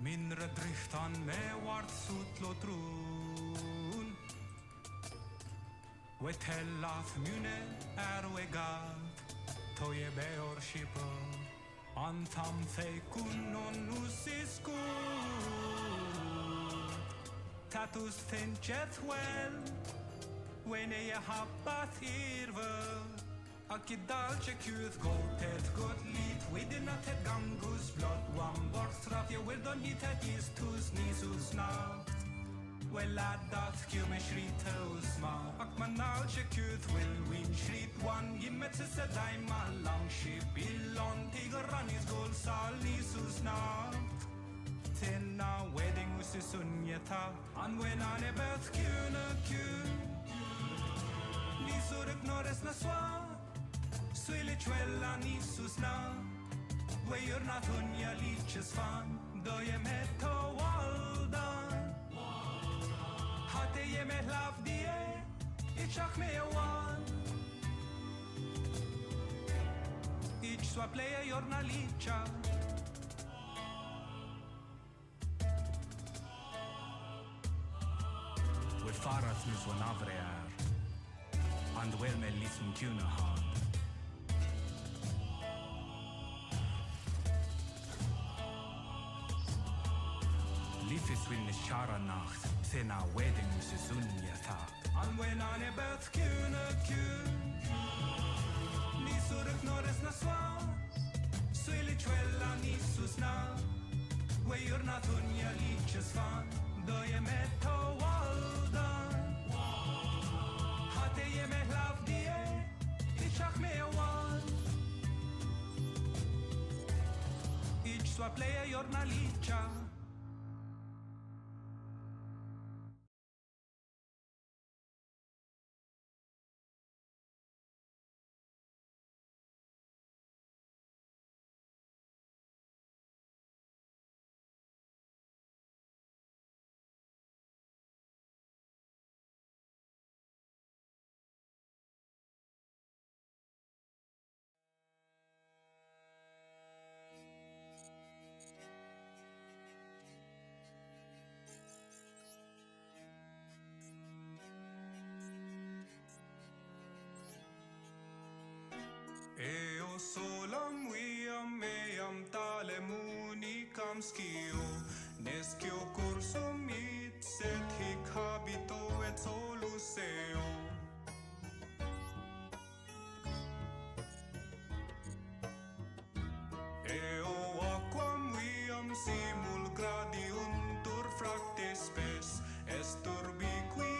Mindre drychtan med vart sutlotron Wetellat mune egat Toje beor shipo Antam feikun on usiskun Tatus tencheth well Wene je happat irve Akidalche kuth got et got lit Widin at et gangus blot Wam bort straf je wirdon hit et istus nisus nacht Well addat kjume shrite usma Ak manalche kuth will win shrit Wan gimmet se daima lang ship Illon tigranis gol sal nisus nacht Tinna wedding usisunjeta An wenane bet kune kun Nisurek nores na swa Suile quella nisus na Weir na tunja liches fan Doje me to waldan Hate je me lav die Ichak me wan Ich sua pleja jorna licha We farat nu sua navre er And wel me listen tuna hand Lifis will ne shara nacht Sena wedding se sunja tag An when ane bet kune kun Nisurek nores na swa Suili quella nisus na Weir na tunja liches fan Doje me to waldan Hate je me lav die Ichak me wan Ich sua pleja jorna licha Eo solam viam meam tale municam scio Nescio cursum it set hic habito et solus eo Eo aquam viam simul gradiuntur fracte spes Est urbiqui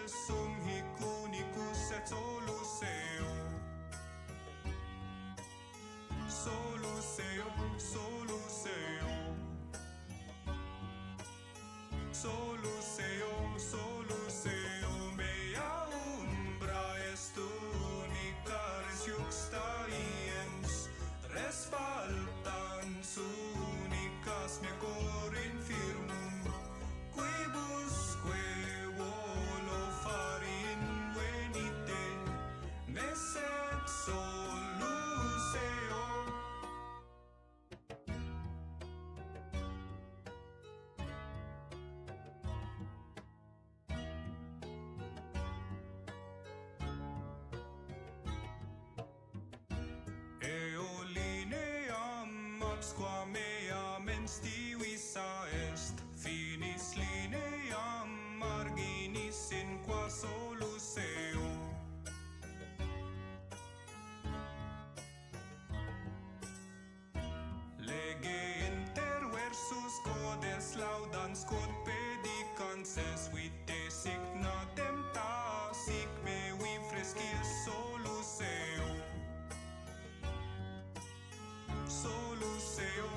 sum hic unicus et solus eo Soluseo, soluseo Soluseo, soluseo Mea umbra est unica res juxta iens Respaltans unicas me cor infirmum Quibusque volo fari invenite Messet soluseo Divisa est finis lineam marginis in qua soluseo Lege inter versus codes laudans quod pedicans es vite signa tempta sic me vi frescis soluseo Soluseo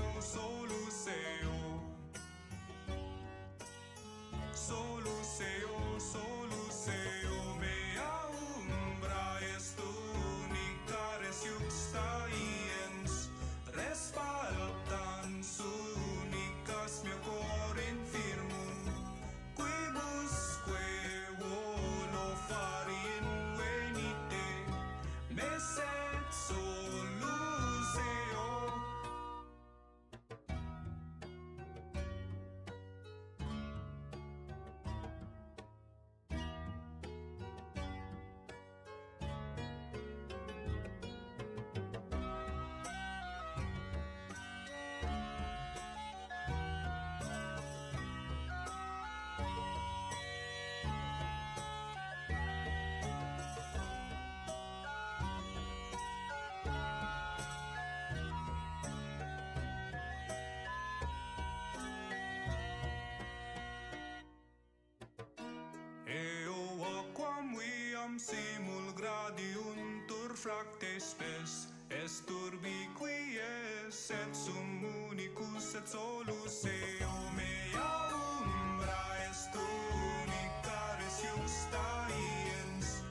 te spes, est urbi quies, et sum unicus et solus eo mea umbra est unica res justa iens,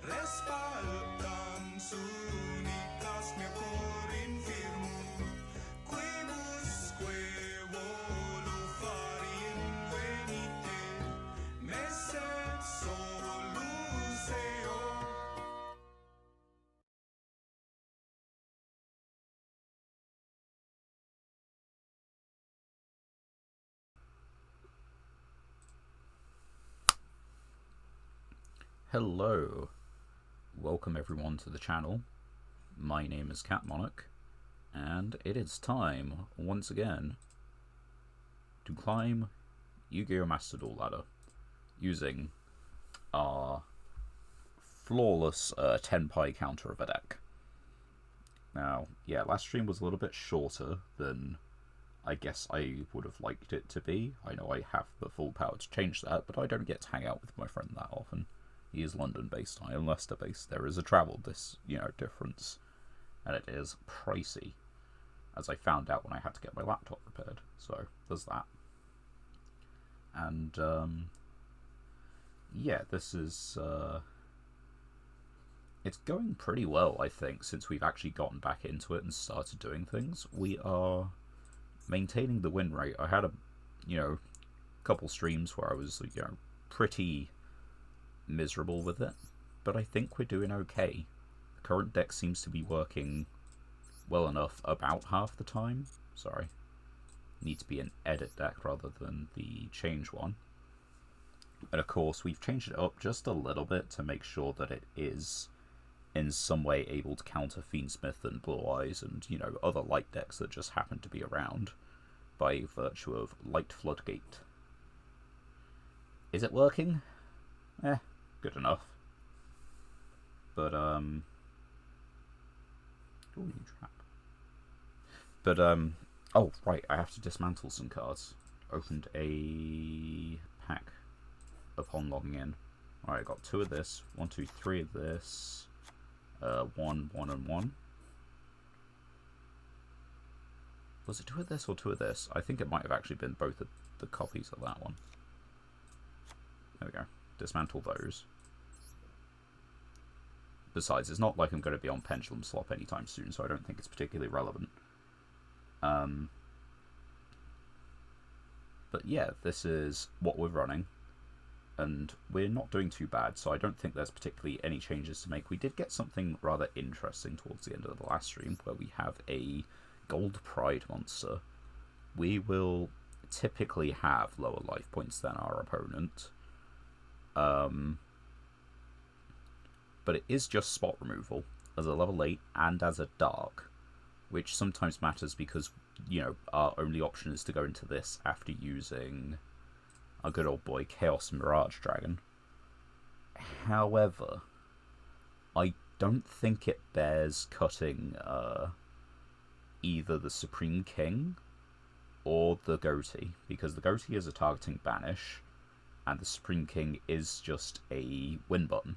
respaldans unicas mea cor infirmum, quibusque volu fari invenite, mes et solus eo. Hello, welcome everyone to the channel. My name is Cat Monarch, and it is time, once again, to climb Yu-Gi-Oh! Master Duel ladder using our flawless 10 pie counter of a deck. Now, yeah, last stream was a little bit shorter than I guess I would have liked it to be. I know I have the full power to change that, but I don't get to hang out with my friend that often. He is London-based, I am Leicester-based. There is a travel difference, and it is pricey, as I found out when I had to get my laptop repaired. So there's that. And yeah, this is it's going pretty well, I think, since we've actually gotten back into it and started doing things. We are maintaining the win rate. I had a couple streams where I was pretty miserable with it, but I think we're doing okay. The current deck seems to be working well enough about half the time. Sorry, need to be an edit deck rather than the change one. And of course we've changed it up just a little bit to make sure that it is in some way able to counter Fiendsmith and Blue Eyes and other light decks that just happen to be around by virtue of Light Floodgate. Is it working? Good enough. But ooh, new trap. But oh right, I have to dismantle some cards. Opened a pack upon logging in. Alright, I got 2 of this, 1, 2, 3 of this, 1, 1, and 1. Was it 2 of this or 2 of this? I think it might have actually been both of the copies of that one. There we go. Dismantle those. Besides, it's not like I'm going to be on Pendulum Slop anytime soon, so I don't think it's particularly relevant. But yeah, this is what we're running, and we're not doing too bad, so I don't think there's particularly any changes to make. We did get something rather interesting towards the end of the last stream, where we have a Gold Pride monster. We will typically have lower life points than our opponent, but it is just spot removal as a level 8 and as a dark, which sometimes matters because our only option is to go into this after using our good old boy Chaos Mirage Dragon. However, I don't think it bears cutting either the Supreme King or the Goatee, because the Goatee is a targeting banish and the Supreme King is just a win button.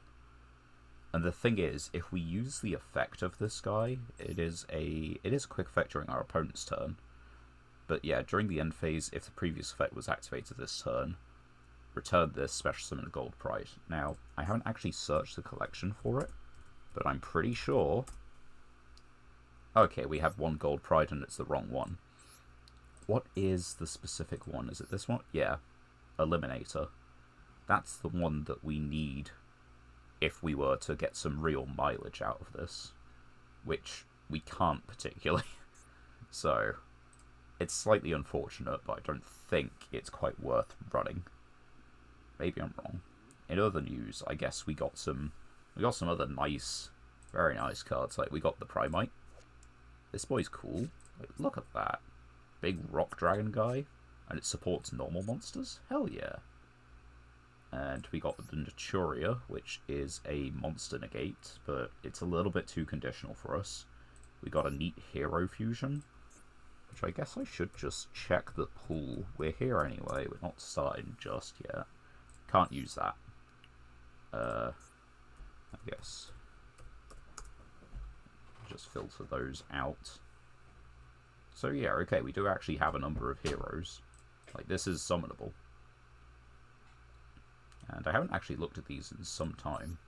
And the thing is, if we use the effect of this guy, it is a quick effect during our opponent's turn. But yeah, during the end phase, if the previous effect was activated this turn, return this, special summon a Gold Pride. Now, I haven't actually searched the collection for it, but I'm pretty sure... Okay, we have 1 Gold Pride and it's the wrong one. What is the specific one? Is it this one? Yeah, Eliminator. That's the one that we need if we were to get some real mileage out of this, which we can't particularly. So, it's slightly unfortunate, but I don't think it's quite worth running. Maybe I'm wrong. In other news, I guess we got some other nice, very nice cards. Like, we got the Primite. This boy's cool. Like, look at that. Big rock dragon guy. And it supports normal monsters? Hell yeah. And we got the Naturia, which is a monster negate, but it's a little bit too conditional for us. We got a neat hero fusion, which I guess I should just check the pool. We're here anyway, we're not starting just yet. Can't use that. I guess. just filter those out. So yeah, okay, we do actually have a number of heroes. Like, this is summonable. And I haven't actually looked at these in some time.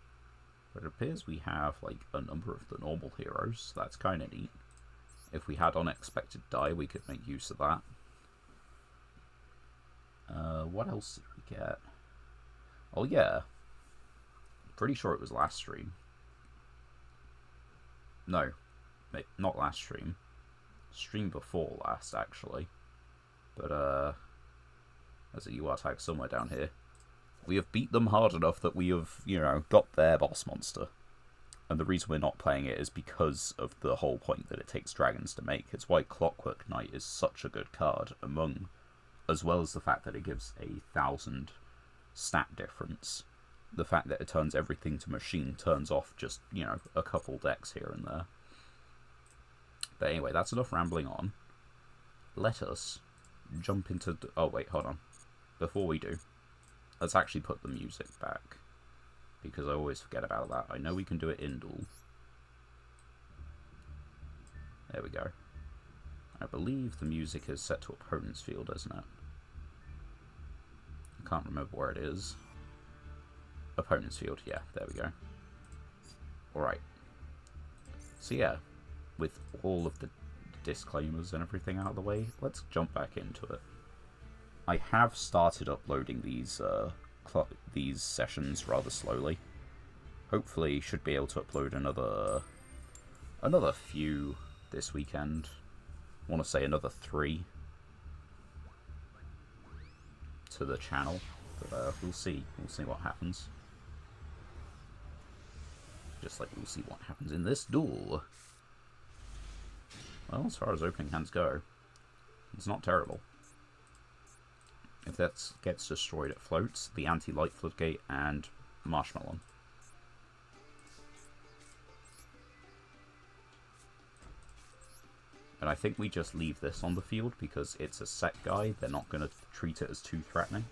But it appears we have, like, a number of the normal heroes. That's kind of neat. If we had Unexpected Die, we could make use of that. What else did we get? Oh yeah. Pretty sure it was last stream. No. Not last stream. Stream before last, actually. But, there's a UR tag somewhere down here. We have beat them hard enough that we have, you know, got their boss monster. And the reason we're not playing it is because of the whole point that it takes dragons to make. It's why Clockwork Knight is such a good card, as well as the fact that it gives 1,000 stat difference. The fact that it turns everything to machine turns off just, you know, a couple decks here and there. But anyway, that's enough rambling on. Let us jump into... Oh, wait, hold on. Before we do, let's actually put the music back, because I always forget about that. I know we can do it in Duel. There we go. I believe the music is set to opponent's field, isn't it? I can't remember where it is. Opponent's field, yeah, there we go. Alright. So yeah, with all of the disclaimers and everything out of the way, let's jump back into it. I have started uploading these sessions rather slowly. Hopefully should be able to upload another few this weekend. I want to say another 3 to the channel, but we'll see. We'll see what happens. Just like we'll see what happens in this duel. Well, as far as opening hands go, it's not terrible. If that gets destroyed, it floats, the anti-light floodgate, and marshmallow. And I think we just leave this on the field because it's a set guy. They're not going to treat it as too threatening.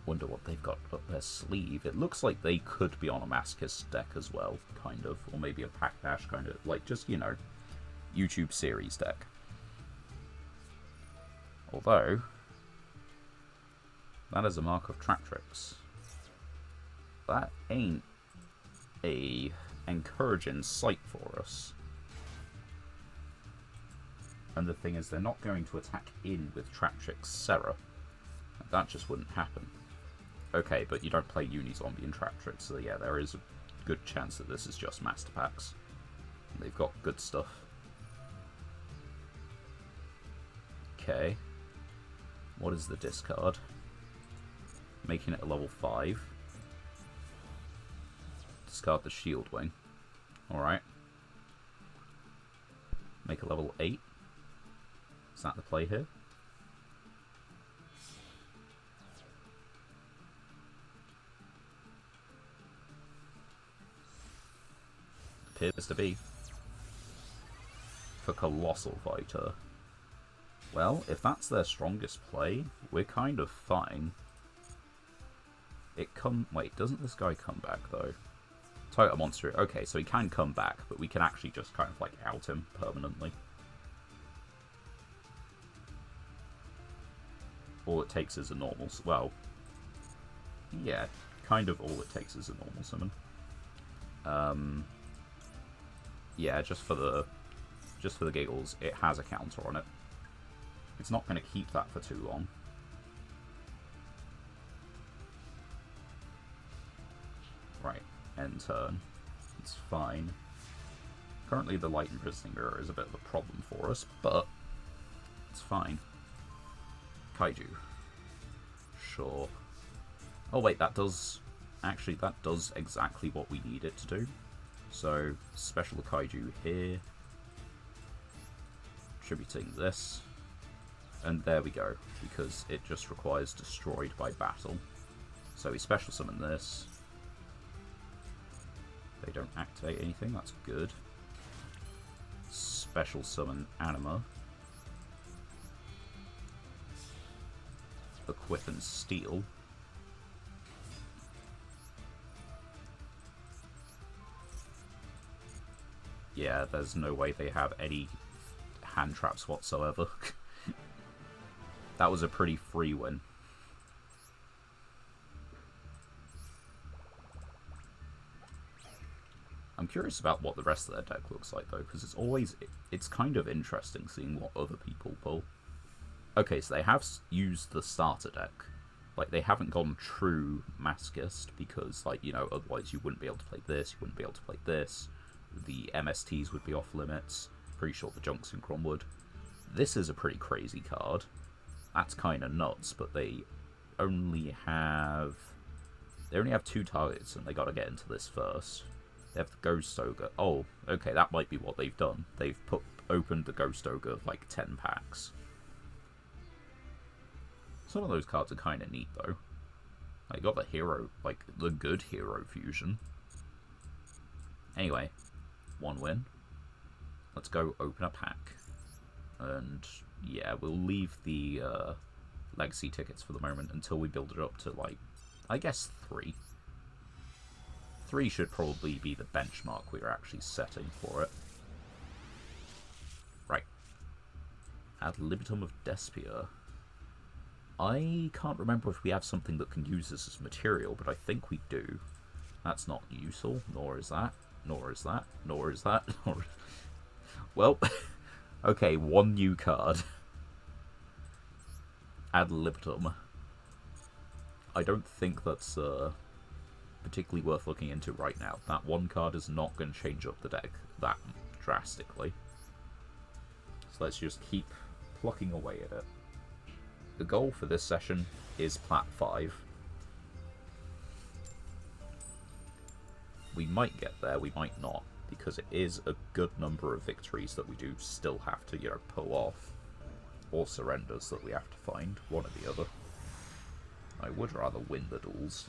Wonder what they've got up their sleeve. It looks like they could be on a Masochist deck as well, kind of. Or maybe a Pack Dash kind of, like, just, you know, YouTube series deck. Although, that is a mark of Traptrix. That ain't a encouraging sight for us. And the thing is, they're not going to attack in with Traptrix Serra. That just wouldn't happen. Okay, but you don't play Uni-Zombie and Traptrix, so yeah, there is a good chance that this is just Master Packs. They've got good stuff. Okay. What is the discard? Making it a level 5. Discard the Shield Wing. Alright. Make a level 8. Is that the play here? Appears to be. For Colossal Fighter. Well, if that's their strongest play, we're kind of fine. Wait, doesn't this guy come back, though? Total Monster. Okay, so he can come back, but we can actually just kind of, like, out him permanently. All it takes is a normal... Well, yeah, kind of all it takes is a normal summon. Yeah, just for the giggles, it has a counter on it. It's not going to keep that for too long. Right, end turn. It's fine. Currently the Light Imprisoning Mirror is a bit of a problem for us, but it's fine. Kaiju. Sure. Oh wait, that does... Actually, that does exactly what we need it to do. So, special Kaiju here. Tributing this. And there we go, because it just requires destroyed by battle. So we special summon this. They don't activate anything, that's good. Special summon Anima. Equip and steal. Yeah, there's no way they have any hand traps whatsoever. That was a pretty free win. I'm curious about what the rest of their deck looks like, though, because it's kind of interesting seeing what other people pull. Okay, so they have used the starter deck. Like, they haven't gone true Masochist, because, like, you know, otherwise you wouldn't be able to play this, you wouldn't be able to play this. The MSTs would be off limits. Pretty sure the Junk Synchron would. This is a pretty crazy card. That's kind of nuts, but they only have 2 targets, and they got to get into this first. They have the Ghost Ogre. Oh, okay, that might be what they've done. They've opened the Ghost Ogre like 10 packs. Some of those cards are kind of neat, though. Like, got the hero, like, the good hero fusion. Anyway, 1 win. Let's go open a pack. And, yeah, we'll leave the legacy tickets for the moment until we build it up to, like, I guess 3. 3 should probably be the benchmark we're actually setting for it. Right. Ad libitum of Despia. I can't remember if we have something that can use this as material, but I think we do. That's not useful, nor is that, nor is that, nor is that, nor... Well, okay, 1 new card. Ad libitum. I don't think that's particularly worth looking into right now. That 1 card is not going to change up the deck that drastically. So let's just keep plucking away at it. The goal for this session is Plat 5. We might get there, we might not, because it is a good number of victories that we do still have to, you know, pull off. Or surrenders that we have to find, one or the other. I would rather win the duels.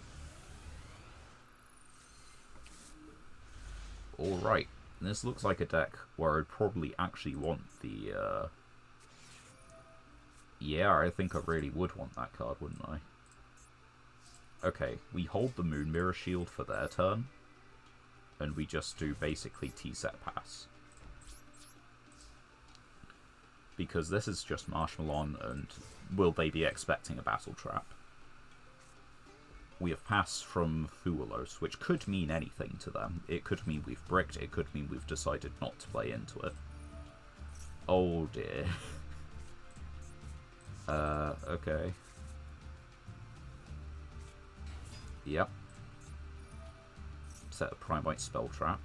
Alright, this looks like a deck where I'd probably actually want the, Yeah, I think I really would want that card, wouldn't I? Okay, we hold the Moon Mirror Shield for their turn, and we just do basically T-set pass. Because this is just Marshmallow, and will they be expecting a Battle Trap? We have passed from Thualos, which could mean anything to them. It could mean we've bricked, it could mean we've decided not to play into it. Oh dear. Okay. Yep. Set a Primite Spell Trap.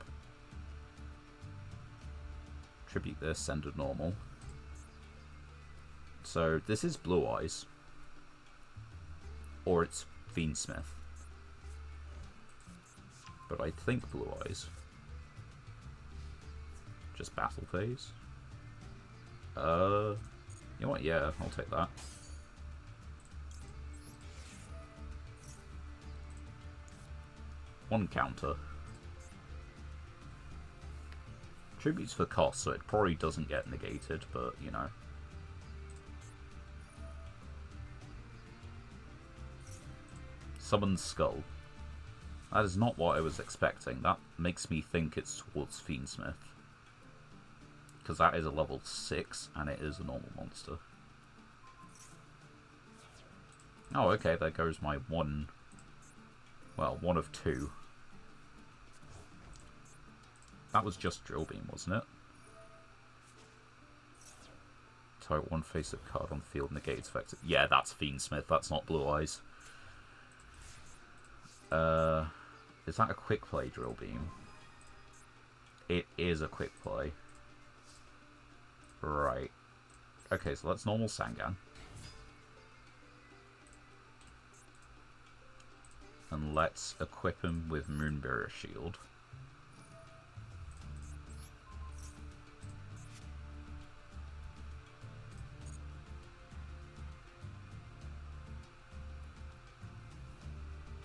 Tribute this, send a normal. So, this is Blue Eyes. Or it's Fiendsmith. But I think Blue Eyes. Just Battle Phase. You know what? Yeah, I'll take that. One counter. Tributes for cost, so it probably doesn't get negated, but, you know. Summon Skull. That is not what I was expecting. That makes me think it's towards Fiendsmith. Because that is a level 6, and it is a normal monster. Oh, okay, there goes my one... Well, one of 2. That was just Drill Beam, wasn't it? Target 1 face-up card on field negates effects. Yeah, that's Fiendsmith, that's not Blue Eyes. Is that a quick play Drill Beam? It is a quick play. Right. Okay, so that's normal Sangan. And let's equip him with Moonbearer Shield.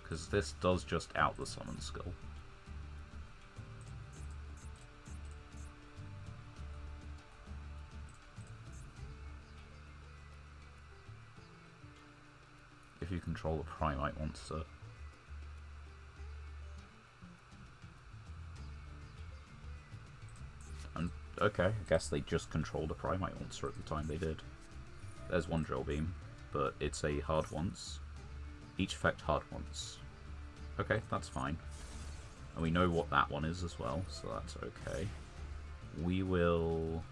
Because this does just out the Summon Skull. if you control a Primite monster. And, okay, I guess they just controlled a Primite monster at the time they did. There's one Drill Beam, but it's a hard once. Each effect hard once. Okay, that's fine. And we know what that one is as well, so that's okay. We will...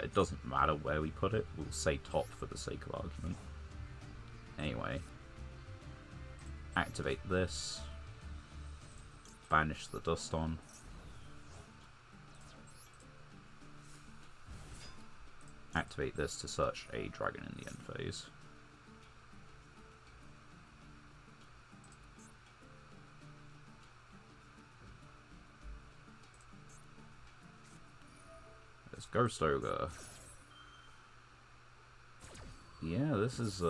it doesn't matter where we put it, we'll say top for the sake of argument. Anyway. Activate this. Banish the Dust on. Activate this to search a dragon in the end phase. There's Ghost Ogre. Yeah, this is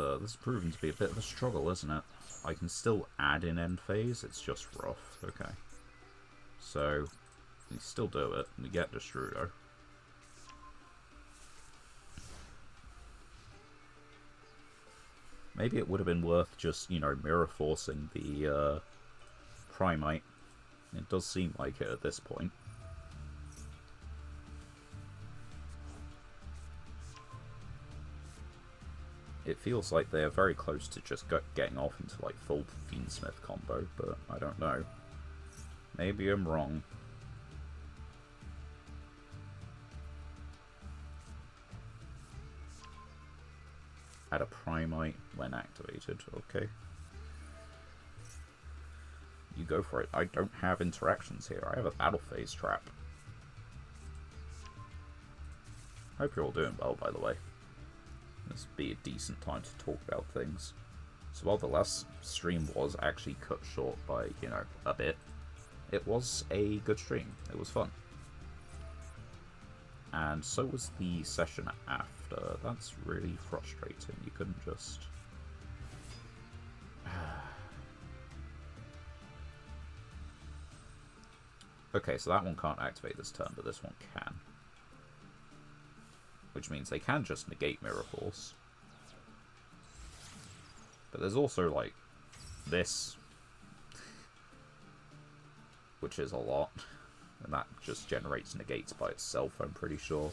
proven to be a bit of a struggle, isn't it? I can still add in end phase, it's just rough. Okay. So, we still do it, we get Destrudo. Maybe it would have been worth just, you know, mirror forcing the Primite. It does seem like it at this point. It feels like they are very close to just getting off into like full Fiendsmith combo, but I don't know. Maybe I'm wrong. Add a Primite when activated, okay. You go for it. I don't have interactions here, I have a battle phase trap. Hope you're all doing well, by the way. This would be a decent time to talk about things. So while the last stream was actually cut short by, you know, a bit, it was a good stream. It was fun. And so was the session after. That's really frustrating. You couldn't just... Okay, so that one can't activate this turn, but this one can. Which means they can just negate Mirror Force. But there's also, like, this. Which is a lot. And that just generates negates by itself, I'm pretty sure.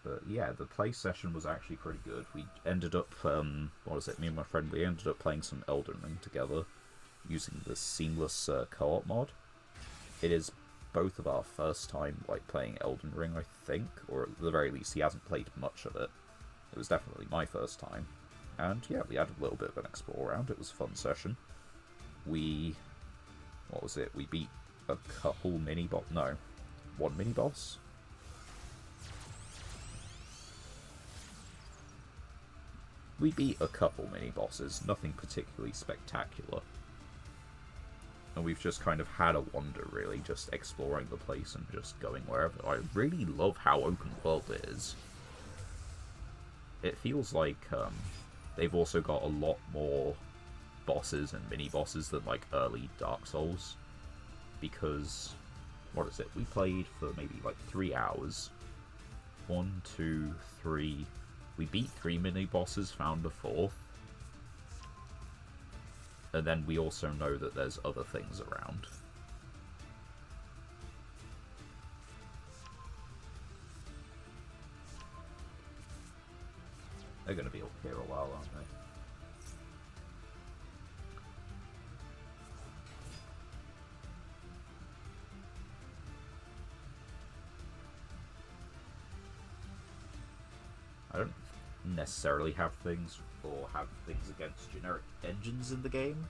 But yeah, the play session was actually pretty good. We ended up, what was it, me and my friend, we ended up playing some Elden Ring together. Using the Seamless co-op mod. It is both of our first time like playing Elden Ring, I think, or at the very least he hasn't played much of it. It was definitely my first time, and yeah, we had a little bit of an explore around. It was a fun session. We, what was it? We beat a couple mini-boss. No, one mini-boss. We beat a couple mini-bosses, nothing particularly spectacular. And we've just kind of had a wander, really, just exploring the place and just going wherever. I really love how open world it is. It feels like they've also got a lot more bosses and mini-bosses than, like, early Dark Souls. Because, what is it? We played for maybe, like, 3 hours. 1, 2, 3... We beat 3 mini-bosses, found a 4th. And then we also know that there's other things around. They're going to be up here a while, aren't they? I don't necessarily have things or have things against generic engines in the game.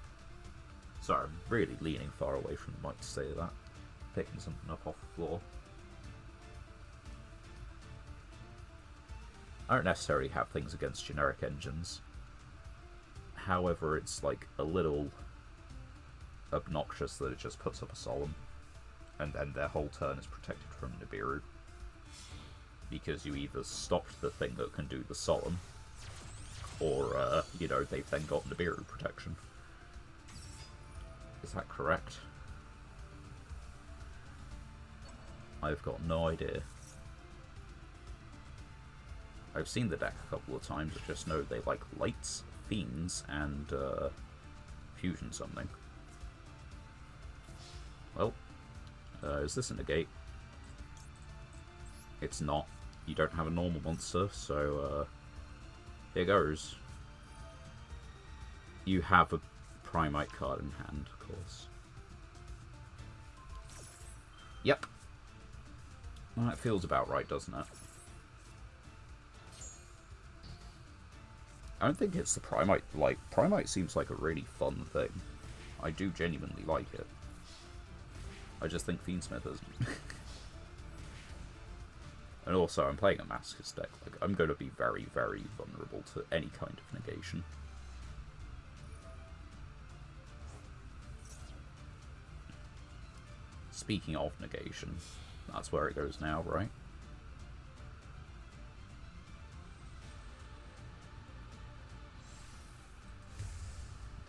Sorry, I'm really leaning far away from the mic to say that. Picking something up off the floor. I don't necessarily have things against generic engines. However, it's like a little obnoxious that it just puts up a solemn and then their whole turn is protected from Nibiru. Because you either stopped the thing that can do the solemn, or, you know, they've then got Nibiru protection. Is that correct? I've got no idea. I've seen the deck a couple of times, I just know they like lights, fiends, and fusion something. Well, is this a negate? It's not. You don't have a normal monster, so here goes. You have a Primite card in hand, of course. Yep. Well, that feels about right, doesn't it? I don't think it's the Primite. Like, Primite seems like a really fun thing. I do genuinely like it. I just think Fiendsmith isn't. And also, I'm playing a Masochist deck. Like, I'm going to be very, very vulnerable to any kind of negation. Speaking of negation, that's where it goes now, right?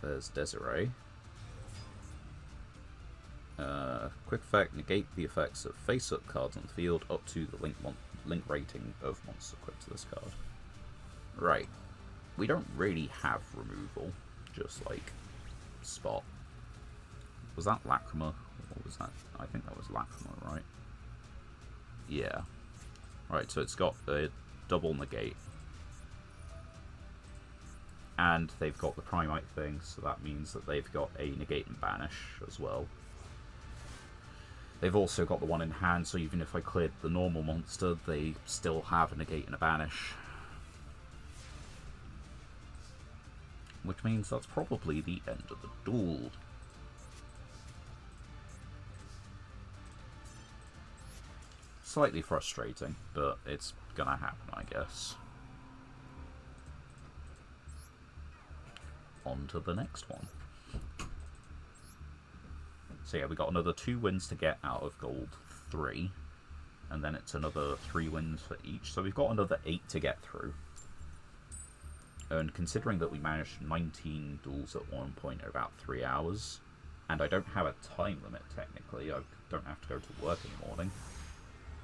There's Desiree. Quick effect, negate the effects of face-up cards on the field up to the link rating of monsters equipped to this card. Right. We don't really have removal, just like spot. Was that Lacrima? What was that? I think that was Lacrima, right? Yeah. Right, so it's got the double negate. And they've got the Primite thing, so that means that they've got a negate and banish as well. They've also got the one in hand, so even if I cleared the normal monster, they still have a negate and a banish. Which means that's probably the end of the duel. Slightly frustrating, but it's gonna happen, I guess. On to the next one. So yeah, we got another 2 wins to get out of gold 3, and then it's another 3 wins for each, so we've got another 8 to get through. And considering that we managed 19 duels at one point in about 3 hours, and I don't have a time limit technically, I don't have to go to work in the morning,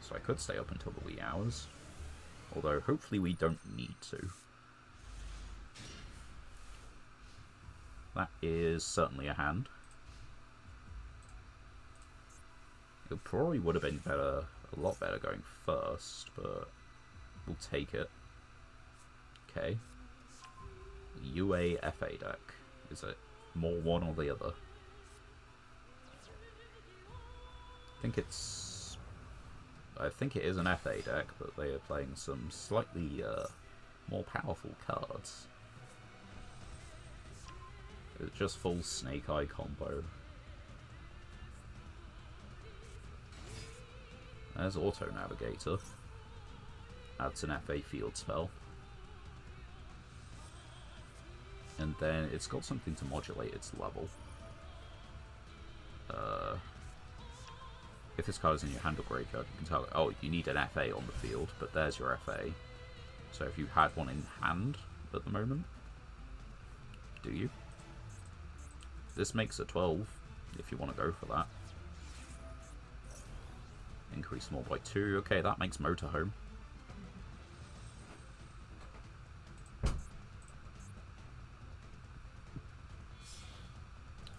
so I could stay up until the wee hours, although hopefully we don't need to. That is certainly a hand. It probably would have been better, a lot better going first, but we'll take it. Okay. UA FA deck. Is it more one or the other? I think it is an FA deck, but they are playing some slightly more powerful cards. It's just full Snake Eye combo. There's Auto Navigator. Adds an FA field spell. And then it's got something to modulate its level. If this card is in your hand or graveyard, you can tell, oh, you need an FA on the field, but there's your FA. So if you had one in hand at the moment, do you? This makes a 12, if you want to go for that. Increase more by 2. Okay, that makes Motorhome.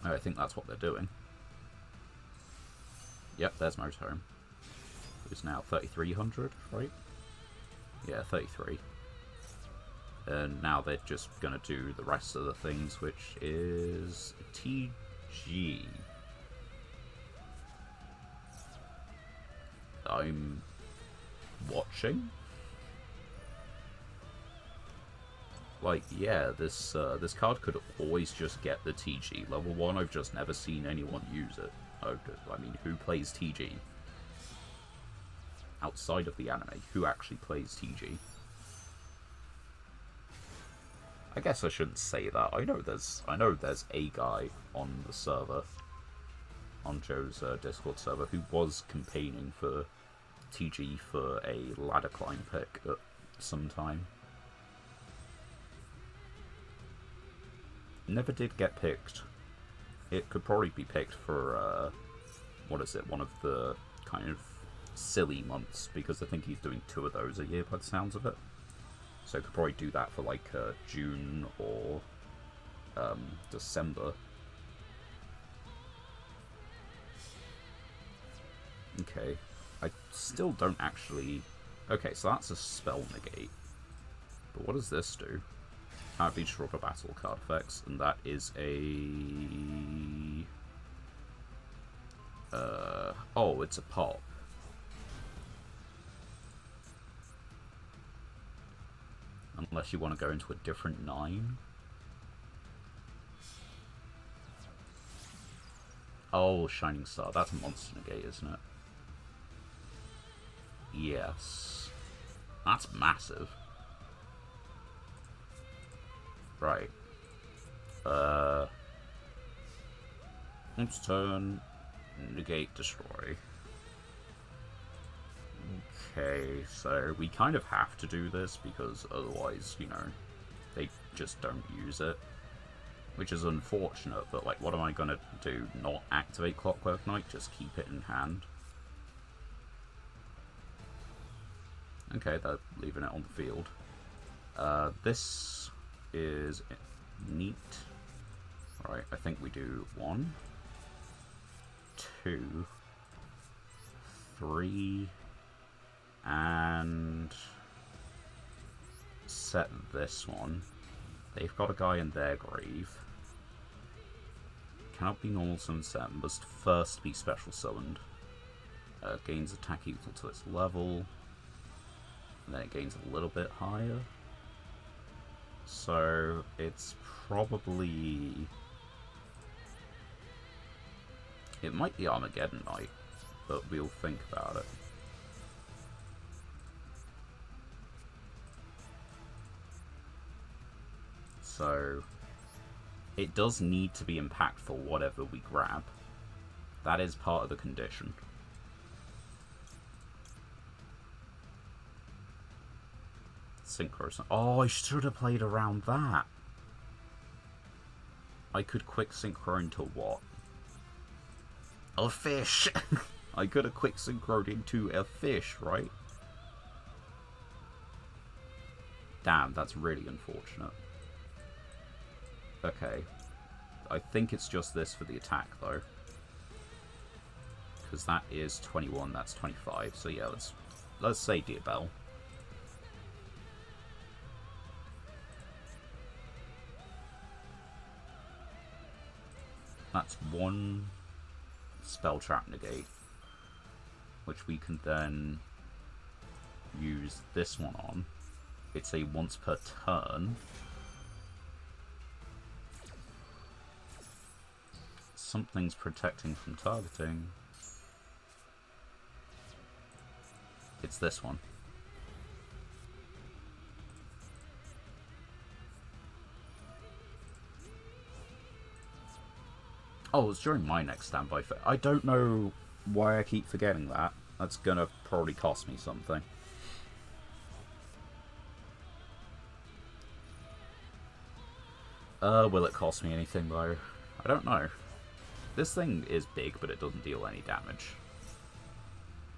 I think that's what they're doing. Yep, there's Motorhome. It's now 3,300, right? Yeah, 33. And now they're just going to do the rest of the things, which is TG. I'm watching. Like, yeah, this card could always just get the TG. Level 1, I've just never seen anyone use it. I mean, who plays TG? Outside of the anime, who actually plays TG? I guess I shouldn't say that. I know there's a guy on the server, on Joe's Discord server, who was campaigning for TG for a ladder climb pick at some time. Never did get picked. It could probably be picked for, what is it, one of the kind of silly months, because I think he's doing 2 of those a year by the sounds of it. So I could probably do that for like June or December. Okay, I still don't actually... Okay, so that's a spell negate. But what does this do? Can't be drop a battle card effects, and that is a... oh, it's a pop. Unless you want to go into a different 9. Oh, Shining Star. That's a monster negate, isn't it? Yes. That's massive. Right. Next turn. Negate, destroy. Okay, so we kind of have to do this because otherwise, you know, they just don't use it. Which is unfortunate, but like, what am I gonna do? Not activate Clockwork Knight? Just keep it in hand? Okay, they're leaving it on the field. This is neat. Right, I think we do 1, 2, 3, and set this one. They've got a guy in their grave. Cannot be normal summon set, must first be special summoned. Gains attack equal to its level. And then it gains a little bit higher. So it's probably... It might be Armageddon Knight, but we'll think about it. So it does need to be impactful whatever we grab. That is part of the condition. Synchro. Oh, I should have played around that. I could quick synchro into what? A fish! I could have quick synchroed into a fish, right? Damn, that's really unfortunate. Okay. I think it's just this for the attack, though. Because that is 21, that's 25. So yeah, let's say Dear Bell. That's 1 spell trap negate, which we can then use this one on. It's a once per turn. Something's protecting from targeting. It's this one. Oh, it's during my next standby phase. I don't know why I keep forgetting that. That's gonna probably cost me something. Will it cost me anything though? I don't know. This thing is big, but it doesn't deal any damage.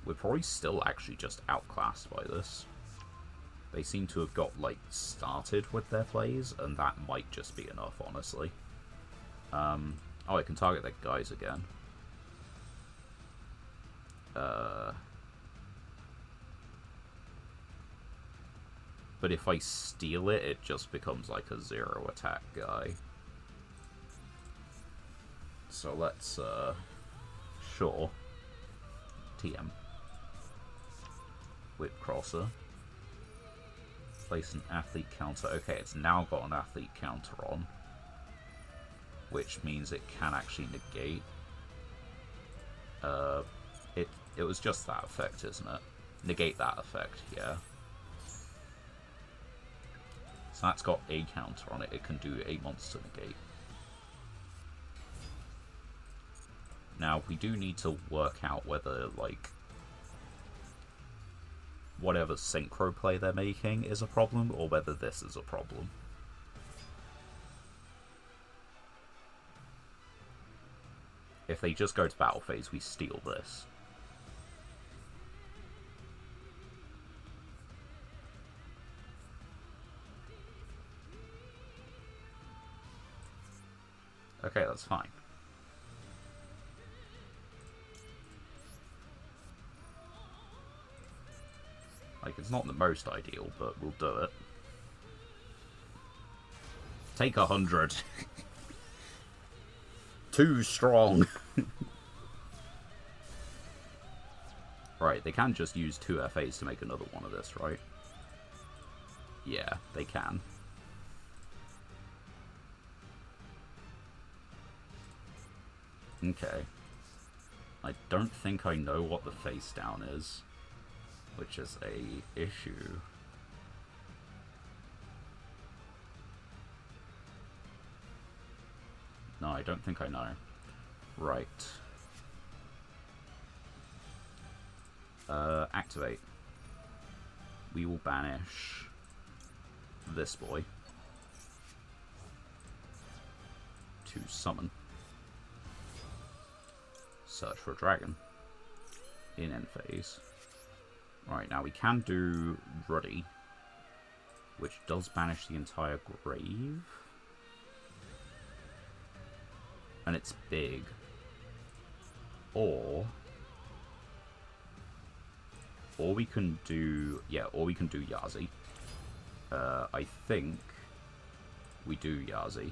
We're probably still actually just outclassed by this. They seem to have got, like, started with their plays, and that might just be enough, honestly. Oh, I can target their guys again. But if I steal it, it just becomes like a 0 attack guy. So let's, sure. TM. Whip Crosser. Place an athlete counter. Okay, it's now got an athlete counter on. Which means it can actually negate. It was just that effect, isn't it? Negate that effect, yeah. So that's got a counter on it. It can do a monster negate. Now, we do need to work out whether, like, whatever synchro play they're making is a problem, or whether this is a problem. If they just go to battle phase, we steal this. Okay, that's fine. Like, it's not the most ideal, but we'll do it. Take 100. Too strong. Right, they can just use 2 FAs to make another one of this, right? Yeah, they can. Okay. I don't think I know what the face down is, which is a issue. No, I don't think I know. Right. Activate. We will banish this boy to summon. Search for a dragon in end phase. Right, now we can do Ruddy, which does banish the entire grave. And it's big. Or we can do, yeah, or we can do Yazi. I think we do Yazi.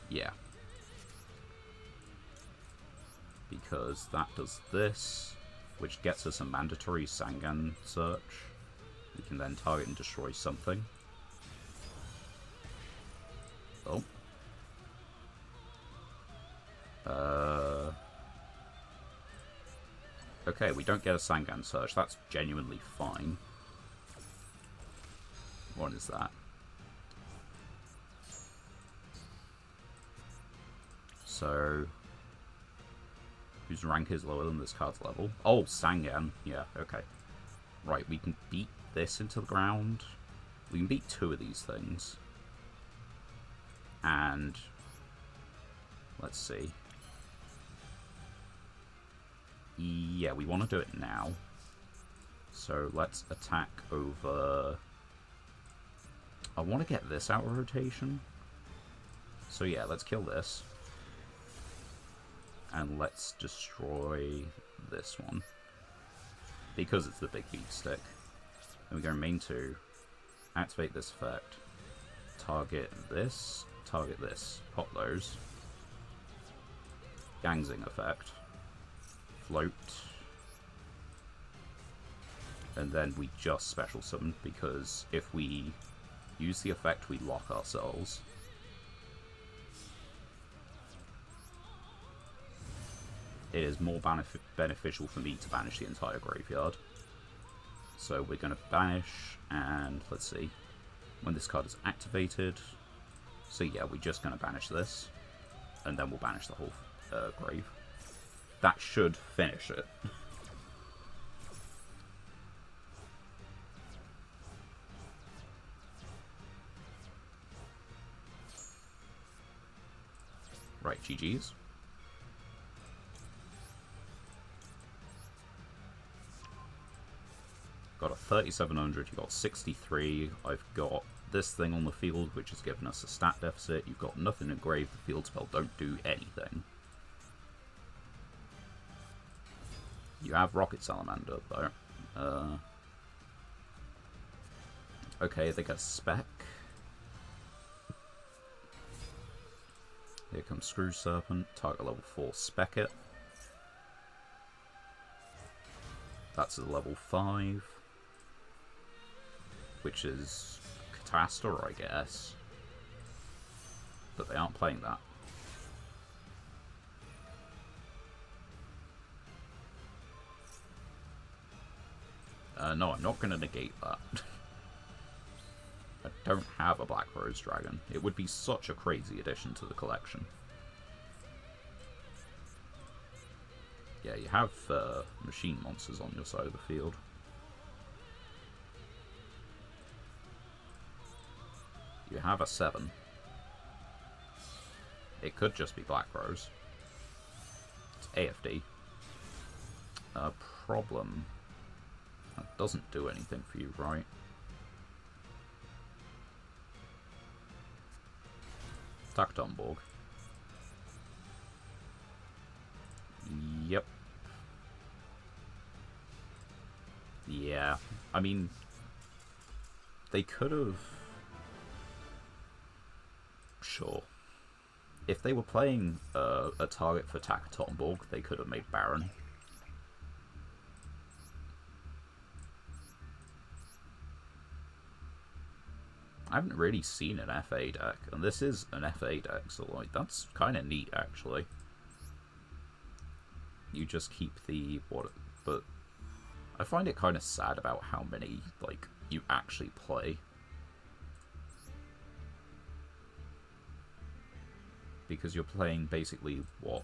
Yeah. Because that does this, which gets us a mandatory Sangan search. We can then target and destroy something. Oh. Okay, we don't get a Sangan search. That's genuinely fine. What is that? So, whose rank is lower than this card's level? Oh, Sangan. Yeah, okay. Right, we can beat this into the ground. We can beat 2 of these things. And let's see. Yeah, we want to do it now. So let's attack over... I want to get this out of rotation. So yeah, let's kill this. And let's destroy this one. Because it's the big beat stick. Then we go main 2. Activate this effect. Target this. Target this. Pop those. Gangzing effect. Float. And then we just special summon, because if we use the effect, we lock ourselves. It is more beneficial for me to banish the entire graveyard. So we're going to banish, and let's see, when this card is activated. So yeah, we're just going to banish this, and then we'll banish the whole grave. That should finish it. Right, GG's. Got a 3700, you got 63. I've got this thing on the field, which has given us a stat deficit. You've got nothing engraved, the field spell don't do anything. You have Rocket Salamander, though. Okay, they get a spec. Here comes Screw Serpent, target level 4, spec it. That's a level 5. Which is Catastor, I guess. But they aren't playing that. No, I'm not going to negate that. I don't have a Black Rose Dragon. It would be such a crazy addition to the collection. Yeah, you have machine monsters on your side of the field. You have a 7. It could just be Black Rose. It's AFD. Problem. That doesn't do anything for you, right? Attack Dumborg. I mean, they could have... Sure. If they were playing a target for Takatomborg, they could have made Baron. I haven't really seen an FA deck, and this is an FA deck, so like that's kind of neat actually. You just keep the but I find it kind of sad about how many like you actually play. Because you're playing basically, what,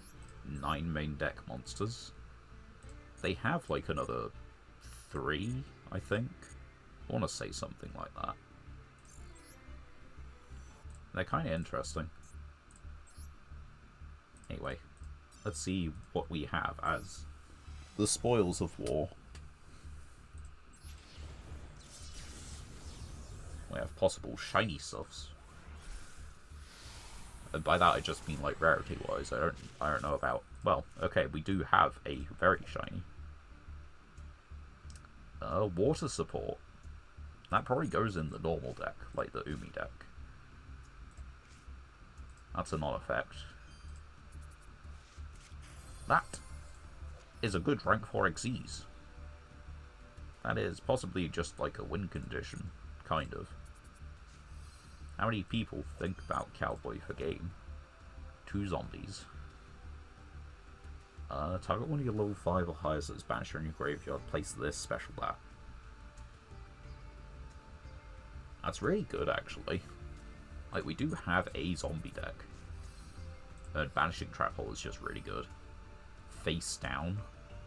9 main deck monsters? They have like another 3, I think. I want to say something like that. They're kind of interesting. Anyway, let's see what we have as the spoils of war. We have possible shiny stuffs. And by that I just mean like rarity wise. I don't know about, well, okay, we do have a very shiny. Water support. That probably goes in the normal deck, like the Umi deck. That's a non-effect. That is a good rank 4 Xyz. That is possibly just like a win condition, kind of. How many people think about Cowboy for game? 2 zombies. Target one of your level 5 or higher that's banished in your graveyard. Place this, special that. That's really good, actually. Like, we do have a zombie deck. Banishing Trap Hole is just really good. Face down.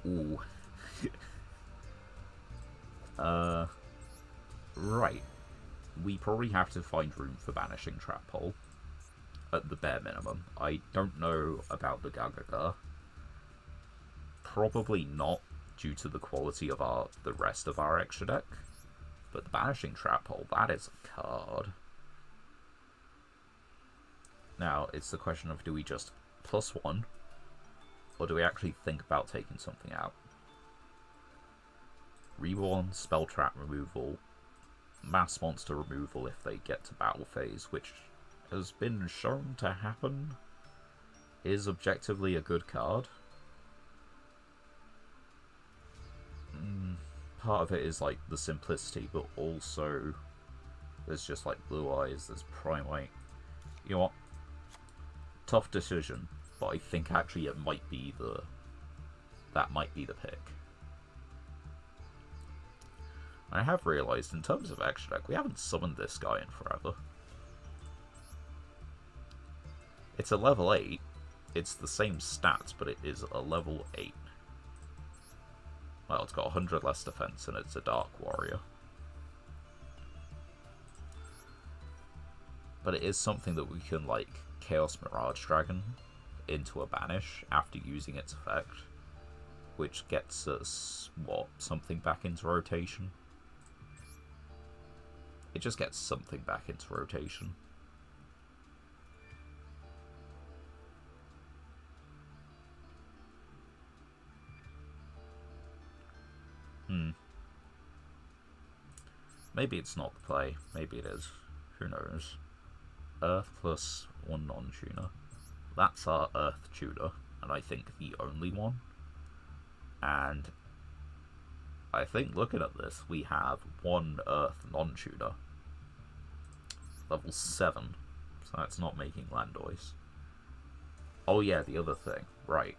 Ooh. Right. We probably have to find room for Banishing Trap Hole. At the bare minimum. I don't know about the Gagaga. Probably not, due to the quality of the rest of our extra deck. But the Banishing Trap Hole, that is a card. Now, it's the question of, do we just +1, or do we actually think about taking something out? Reborn, Spell Trap removal, Mass Monster removal if they get to battle phase, which has been shown to happen, is objectively a good card. Part of it is like the simplicity, but also there's just like Blue Eyes, there's Prime White. You know what? Tough decision, but I think actually it might be that might be the pick. I have realised, in terms of extra deck, we haven't summoned this guy in forever. It's a level 8. It's the same stats, but it is a level 8. Well, it's got 100 less defense, and it's a Dark Warrior. But it is something that we can, like, Chaos Mirage Dragon into a banish after using its effect, which gets us, what, something back into rotation? It just gets something back into rotation. Maybe it's not the play. Maybe it is. Who knows? Earth plus 1 non-tuner. That's our Earth tuner, and I think the only one. And I think, looking at this, we have 1 Earth non-tuner. Level 7. So that's not making Landois. Oh yeah, the other thing. Right.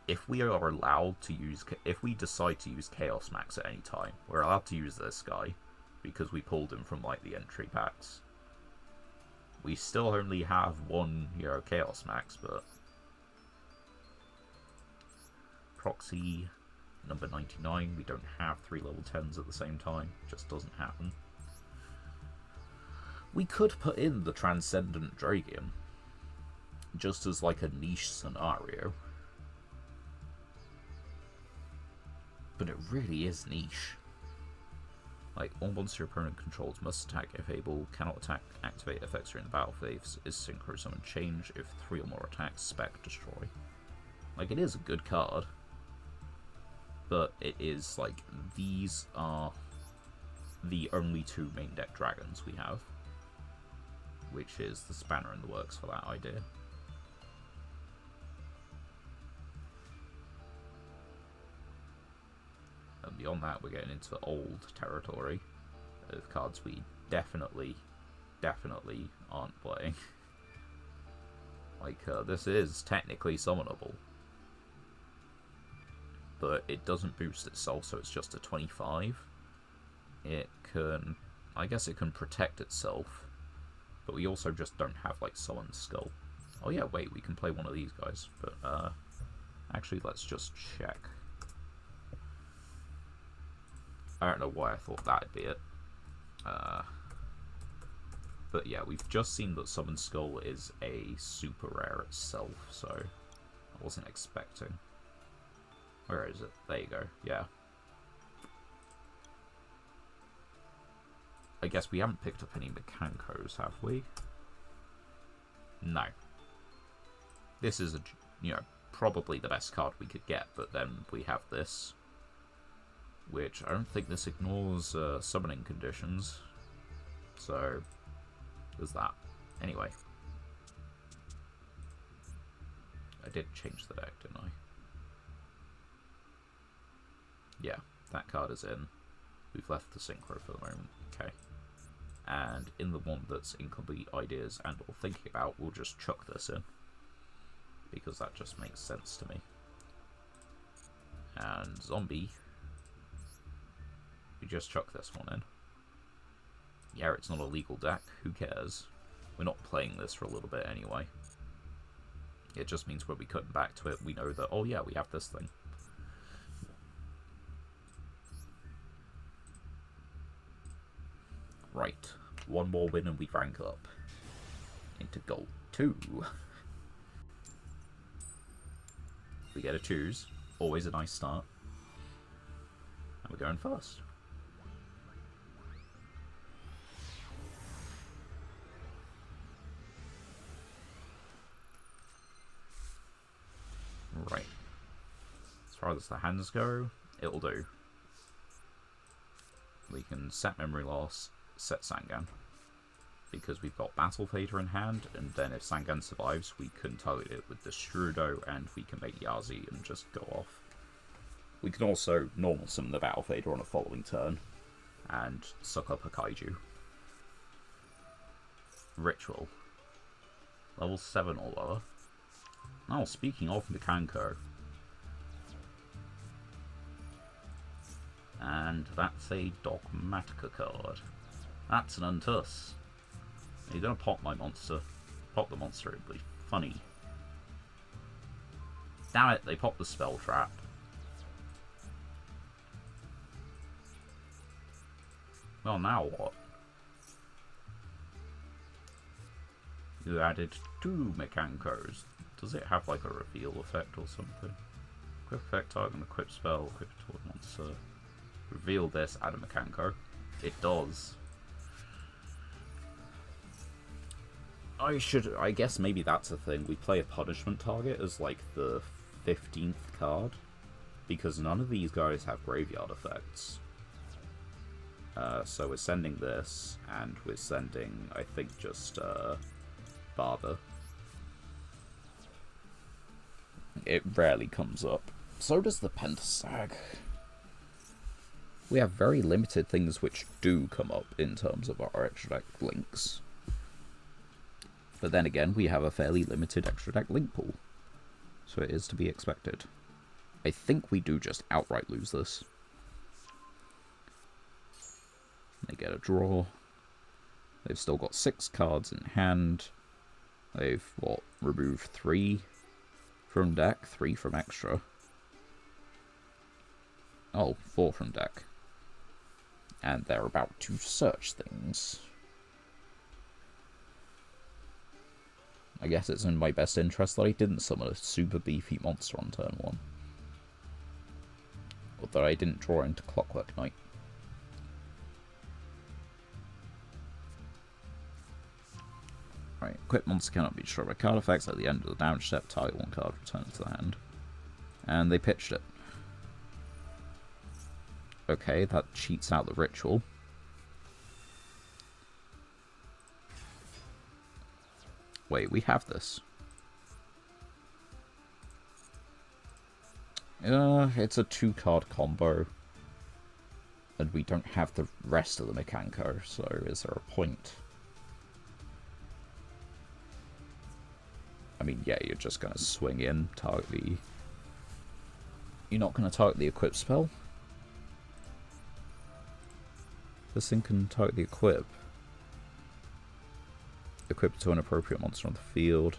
If we are allowed to use... If we decide to use Chaos Max at any time, we're allowed to use this guy, because we pulled him from, like, the entry packs. We still only have 1, you know, Chaos Max, but... Proxy, number 99, we don't have 3 level 10s at the same time, just doesn't happen. We could put in the Transcendent Dragon, just as, like, a niche scenario. But it really is niche. Like, all monster your opponent controls must attack if able, cannot attack, activate effects during the battle phase, is synchro summon change if 3 or more attacks, spec, destroy. Like, it is a good card. but it is like these are the only two main deck dragons we have, which is the spanner in the works for that idea. And beyond that, we're getting into old territory of cards we definitely aren't playing. Like, this is technically summonable, but it doesn't boost itself, so it's just a 25. It can, I guess it can protect itself, but we also just don't have, like, Summon Skull. Oh yeah, wait, we can play one of these guys, but, actually, let's just check. I don't know why I thought that'd be it. But yeah, we've just seen that Summon Skull is a super rare itself, so I wasn't expecting. Where is it? There you go, yeah. I guess we haven't picked up any Mechankos, have we? No. This is, probably the best card we could get, but then we have this, which I don't think this ignores summoning conditions, so there's that. Anyway, I did change the deck, didn't I? Yeah, that card is in. We've left the synchro for the moment, okay. And in the one that's incomplete ideas and or thinking about, we'll just chuck this in, because that just makes sense to me. And zombie, we just chuck this one in. Yeah, it's not a legal deck, who cares? We're not playing this for a little bit anyway. It just means when we cut back to it, we know that, oh yeah, we have this thing. Right, one more win and we rank up into Gold 2. We get to choose, always a nice start. And we're going first. Right. As far as the hands go, it'll do. We can set Memory Loss, set Sangan, because we've got Battle Fader in hand, and then if Sangan survives, we can target it with the Strudo, and we can make Yazi and just go off. We can also normal summon the Battle Fader on a following turn, and suck up a Kaiju. Ritual. Level 7 or lower. Oh, speaking of Mekanko. And that's a Dogmatica card. That's an Untus. You're gonna pop my monster. Pop the monster, it'd be funny. Damn it, they popped the spell trap. Well, now what? You added 2 Mekankos. Does it have like a reveal effect or something? Equip effect, target an equip spell, equip toward monster. Reveal this, add a Mekanko. It does. I guess maybe that's a thing. We play a punishment target as like the 15th card, because none of these guys have graveyard effects. So we're sending this, and we're sending, I think, just Barber. It rarely comes up. So does the Pentasag. We have very limited things which do come up in terms of our extra deck links. But then again, we have a fairly limited extra deck link pool, so it is to be expected. I think we do just outright lose this. They get a draw. They've still got 6 cards in hand. They've, what, removed 3 from deck, 3 from extra. Oh, 4 from deck. And they're about to search things. I guess it's in my best interest that I didn't summon a super beefy monster on turn 1. Or that I didn't draw into Clockwork Knight. Right, equip monster cannot be destroyed by card effects. At the end of the damage step, target 1 card, return it to the hand. And they pitched it. Okay, that cheats out the ritual. Wait, we have this. It's a 2-card combo. And we don't have the rest of the Mekanko, so is there a point? I mean, yeah, you're just going to swing in, target the... You're not going to target the equip spell? This thing can target the equip. Equip it to an appropriate monster on the field.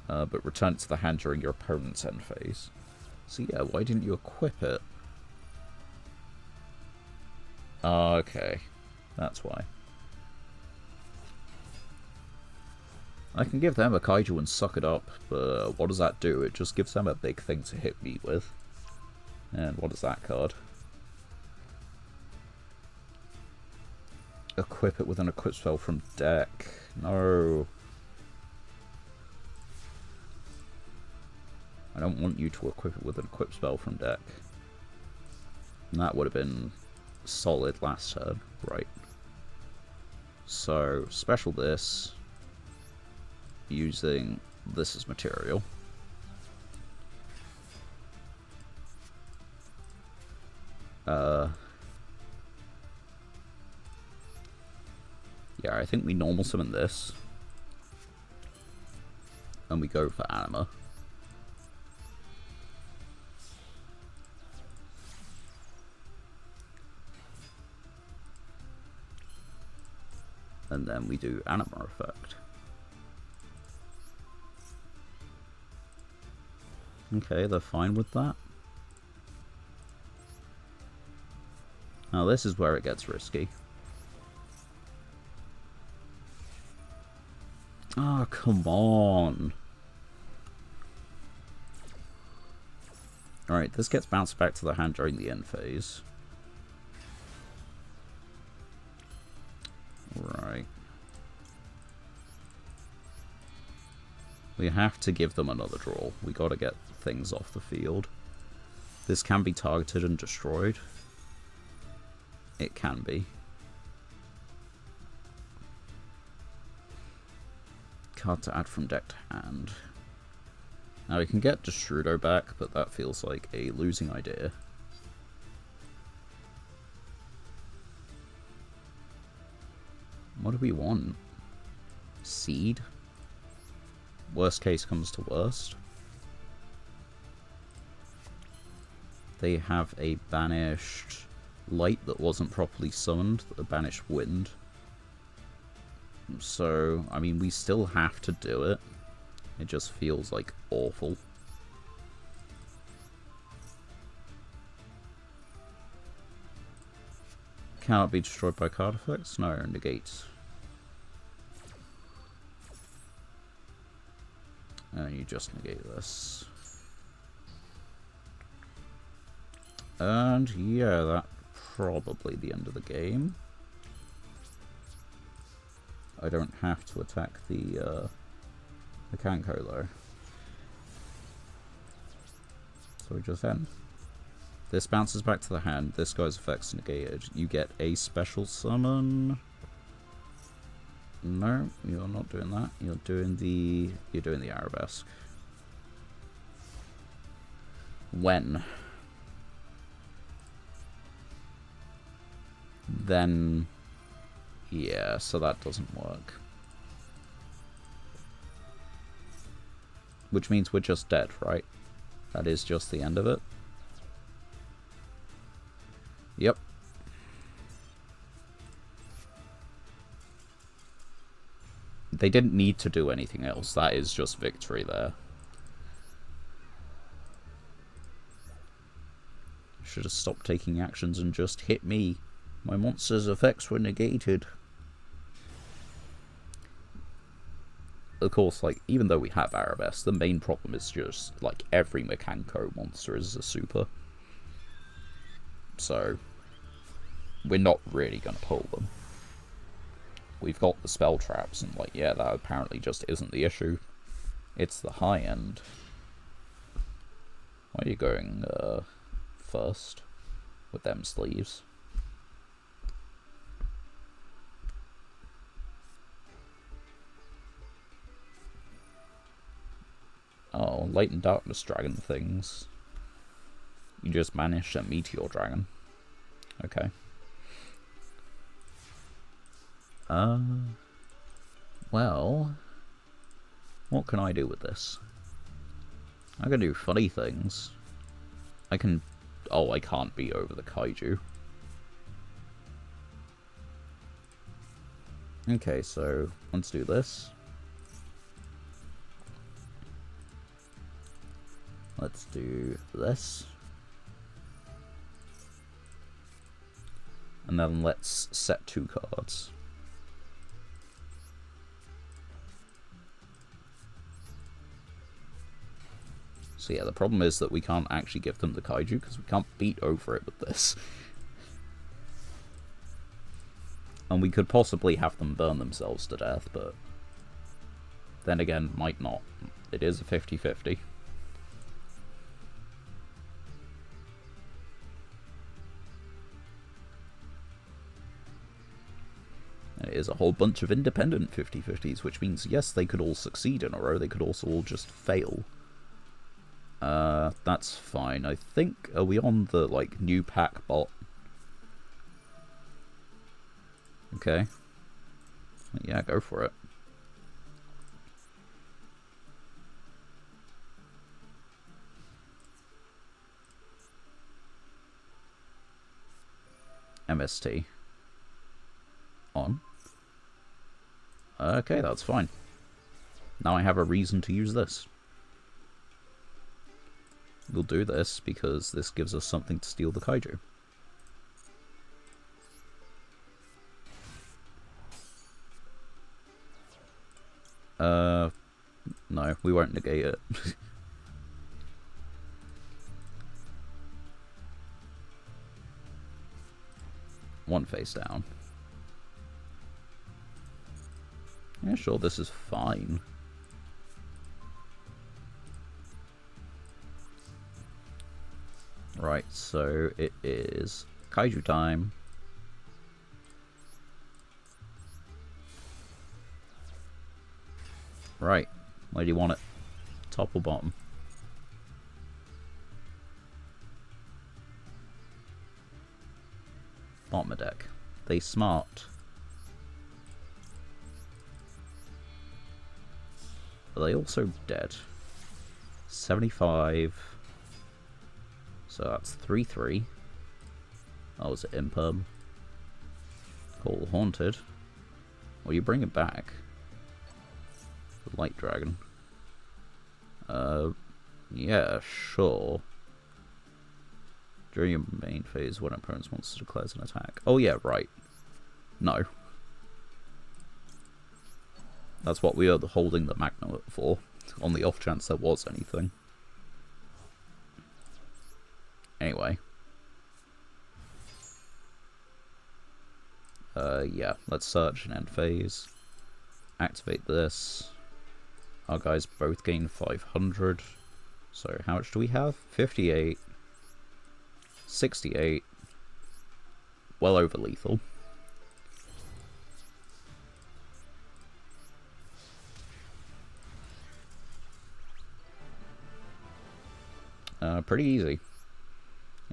But return it to the hand during your opponent's end phase. So yeah, why didn't you equip it? Okay, that's why. I can give them a kaiju and suck it up, but what does that do? It just gives them a big thing to hit me with. And what is that card? Equip it with an equip spell from deck. No. I don't want you to equip it with an equip spell from deck. And that would have been solid last turn, right? So, special this, using this as material. Yeah, I think we normal summon this. And we go for Anima. And then we do Anima effect. Okay, they're fine with that. Now this is where it gets risky. Oh, come on. Alright, this gets bounced back to the hand during the end phase. Right. We have to give them another draw. We gotta get things off the field. This can be targeted and destroyed. It can be. Card to add from deck to hand. Now we can get Destrudo back, but that feels like a losing idea. What do we want? Seed? Worst case comes to worst. They have a banished light that wasn't properly summoned, a banished wind. So, I mean, we still have to do it. It just feels like awful. Cannot be destroyed by card effects? No, negates. And you just negate this. And yeah, that's probably the end of the game. I don't have to attack the Kanko though. So we just end. This bounces back to the hand, this guy's effects negated. You get a special summon. No, you're not doing that. You're doing the Arabesque. When? Then yeah, so that doesn't work. Which means we're just dead, right? That is just the end of it. Yep. They didn't need to do anything else. That is just victory there. Should have stopped taking actions and just hit me. My monster's effects were negated. Of course, like, even though we have Arabesque, the main problem is just, like, every Mekanko monster is a super. So, we're not really going to pull them. We've got the spell traps, and, like, yeah, that apparently just isn't the issue. It's the high end. Why are you going, first? with them sleeves. Oh, light and darkness dragon things. You just banished a meteor dragon. Okay. Well, what can I do with this? I can do funny things. I can... Oh, I can't beat over the kaiju. Okay, so let's do this. Let's do this. And then let's set 2 cards. So yeah, the problem is that we can't actually give them the kaiju because we can't beat over it with this. And we could possibly have them burn themselves to death, but then again, might not. It is a 50-50. And it is a whole bunch of independent 50-50s, which means, yes, they could all succeed in a row, they could also all just fail. That's fine. I think, are we on the, like, new pack bot? Okay. Yeah, go for it. MST. On. Okay, that's fine. Now I have a reason to use this. We'll do this because this gives us something to steal the kaiju. No, we won't negate it. One face down. Yeah, sure, this is fine. Right, so it is kaiju time. Right, where do you want it? Top or bottom? Bottom of deck. They smart. Are they also dead? 75. So that's 3-3. Oh, was it Imperm? Call Haunted. Well, you bring it back. The Light Dragon. Yeah, sure. During your main phase, when an opponent's monster declares an attack. Oh yeah, right. No. That's what we are holding the Magnet for, on the off chance there was anything. Anyway. Yeah, let's search and end phase. Activate this. Our guys both gain 500. So how much do we have? 58. 68. Well over lethal. Pretty easy.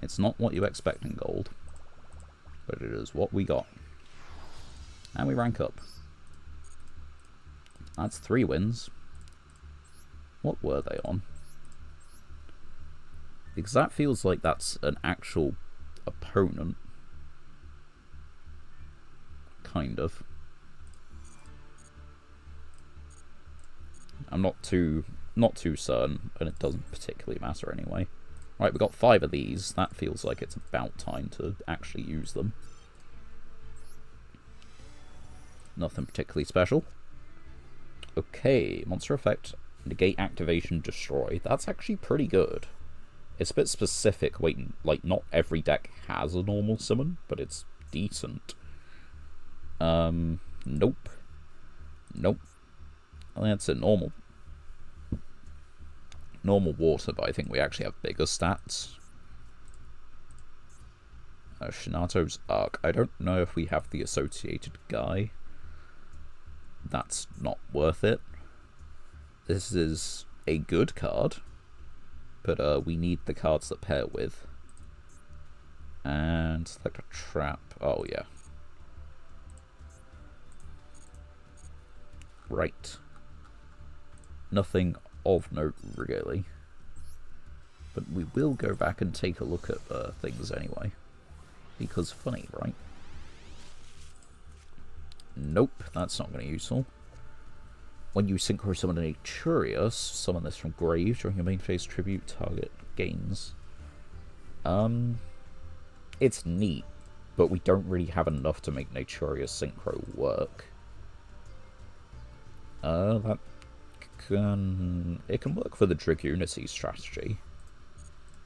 It's not what you expect in gold, but it is what we got. And we rank up. That's 3 wins. What were they on? Because that feels like that's an actual opponent. Kind of. I'm not too certain, and it doesn't particularly matter anyway. Right, we got 5 of these. That feels like it's about time to actually use them. Nothing particularly special. Okay, monster effect, negate activation, destroy. That's actually pretty good. It's a bit specific. Wait, like, not every deck has a normal summon, but it's decent. Nope. Nope. I think that's a normal water, but I think we actually have bigger stats. Shinato's Arc. I don't know if we have the associated guy. That's not worth it. This is a good card, but we need the cards that pair with. And select a trap. Oh, yeah. Right. Nothing of note, really. But we will go back and take a look at things anyway. Because funny, right? Nope, that's not going to be useful. When you synchro summon a Naturius, summon this from grave during your main phase tribute target gains. It's neat, but we don't really have enough to make Naturius synchro work. It can work for the Dragoonity strategy,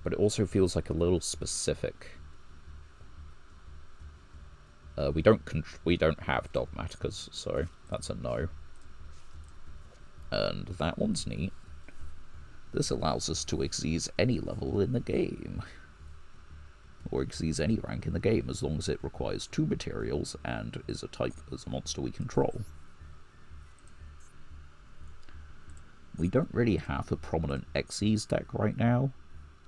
but it also feels like a little specific. We don't have Dogmaticas, so that's a no. And that one's neat. This allows us to exceed any level in the game, or exceed any rank in the game, as long as it requires 2 materials and is a type as a monster we control. We don't really have a prominent Xyz deck right now.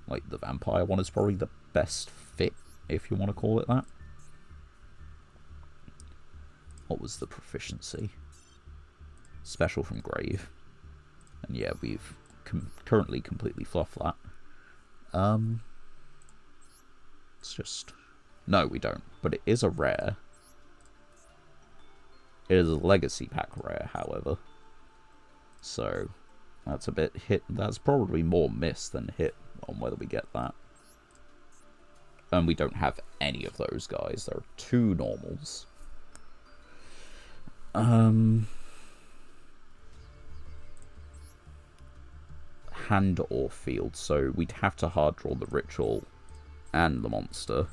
Like, the Vampire one is probably the best fit, if you want to call it that. What was the proficiency? Special from grave. And yeah, we've currently completely fluffed that. It's just... No, we don't. But it is a rare. It is a legacy pack rare, however. So, that's a bit hit. That's probably more miss than hit on whether we get that. And we don't have any of those guys. There are 2 normals. Hand or field, so we'd have to hard draw the ritual and the monster.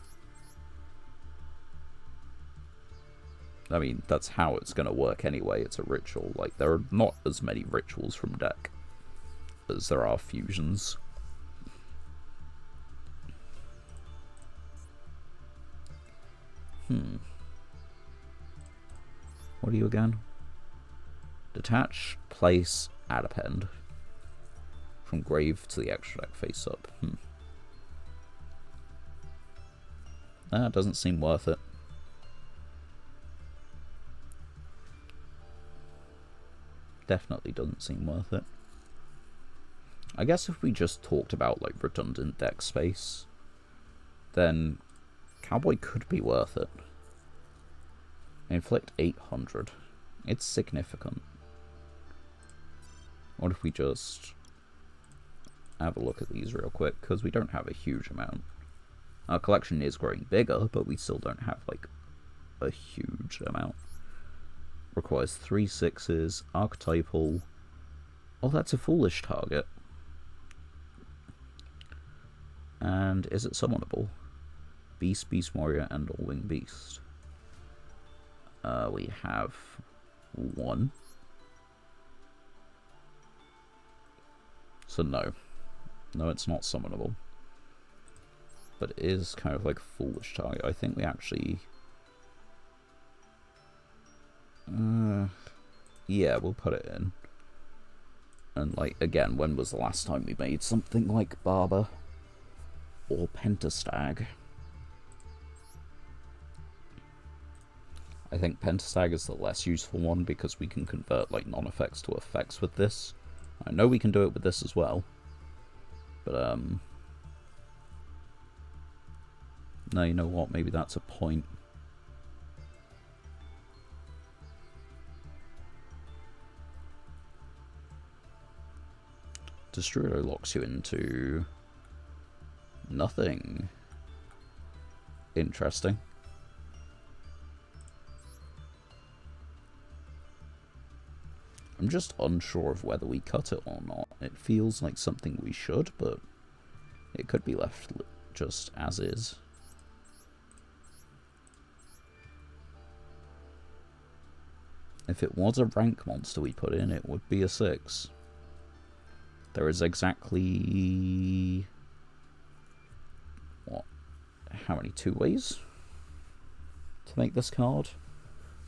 I mean, that's how it's going to work anyway. It's a ritual. Like, there are not as many rituals from deck as there are fusions. What are you again? Detach, place, add append. From grave to the extra deck face up. That doesn't seem worth it. Definitely doesn't seem worth it. I guess if we just talked about, like, redundant deck space, then Cowboy could be worth it. Inflict 800. It's significant. What if we just have a look at these real quick, because we don't have a huge amount. Our collection is growing bigger, but we still don't have, like, a huge amount. Requires 3 6s, archetypal. Oh, that's a foolish target. And is it summonable? Beast, Beast Warrior, and All-Wing Beast. We have 1. So no. No, it's not summonable. But it is kind of like a foolish target. I think we actually... yeah, we'll put it in. And, like, again, when was the last time we made something like Barber? Or Pentastag? I think Pentastag is the less useful one, because we can convert, like, non-effects to effects with this. I know we can do it with this as well. But, no, you know what? Maybe that's a point. Destroyer locks you into nothing. Interesting. I'm just unsure of whether we cut it or not. It feels like something we should, but it could be left just as is. If it was a rank monster we put in, it would be a 6. There is exactly... what? how many 2 ways to make this card?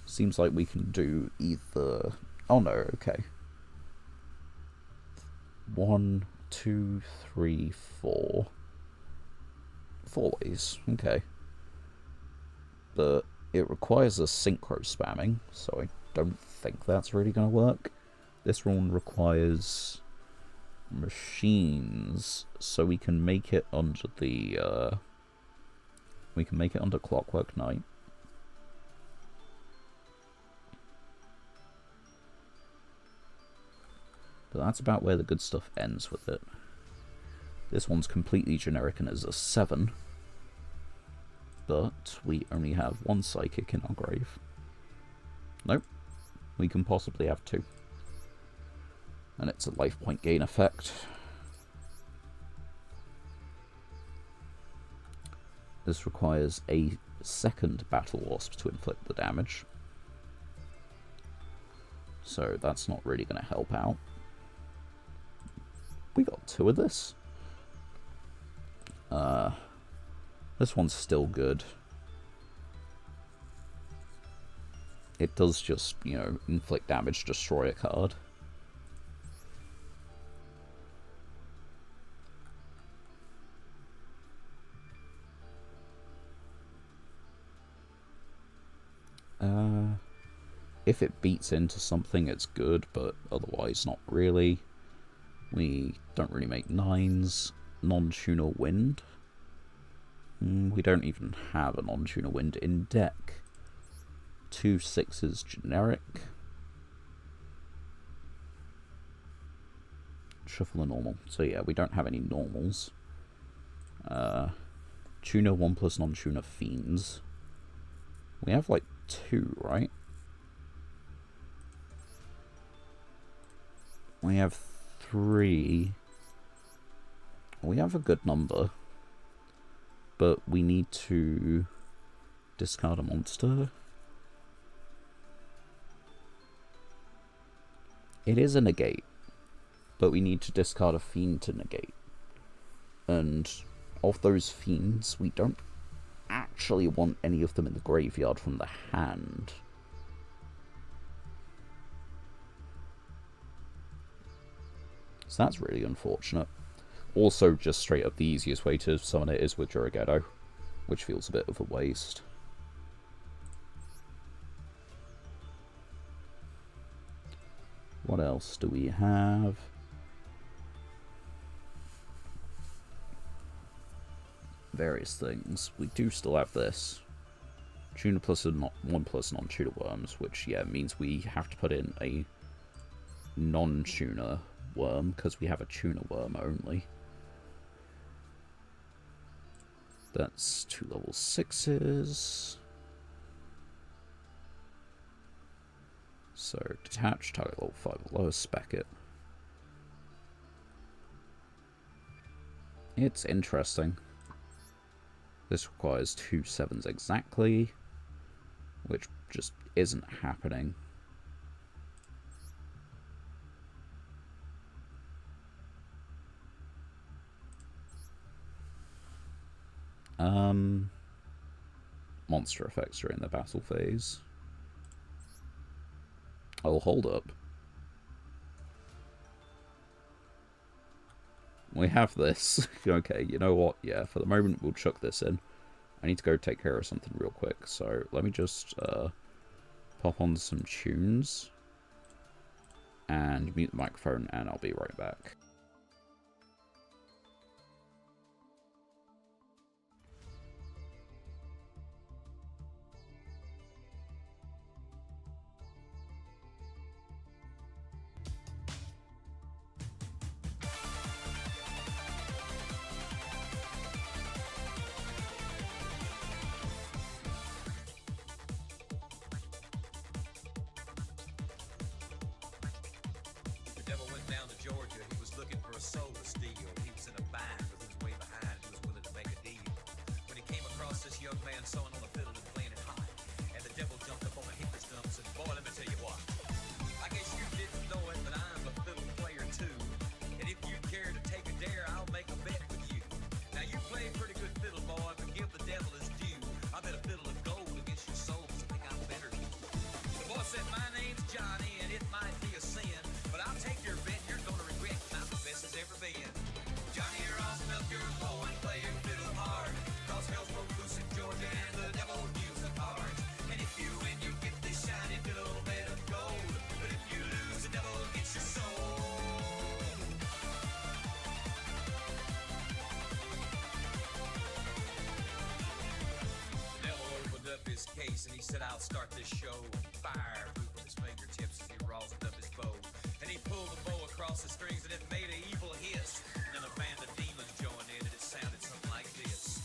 Seems like we can do either... Oh no, okay. 1, 2, 3, 4. 4 ways, okay. But it requires a synchro spamming, so I don't think that's really going to work. This one requires machines, so we can make it under the... we can make it under Clockwork Knight. But that's about where the good stuff ends with it. This one's completely generic and is a 7. But we only have 1 Psychic in our grave. Nope. We can possibly have 2. And it's a life point gain effect. This requires a second Battle Wasp to inflict the damage. So that's not really going to help out. We got 2 of this. This one's still good. It does just, you know, inflict damage, destroy a card. If it beats into something, it's good, but otherwise not really. We don't really make 9s. Non-tuner wind. We don't even have a non-tuner wind in deck. 2 6s generic. Shuffle a normal. So yeah, we don't have any normals. Tuner 1+ non-tuner fiends. We have like 2, right? We have 3. We have a good number. But we need to discard a monster. It is a negate. But we need to discard a fiend to negate. And of those fiends, we don't actually want any of them in the graveyard from the hand. So that's really unfortunate. Also, just straight up the easiest way to summon it is with Yugioh, which feels a bit of a waste. What else do we have? Various things. We do still have this. Tuner plus and 1+ non-tuner worms, which, yeah, means we have to put in a non-tuner worm, because we have a tuner worm only. That's 2 level 6s. So, detach, target level 5 or lower, spec it. It's interesting. This requires 2 7s exactly, which just isn't happening. Monster effects during the battle phase. Oh, hold up. We have this. Okay, you know what? Yeah, for the moment we'll chuck this in. I need to go take care of something real quick, so let me just pop on some tunes and mute the microphone, and I'll be right back. The devil went down to Georgia. He was up your bow and play your fiddle hard. Cause hell's broke loose in Georgia and the devil deals the cards. And if you win, you get this shiny fiddle made of gold. But if you lose, the devil gets your soul. His case and he said, I'll start this show. Fire flew from his fingertips as he rosin up his bow. And he pulled the bow across the strings and it made an evil hiss. And a band of demons joined in and it sounded something like this.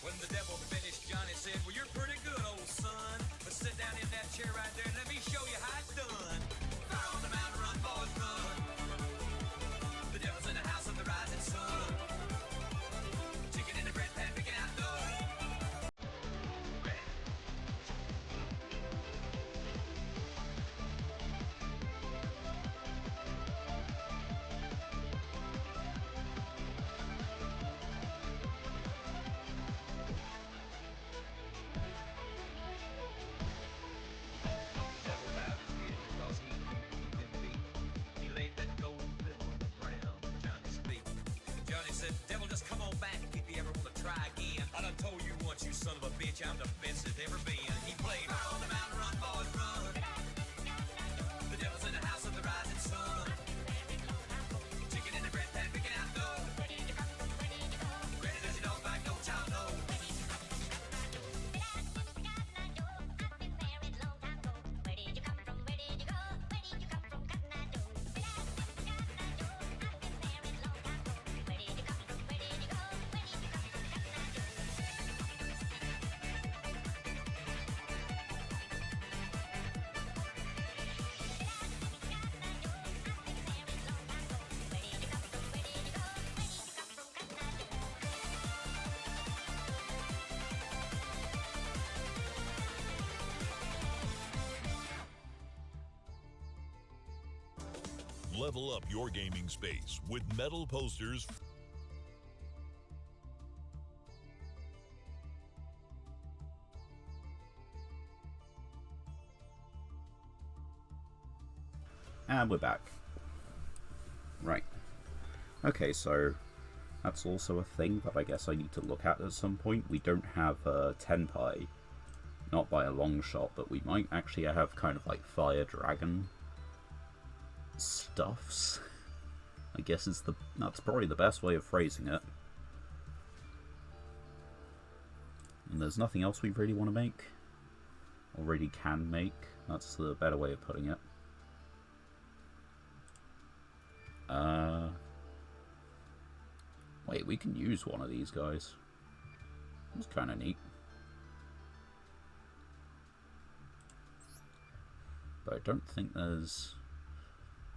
When the devil finished, Johnny said, well, you're pretty good, old son. But sit down in that chair right there and let me show you how it's done. Fire on the mountain, run, boys, run. The devil's in the house of the rising sun. Chicken in the bread pan, picking out dough. Devil, just come on back if you ever want to try again. I done told you once, you son of a bitch, I'm the best there's ever been. He played Fire on the mountain, run, boys, run. The devil's in the house of the rising sun. Chicken in the bread pan, picking out dough. Ready as you don't back, no child, no. Level up your gaming space with metal posters. And we're back. Right. Okay, so that's also a thing that I guess I need to look at some point. We don't have Tenpai, not by a long shot, but we might actually have kind of like Fire Dragon stuffs. I guess that's probably the best way of phrasing it. And there's nothing else we really want to make, or really can make. That's the better way of putting it. Wait, we can use one of these guys. That's kind of neat. But I don't think there's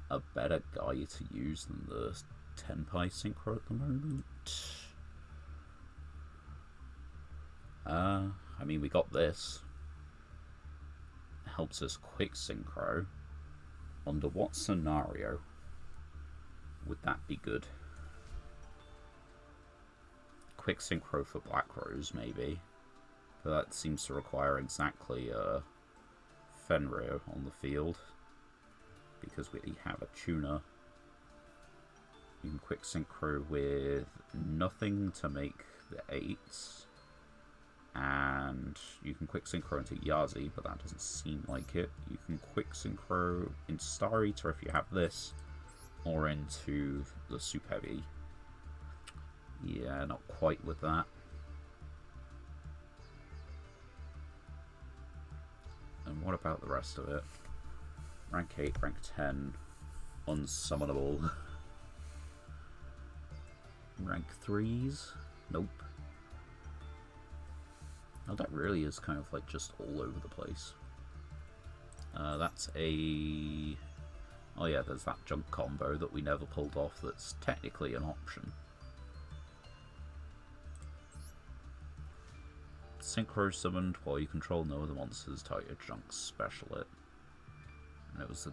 a better guy to use than the Tenpai Synchro at the moment. I mean, we got this. Helps us quick synchro. Under what scenario would that be good? Quick synchro for Black Rose, maybe. But that seems to require exactly Fenrir on the field, because we have a tuner. You can quick synchro with nothing to make the 8s, and you can quick synchro into Yazi, but that doesn't seem like it. You can quick synchro into Star Eater if you have this, or into the Soup Heavy. Yeah, not quite with that. And what about the rest of it? Rank 8, rank 10, unsummonable. Rank 3s? Nope. Oh, that really is kind of like just all over the place. That's a Oh yeah, there's that junk combo that we never pulled off that's technically an option. Synchro summoned while you control no other monsters, target your junk special it. And it was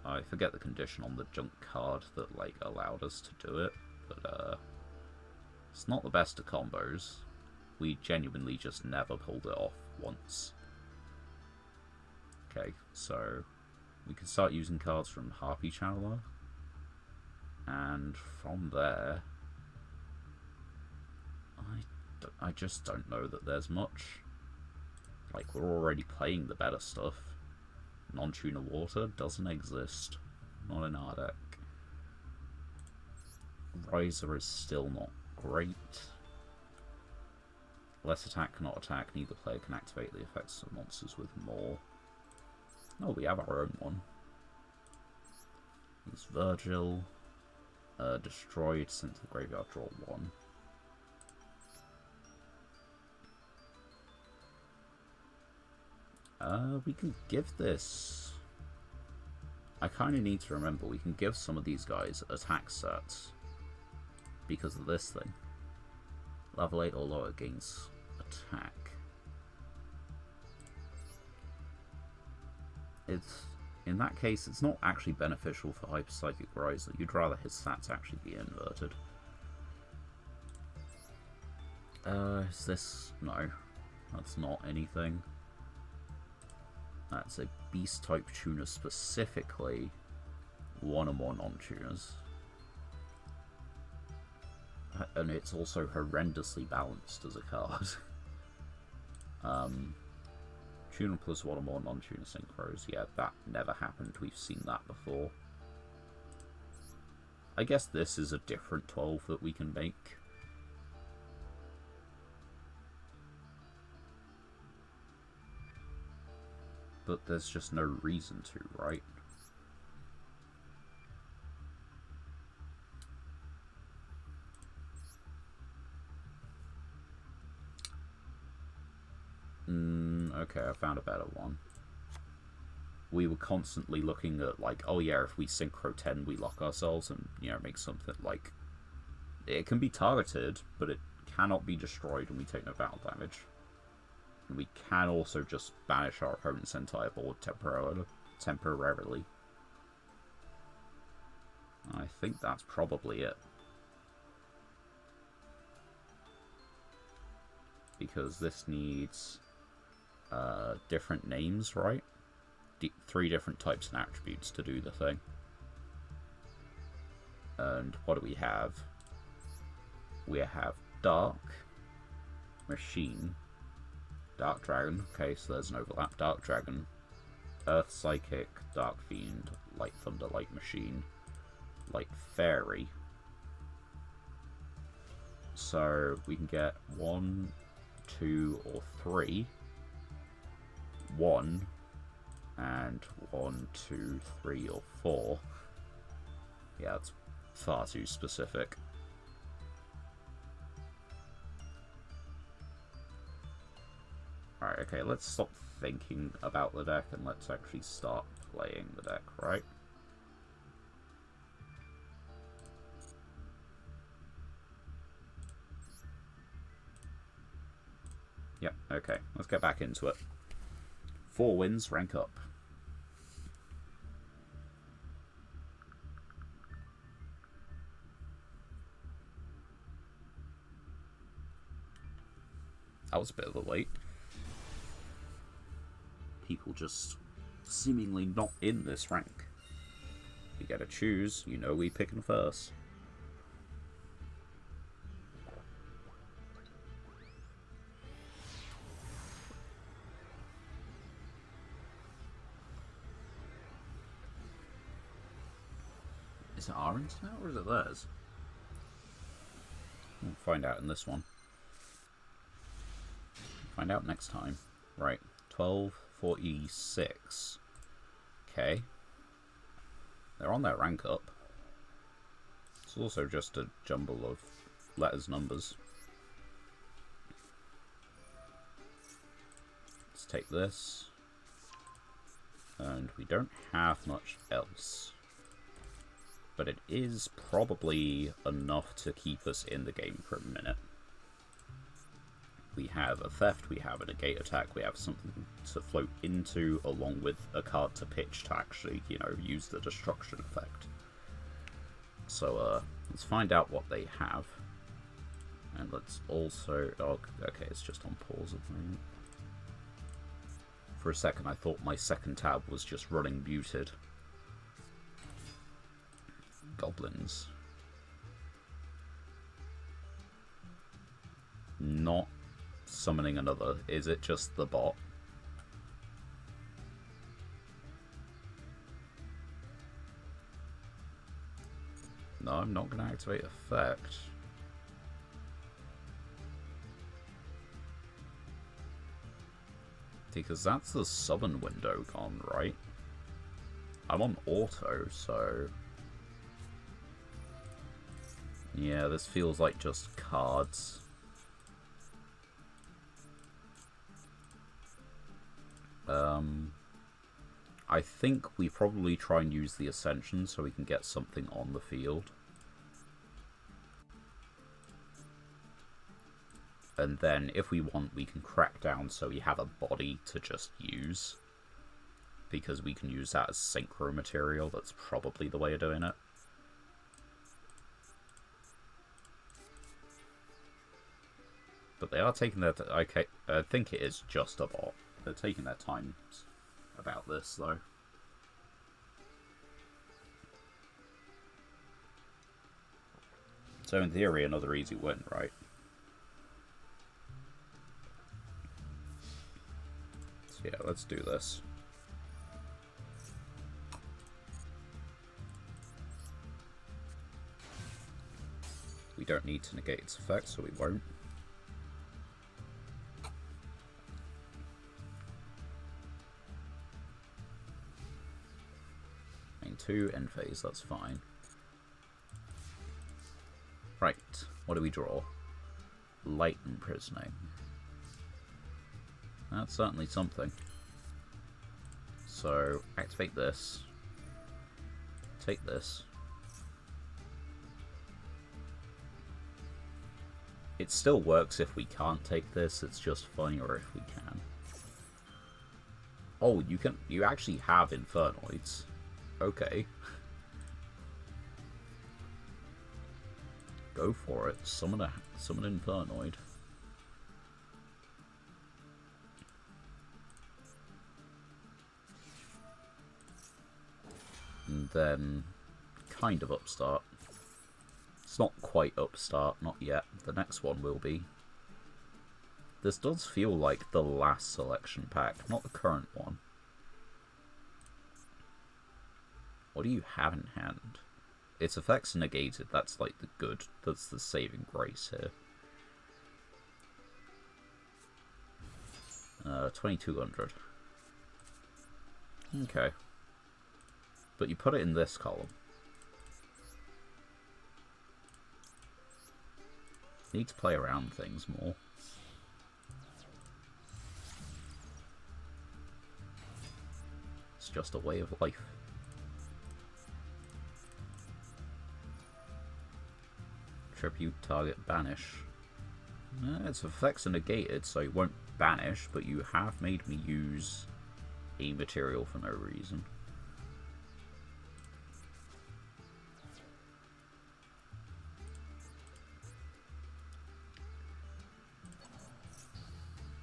I forget the condition on the junk card that like allowed us to do it, but it's not the best of combos. We genuinely just never pulled it off once. Okay, so we can start using cards from Harpy Channeler, and from there, I just don't know that there's much. Like, we're already playing the better stuff. Non-tuner water doesn't exist. Not in our deck. Riser is still not great. Less attack cannot attack. Neither player can activate the effects of monsters with more. No, we have our own one. It's Virgil. Destroyed, sent to the graveyard, draw 1. We can give this... I kind of need to remember, we can give some of these guys attack sets because of this thing. Level 8 or lower gains attack. In that case, it's not actually beneficial for Hyper Psychic Riser. You'd rather his stats actually be inverted. Is this... No. That's not anything. That's a Beast-type tuner specifically. 1 or more non-tuners. And it's also horrendously balanced as a card. Tuner plus 1 or more non-tuner synchros. Yeah, that never happened. We've seen that before. I guess this is a different 12 that we can make. But there's just no reason to, right? Okay, I found a better one. We were constantly looking at, like, oh yeah, if we synchro 10, we lock ourselves and, you know, make something like... It can be targeted, but it cannot be destroyed and we take no battle damage. And we can also just banish our opponent's entire board temporarily. I think that's probably it. Because this needs different names, right? 3 different types and attributes to do the thing. And what do we have? We have Dark, Machine, Dark Dragon. Okay, so there's an overlap. Dark Dragon, Earth Psychic, Dark Fiend, Light Thunder, Light Machine, Light Fairy. So we can get 1, 2, or 3. 1, and 1, 2, 3, or 4. Yeah, it's far too specific. Alright, okay, let's stop thinking about the deck and let's actually start playing the deck, right? Yep, okay, let's get back into it. 4 wins, rank up. That was a bit of a wait. People just seemingly not in this rank. We get to choose, you know we picking first. Is it orange now or is it theirs? We'll find out in this one. Find out next time. Right, 1246. Okay. They're on their rank up. It's also just a jumble of letters, numbers. Let's take this. And we don't have much else. but it is probably enough to keep us in the game for a minute. We have a theft, we have a negate attack, we have something to float into, along with a card to pitch to actually, you know, use the destruction effect. So, let's find out what they have. And let's also... Oh, okay, it's just on pause at the moment. For a second, I thought my second tab was just running muted. Goblins. Not summoning another. Is it just the bot? No, I'm not going to activate effect. Because that's the summon window gone, right? I'm on auto, so... Yeah, this feels like just cards. I think we probably try and use the Ascension so we can get something on the field. And then, if we want, we can crack down so we have a body to just use. Because we can use that as synchro material, that's probably the way of doing it. But they are taking their... Okay, I think it is just a bot. They're taking their time about this, though. So in theory, another easy win, right? So yeah, let's do this. We don't need to negate its effect, so we won't. Main 2, end phase, that's fine. Right, what do we draw? Light Imprisoning. That's certainly something. So, activate this. Take this. It still works if we can't take this, it's just funnier if we can. Oh, you actually have Infernoids. Okay. Go for it. Summon Infernoid. And then kind of Upstart. It's not quite Upstart, not yet. The next one will be. This does feel like the last selection pack, not the current one. What do you have in hand? Its effects negated, that's like the good, that's the saving grace here. 2200. Okay. But you put it in this column. Need to play around things more. It's just a way of life. Tribute, target, banish. Its effects are negated, so it won't banish, but you have made me use a material for no reason.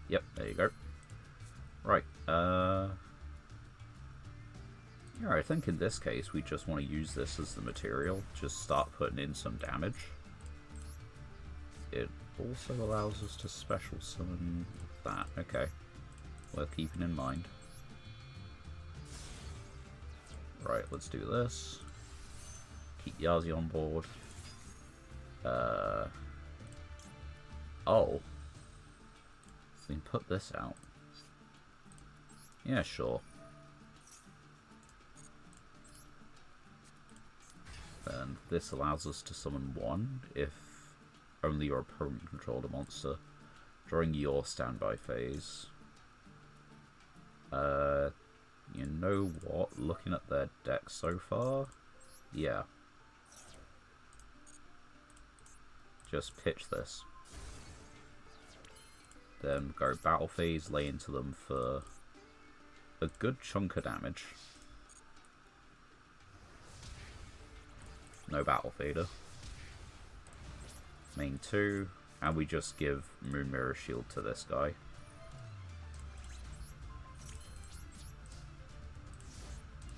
Yep, there you go. Right, yeah, I think in this case we just want to use this as the material, just start putting in some damage. It also allows us to special summon that. Okay, worth keeping in mind. Right, let's do this. Keep Yazi on board. Oh. So we can put this out. Yeah, sure. And this allows us to summon one if only your opponent controlled a monster during your standby phase. You know what? Looking at their deck so far, yeah. just pitch this. Then go battle phase, lay into them for a good chunk of damage. No battle fader. Main 2, and we just give Moon Mirror Shield to this guy.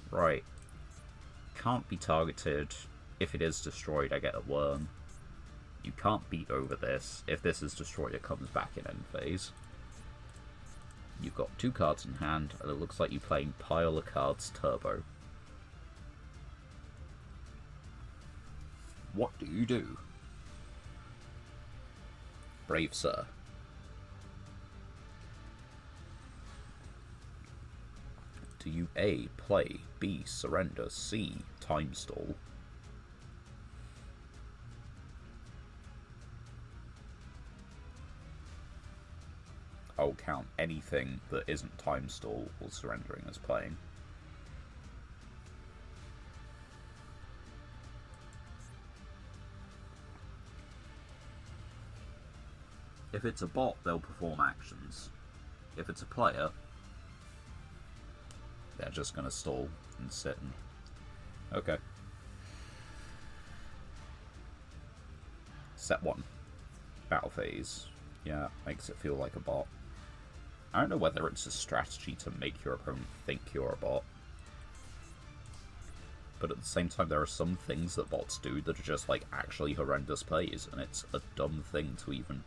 Right. Can't be targeted. If it is destroyed, I get a worm. You can't beat over this. If this is destroyed, it comes back in end phase. You've got 2 cards in hand, and it looks like you're playing Pile of Cards Turbo. What do you do? Brave sir. Do you A, play, B, surrender, C, time stall? I'll count anything that isn't time stall or surrendering as playing. If it's a bot, they'll perform actions. If it's a player, they're just going to stall and sit and... Okay. Set 1. Battle phase. Yeah, makes it feel like a bot. I don't know whether it's a strategy to make your opponent think you're a bot. But at the same time, there are some things that bots do that are just, like, actually horrendous plays, and it's a dumb thing to even,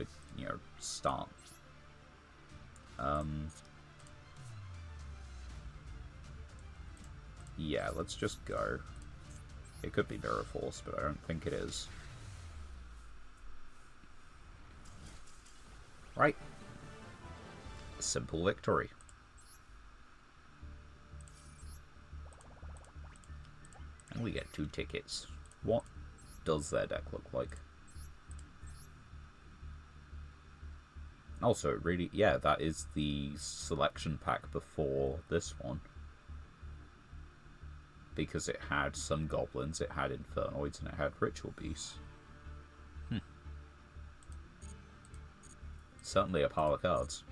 start. Yeah, let's just go. It could be Mirror Force, but I don't think it is. Right. A simple victory. And we get 2 tickets. What does their deck look like? Also, really, yeah, that is the selection pack before this one. Because it had Sun Goblins, it had Infernoids, and it had Ritual Beasts. Certainly a pile of cards.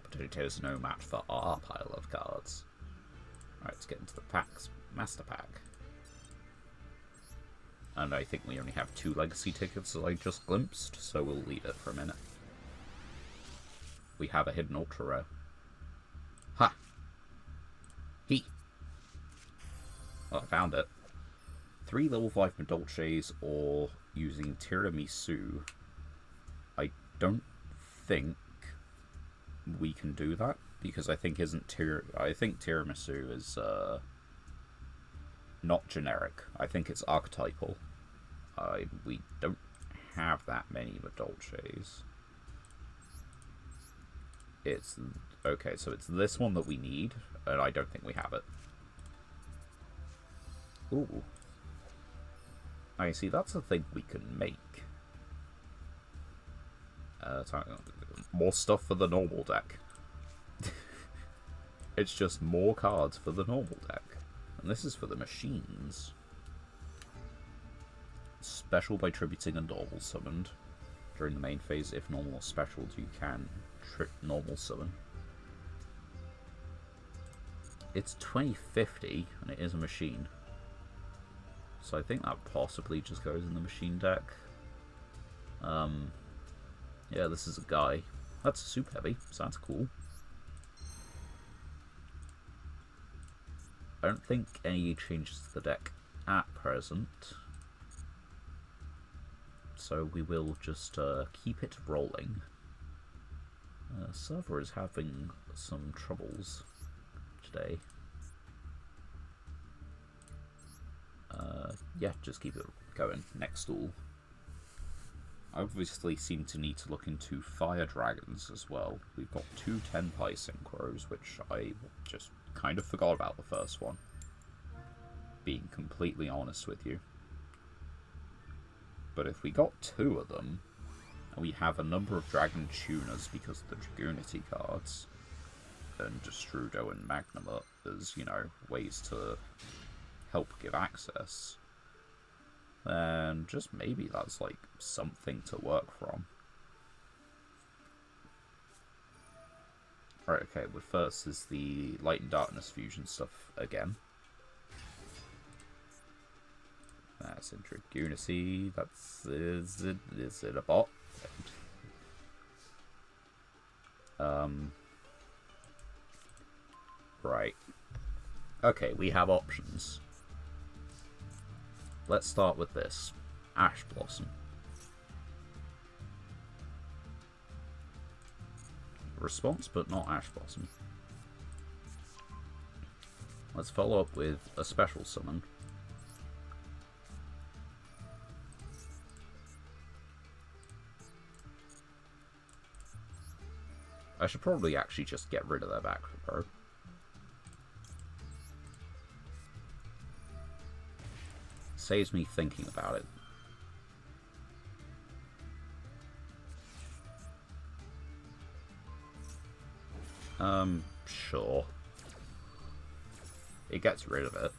But it is no match for our pile of cards. Right, let's get into the packs. Master Pack. And I think we only have 2 legacy tickets that I just glimpsed, so we'll leave it for a minute. We have a hidden ultra rare. Ha! He! Oh, I found it. 3 level 5 Madolches or using Tiramisu. I don't think we can do that, because I think I think Tiramisu is not generic. I think it's archetypal. We don't have that many Madolches. It's okay, so it's this one that we need, and I don't think we have it. Ooh. I see, that's a thing we can make. More stuff for the normal deck. It's just more cards for the normal deck. And this is for the machines. Special by tributing a normal summoned. During the main phase, if normal or special, you can normal summon. It's 2050, and it is a machine. So I think that possibly just goes in the machine deck. Yeah, this is a guy. That's super heavy, so that's cool. I don't think any changes to the deck at present. So we will just keep it rolling. Server is having some troubles today. Yeah, just keep it going. Next stall. I obviously seem to need to look into Fire Dragons as well. We've got 2 Tenpai Synchros, which I just kind of forgot about the first one. Being completely honest with you. But if we got 2 of them, and we have a number of Dragon Tuners because of the Dragoonity cards, and Destrudo and Magnamut as, ways to help give access, then just maybe that's like something to work from. Right, okay, but first is the light and darkness fusion stuff again. That's Intrigunacy. Is it a bot? Right. Okay, we have options. Let's start with this. Ash Blossom. Response, but not Ash Blossom. Let's follow up with a special summon. I should probably actually just get rid of their back row. Saves me thinking about it. Sure. It gets rid of it.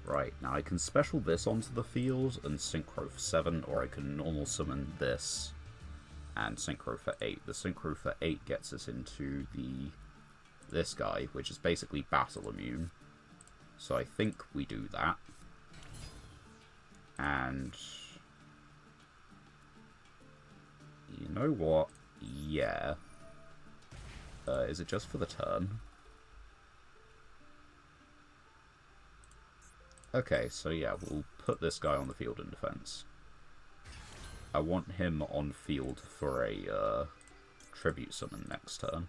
Right, now I can special this onto the field and Synchro for 7, or I can normal summon this and Synchro for 8. The Synchro for 8 gets us into this guy, which is basically battle immune. So I think we do that. And you know what? Yeah. Is it just for the turn? Okay, so yeah, we'll put this guy on the field in defense. I want him on field for a tribute summon next turn.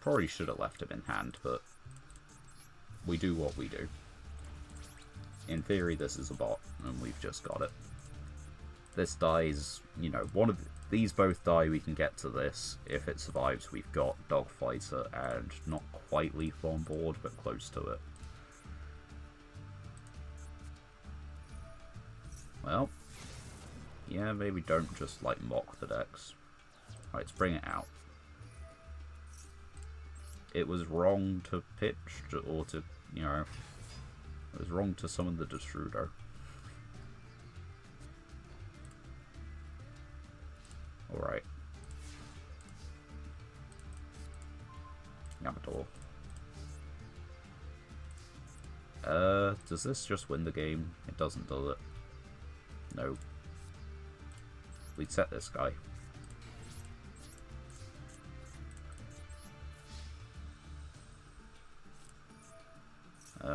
Probably should have left him in hand, but we do what we do. In theory, this is a bot, and we've just got it. This dies, you know, one of these both die, we can get to this. If it survives, we've got Dogfighter and not quite lethal on board, but close to it. Well, yeah, maybe don't just, like, mock the decks. Alright, let's bring it out. It was wrong to pitch, or to, you know, it was wrong to summon the Destrudo. Alright. Yamador. Does this just win the game? It doesn't, does it? No. We'd set this guy.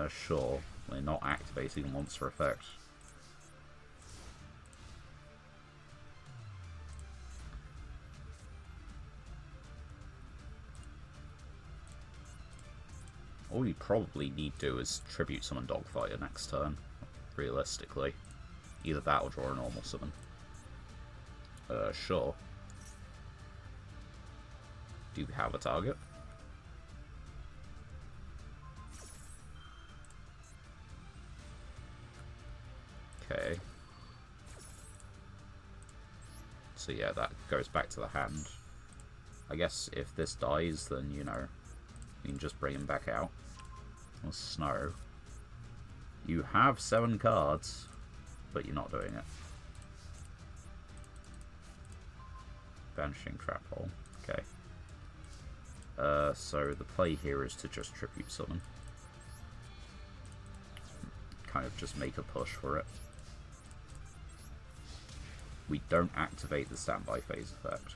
Sure. We're not activating a monster effect. All we probably need to do is tribute summon Dogfighter next turn, realistically. Either that or draw a normal summon. Sure. Do we have a target? Okay. So yeah, that goes back to the hand. I guess if this dies, then, you know, we can just bring him back out. Or Snow. You have 7 cards, but you're not doing it. Banishing Trap Hole. Okay. So the play here is to just tribute summon. Kind of just make a push for it. We don't activate the standby phase effect.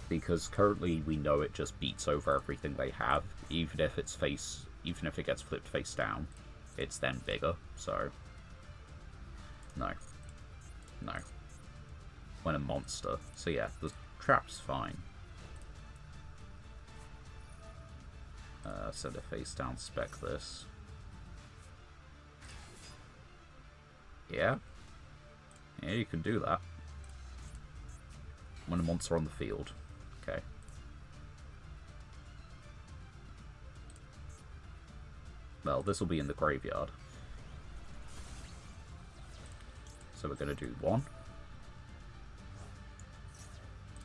Because currently we know it just beats over everything they have, even if it gets flipped face down, it's then bigger, so no. No. When a monster. So yeah, the trap's fine. Send a face down, spec this. Yeah? Yeah, you can do that. When a monster on the field. Okay. Well, this will be in the graveyard. So we're going to do 1.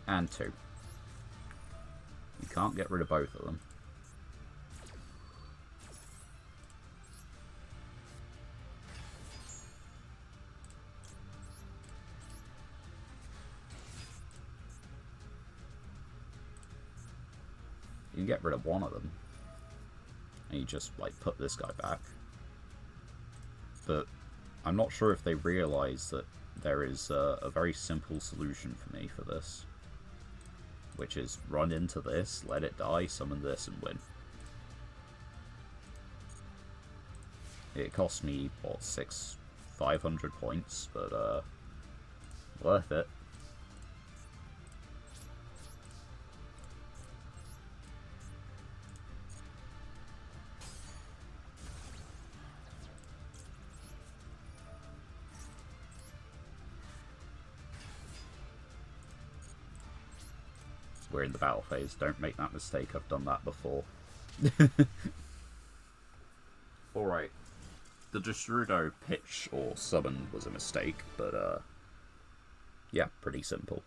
And 2. You can't get rid of both of them. You can get rid of one of them. And you just, like, put this guy back. But I'm not sure if they realise that there is a very simple solution for me for this. Which is run into this, let it die, summon this, and win. It cost me, what, 500 points, but, worth it. We're in the battle phase. Don't make that mistake. I've done that before. Alright. The Desrudo pitch or summon was a mistake, but yeah, pretty simple.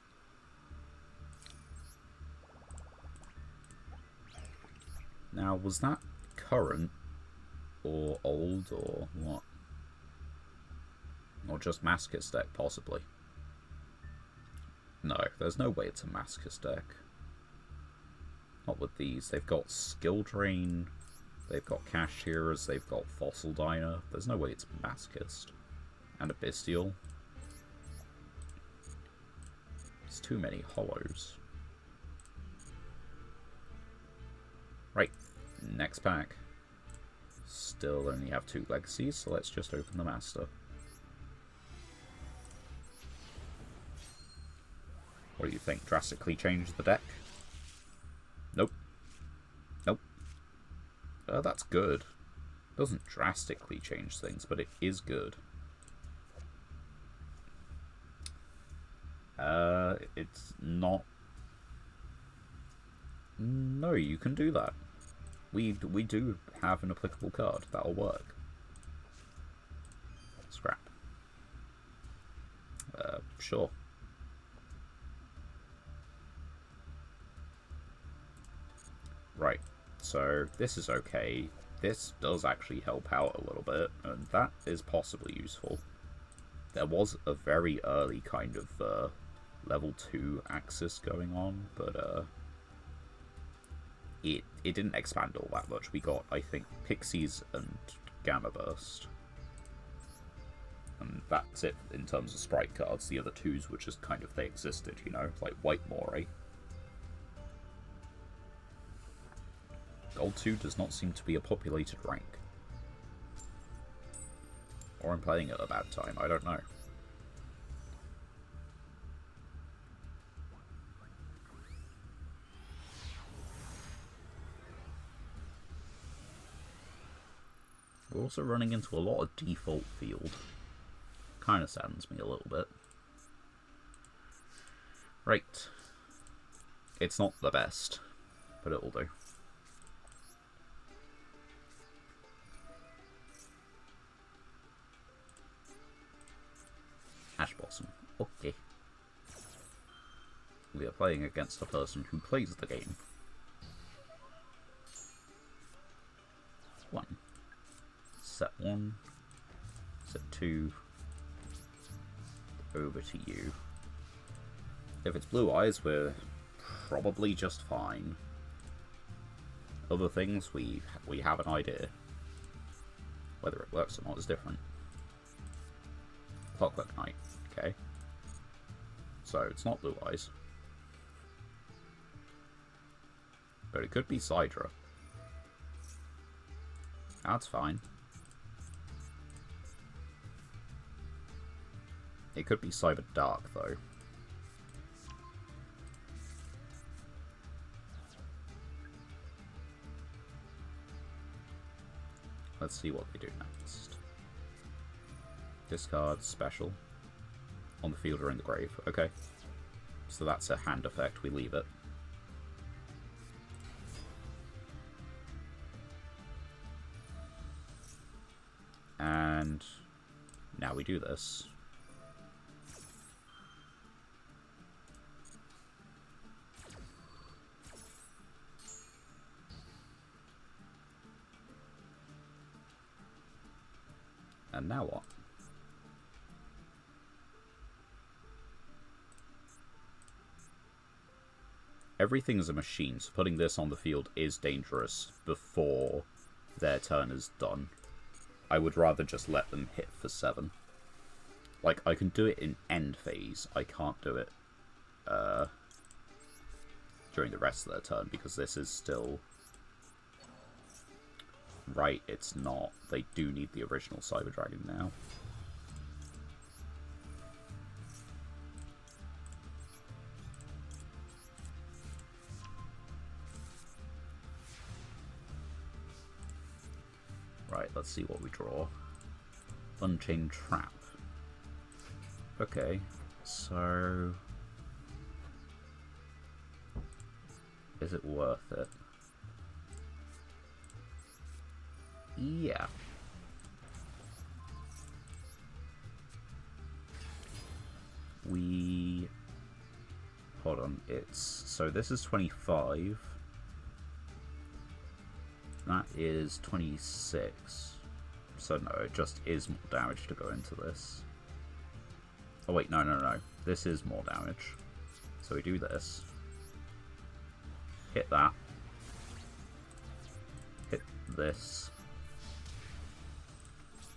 Now, was that current or old or what? Or just Masochist deck, possibly. No, there's no way it's a Masochist deck. Not with these. They've got Skill Drain, they've got Cashiers, they've got Fossil Diner. There's no way it's Masochist. And a Bestial. It's too many hollows. Right, next pack. Still only have 2 legacies, so let's just open the Master. What do you think? Drastically change the deck? Nope. Nope. That's good. Doesn't drastically change things, but it is good. It's not... No, you can do that. We do have an applicable card. That'll work. Scrap. Sure. Right, so this is okay. This does actually help out a little bit, and that is possibly useful. There was a very early kind of level 2 Axis going on, but it didn't expand all that much. We got, I think, Pixies and Gamma Burst. And that's it in terms of sprite cards. The other 2s were just kind of, they existed, you know, like White Moray. Gold 2 does not seem to be a populated rank. Or I'm playing at a bad time, I don't know. We're also running into a lot of default field. Kinda saddens me a little bit. Right. It's not the best, but it'll do. Ash Blossom. Okay. We are playing against a person who plays the game. 1. Set 1. Set 2. Over to you. If it's Blue Eyes, we're probably just fine. Other things, we have an idea. Whether it works or not is different. Clockwork Knight, okay. So it's not Blue Eyes. But it could be Sidra. That's fine. It could be Cyber Dark, though. Let's see what they do next. Discard, special. On the field or in the grave. Okay. So that's a hand effect, we leave it. And now we do this. And now what? Everything's a machine, so putting this on the field is dangerous before their turn is done. I would rather just let them hit for 7. Like, I can do it in end phase. I can't do it during the rest of their turn, because this is still... Right, it's not. They do need the original Cyber Dragon now. Right, let's see what we draw. Unchained Trap. Okay, so... Is it worth it? Yeah. Hold on, so this is 25. That is 26. So no, it just is more damage to go into this. Oh wait, no. This is more damage. So we do this. Hit that. Hit this.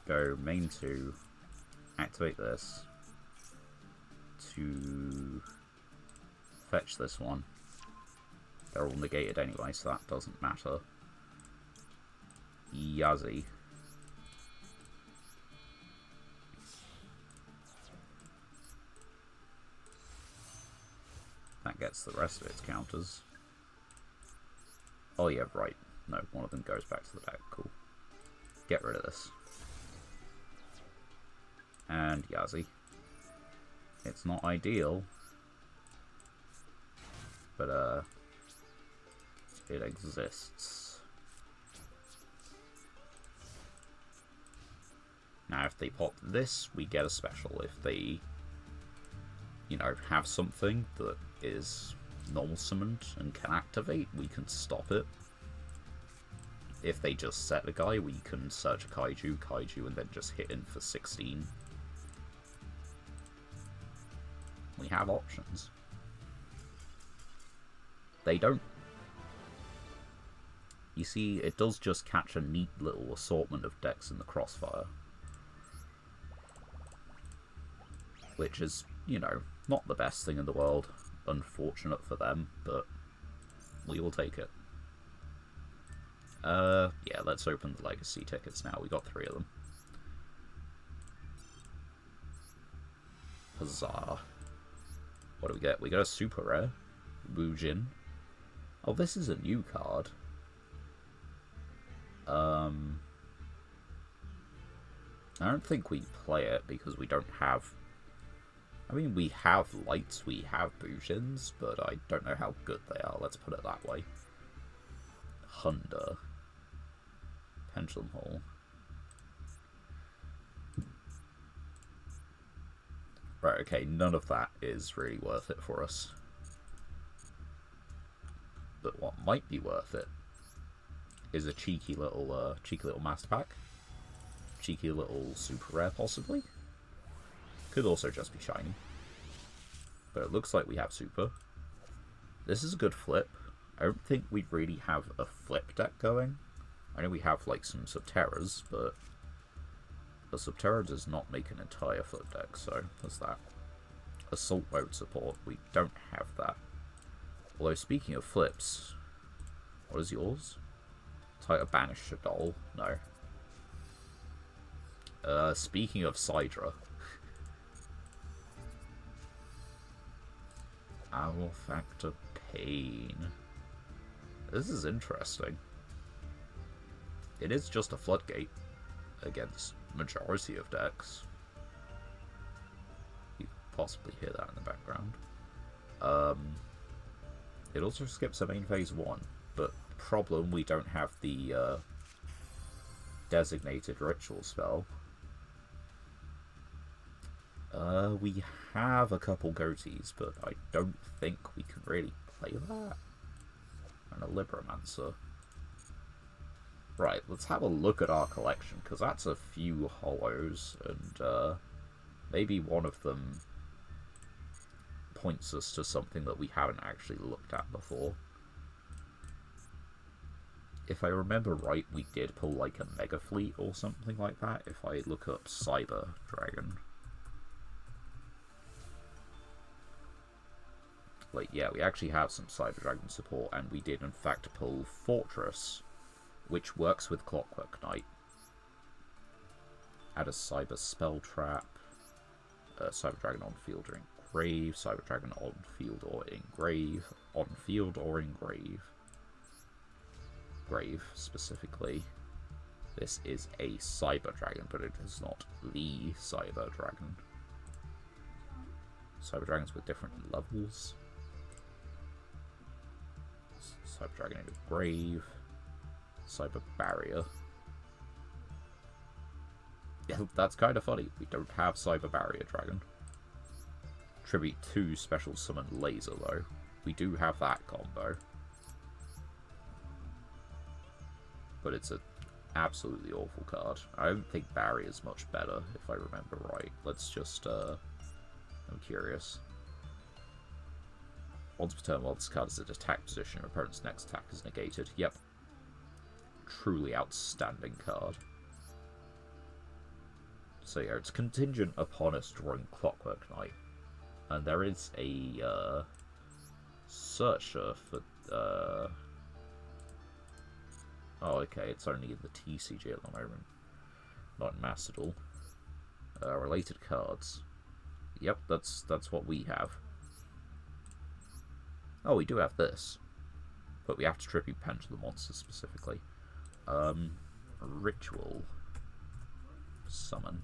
Go main 2. Activate this. To fetch this one. They're all negated anyway, so that doesn't matter. Yazzie. That gets the rest of its counters. Oh yeah, right. No, one of them goes back to the deck. Cool. Get rid of this. And Yazzie. It's not ideal, but it exists. Now if they pop this, we get a special. If they, you know, have something that is normal summoned and can activate, we can stop it. If they just set a guy, we can search a kaiju, and then just hit in for 16. We have options. They don't. You see, it does just catch a neat little assortment of decks in the crossfire. Which is, you know, not the best thing in the world. Unfortunate for them, but we will take it. Yeah, let's open the Legacy tickets now. We got 3 of them. Huzzah. What do we get? We got a super rare. Wujin. Oh, this is a new card. I don't think we play it because we don't have... I mean, we have lights, we have Wujins, but I don't know how good they are. Let's put it that way. Honda. Pendulum Hall. Right, okay, none of that is really worth it for us. But what might be worth it is a cheeky little master pack. Cheeky little super rare, possibly. Could also just be shiny. But it looks like we have super. This is a good flip. I don't think we really have a flip deck going. I know we have like some Subterras, but the Subterra does not make an entire flip deck, so there's that. Assault mode support, we don't have that. Although speaking of flips, what is yours? Type Banish Shadol? No. Speaking of Sidra. Owl Factor Pain. This is interesting. It is just a floodgate against majority of decks. You can possibly hear that in the background. It also skips a main phase 1, but problem, we don't have the designated ritual spell. We have a couple goatees, but I don't think we can really play that. And a Libromancer. Right, let's have a look at our collection, because that's a few hollows, and maybe one of them points us to something that we haven't actually looked at before. If I remember right, we did pull like a Mega Fleet or something like that, if I look up Cyber Dragon. Like, yeah, we actually have some Cyber Dragon support, and we did in fact pull Fortress, which works with Clockwork Knight. Add a Cyber Spell Trap, Cyber Dragon on field or in grave, Cyber Dragon on field or in grave, on field or in grave. Grave, specifically. This is a Cyber Dragon, but it is not the Cyber Dragon. Cyber Dragons with different levels. Cyber Dragon in a grave. Cyber Barrier. Yeah, that's kind of funny. We don't have Cyber Barrier Dragon. Tribute 2 Special Summon Laser, though. We do have that combo. But it's an absolutely awful card. I don't think Barrier's much better, if I remember right. Let's just, I'm curious. Once per turn, while this card is at attack position, your opponent's next attack is negated. Yep. Truly outstanding card. So yeah, it's contingent upon us drawing Clockwork Knight. And there is a, searcher for, oh, okay, it's only in the TCG at the moment. Not in Macedal. Related cards. Yep, that's what we have. Oh, we do have this. But we have to tribute pen to the monster specifically. Ritual Summon.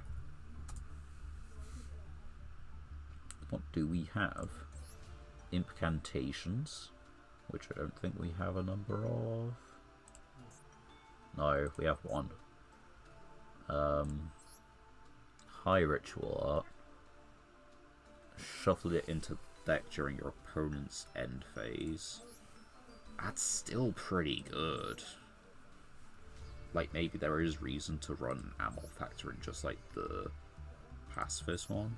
What do we have? Incantations, which I don't think we have a number of. No, we have one. High Ritual Art. Shuffle it into the deck during your opponent's end phase. That's still pretty good. Like, maybe there is reason to run Ammo Factor in just like the Pacifist one.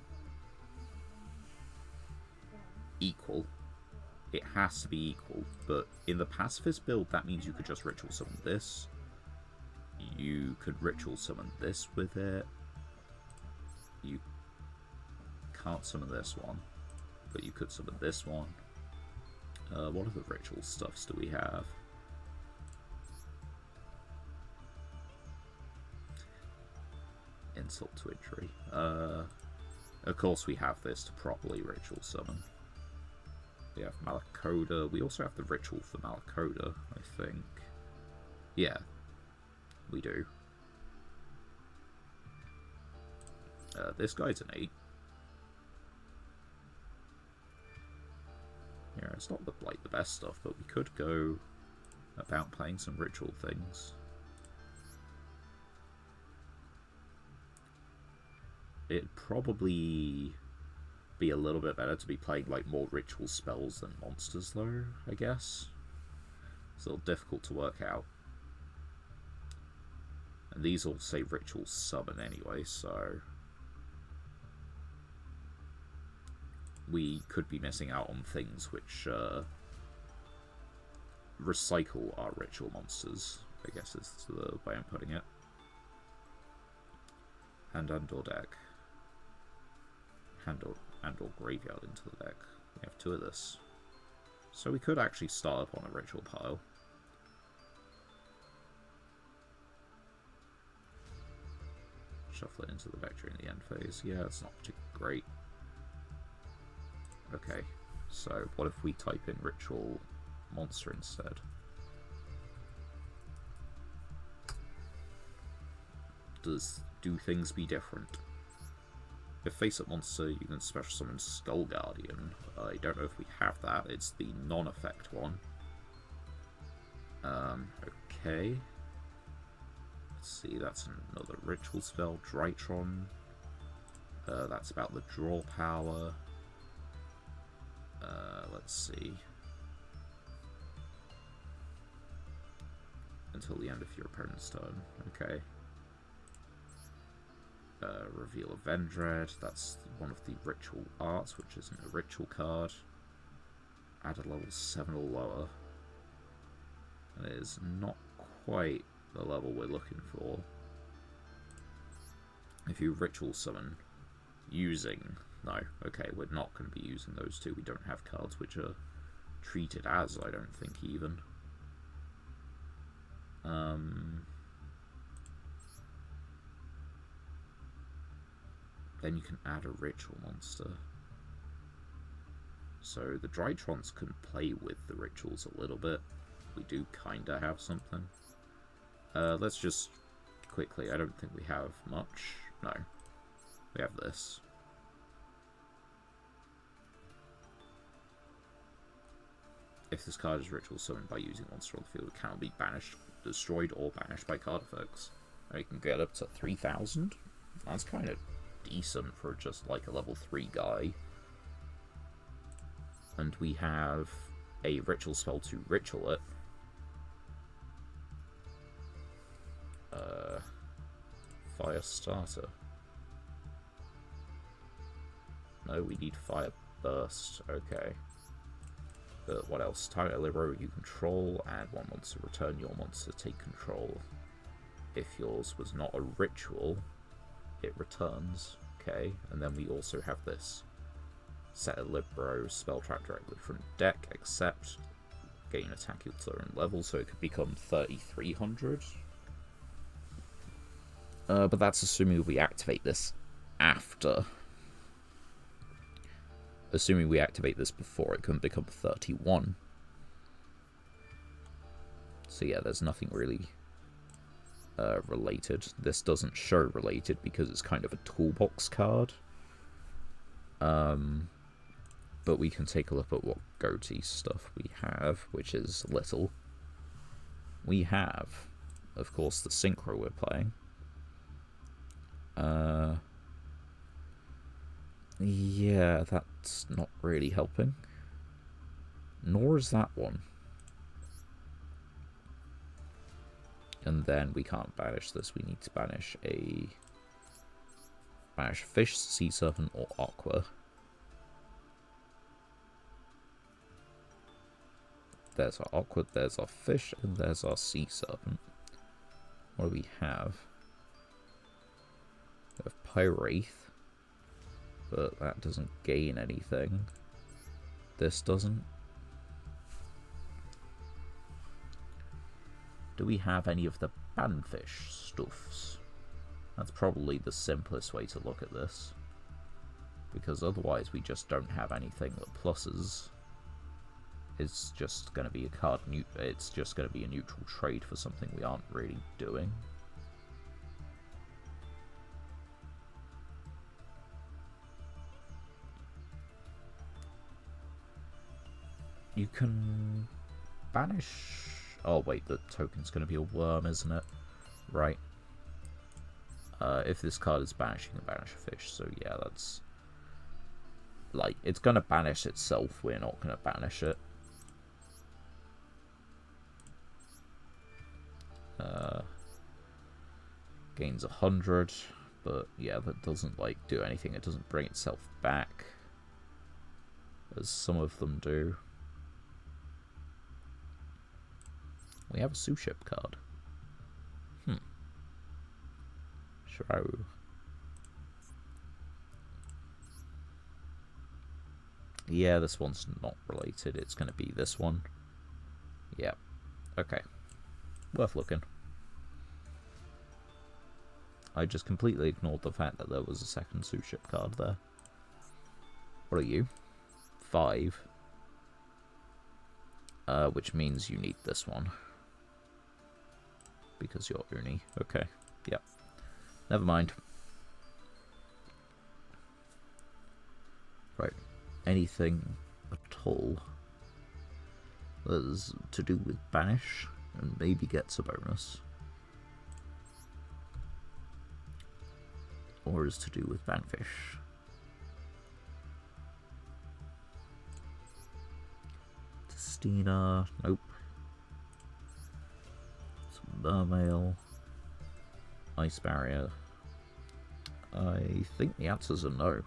Equal. It has to be equal, but in the Pacifist build, that means you could just Ritual Summon this. You could Ritual Summon this with it. You can't summon this one, but you could summon this one. What other ritual stuffs do we have? Insult to injury. Of course we have this to properly Ritual Summon. We have Malacoda. We also have the ritual for Malacoda, I think. Yeah, we do. This guy's an 8. Yeah, it's not like the best stuff, but we could go about playing some ritual things. It'd probably be a little bit better to be playing like more ritual spells than monsters, though, I guess. It's a little difficult to work out. And these all say ritual summon anyway, so we could be missing out on things which recycle our ritual monsters, I guess is the way I'm putting it. Hand and/or deck. Hand or graveyard into the deck. We have 2 of this. So we could actually start up on a ritual pile. Shuffle it into the deck during the end phase. Yeah, it's not particularly great. Okay, so what if we type in ritual monster instead? Do things be different? If face-up monster, you can special summon Skull Guardian. I don't know if we have that. It's the non-effect one. Okay. let's see, that's another ritual spell, Drytron. That's about the draw power. Let's see. Until the end of your opponent's turn. Okay. Reveal a Vendread. That's one of the ritual arts, which isn't a ritual card. Add a level 7 or lower. And it is not quite the level we're looking for. If you ritual summon using... No, okay, we're not going to be using those two. We don't have cards which are treated as, I don't think, even. Then you can add a ritual monster. So the Drytrons can play with the rituals a little bit. We do kinda have something. Let's just quickly, I don't think we have much. No. We have this. If this card is ritual summoned by using a monster on the field, it cannot be banished, destroyed, or banished by card effects. And you can get up to 3,000. That's kind of decent for just like a level 3 guy. And we have a ritual spell to ritual it. Fire starter. No, we need fire burst. Okay. But what else? Target a hero you control, add one monster, return your monster, take control. If yours was not a ritual, it returns. Okay, and then we also have this. Set a Libero spell track directly from deck, except gain attack equal to own level, so it could become 3,300. But that's assuming we activate this after. Assuming we activate this before, it can become 31. So yeah, there's nothing really related. This doesn't show related because it's kind of a toolbox card. But we can take a look at what goatee stuff we have, which is little. We have, of course, the synchro we're playing. Yeah, that's not really helping. Nor is that one. And then we can't banish this. We need to banish a fish, sea serpent, or aqua. There's our aqua, there's our fish, and there's our sea serpent. What do we have? We have Pyraith, but that doesn't gain anything. This doesn't. Do we have any of the banfish stuffs? That's probably the simplest way to look at this, because otherwise we just don't have anything that pluses. It's just going to be a card. It's just going to be a neutral trade for something we aren't really doing. You can banish. Oh wait, the token's going to be a worm, isn't it? Right. If this card is banishing, you can banish a fish. So yeah, that's like it's going to banish itself. We're not going to banish it. Gains 100, but yeah, that doesn't like do anything. It doesn't bring itself back, as some of them do. We have a sous ship card. Shroud. Yeah, this one's not related. It's going to be this one. Yeah. Okay. Worth looking. I just completely ignored the fact that there was a second sous ship card there. What are you? 5. Which means you need this one. Because you're Uni. Okay. Yep. Never mind. Right. Anything at all that is to do with banish and maybe gets a bonus. or is to do with Banfish. Testina, nope. Some Mermail. Ice Barrier. I think the answer's a no.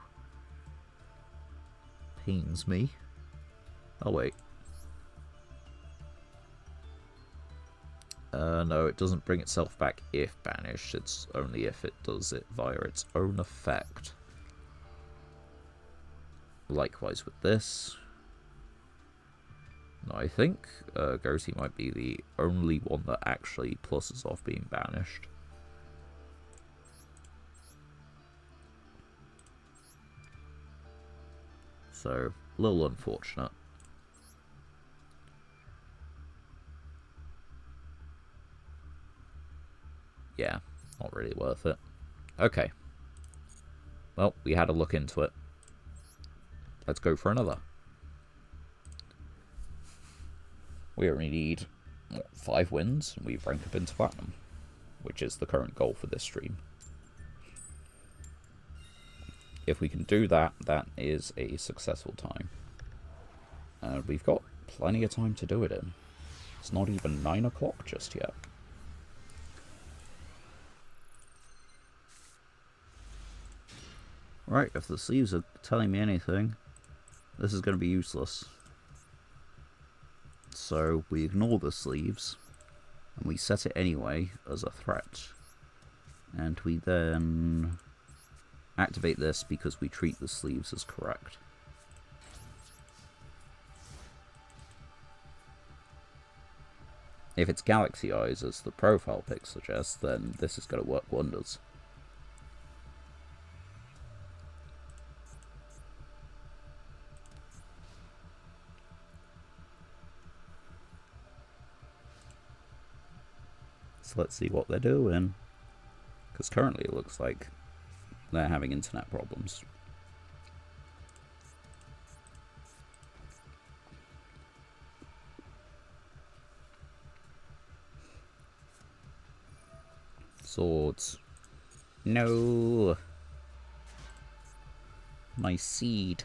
Pains me. Oh wait. No, it doesn't bring itself back if banished. It's only if it does it via its own effect. Likewise with this. No, I think Ghosty might be the only one that actually pluses off being banished. So, a little unfortunate. Yeah, not really worth it. Okay. Well, we had a look into it. Let's go for another. We only need 5 wins, and we rank up into Platinum, which is the current goal for this stream. If we can do that, that is a successful time. And we've got plenty of time to do it in. It's not even 9 o'clock just yet. Right, if the sleeves are telling me anything, this is going to be useless. So we ignore the sleeves, and we set it anyway as a threat. And we then activate this because we treat the sleeves as correct. If it's Galaxy Eyes, as the profile pic suggests, then this is going to work wonders. So let's see what they're doing. Because currently it looks like they're having internet problems. Swords. No. My seed.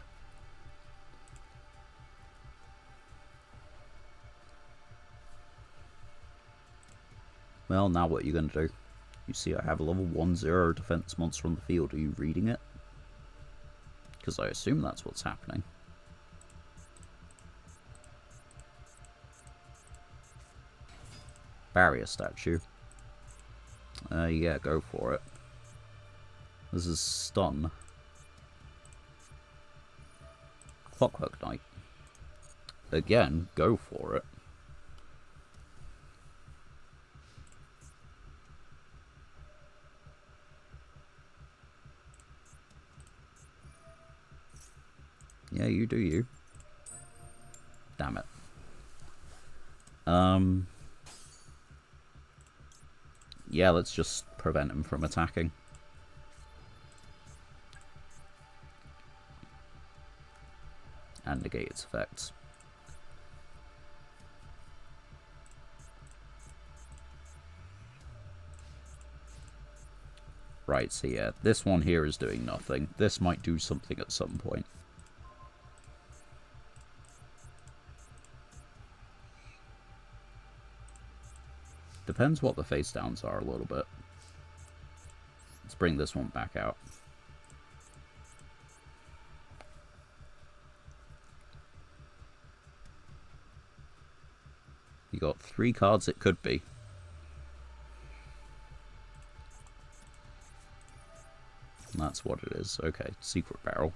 Well, now what are you going to do? You see I have a level 1/0 defense monster on the field. Are you reading it? Because I assume that's what's happening. Barrier statue. Yeah, go for it. This is stun. Clockwork Knight. Again, go for it. Yeah, you do you. Damn it. Yeah, let's just prevent him from attacking. And negate its effects. Right, so yeah, this one here is doing nothing. This might do something at some point. Depends what the face downs are a little bit. Let's bring this one back out. You got 3 cards it could be. And that's what it is. Okay, Secret Barrel.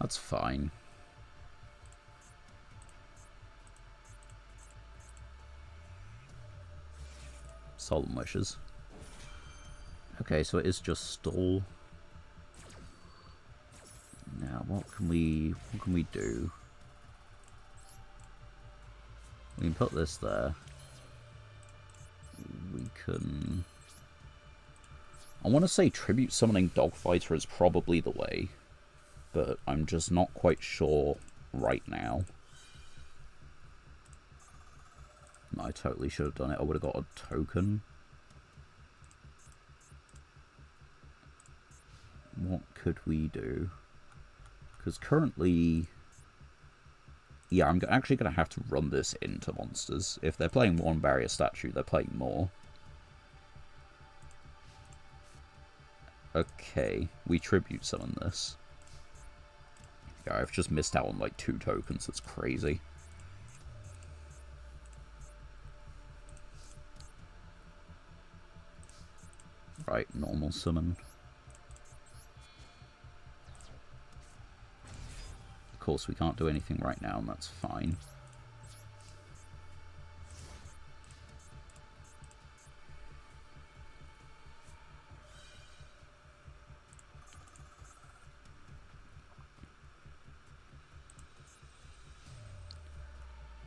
That's fine. Solemn Wishes. Okay, so it is just stall. Now, what can we do? We can put this there. We can... I want to say Tribute Summoning Dogfighter is probably the way, but I'm just not quite sure right now. I totally should have done it. I would have got a token. what could we do? Because currently... Yeah, I'm actually going to have to run this into monsters. If they're playing one barrier statue, they're playing more. Okay, we tribute summon this. Yeah, I've just missed out on like 2 tokens, that's crazy. Right, normal summon. Of course, we can't do anything right now, and that's fine.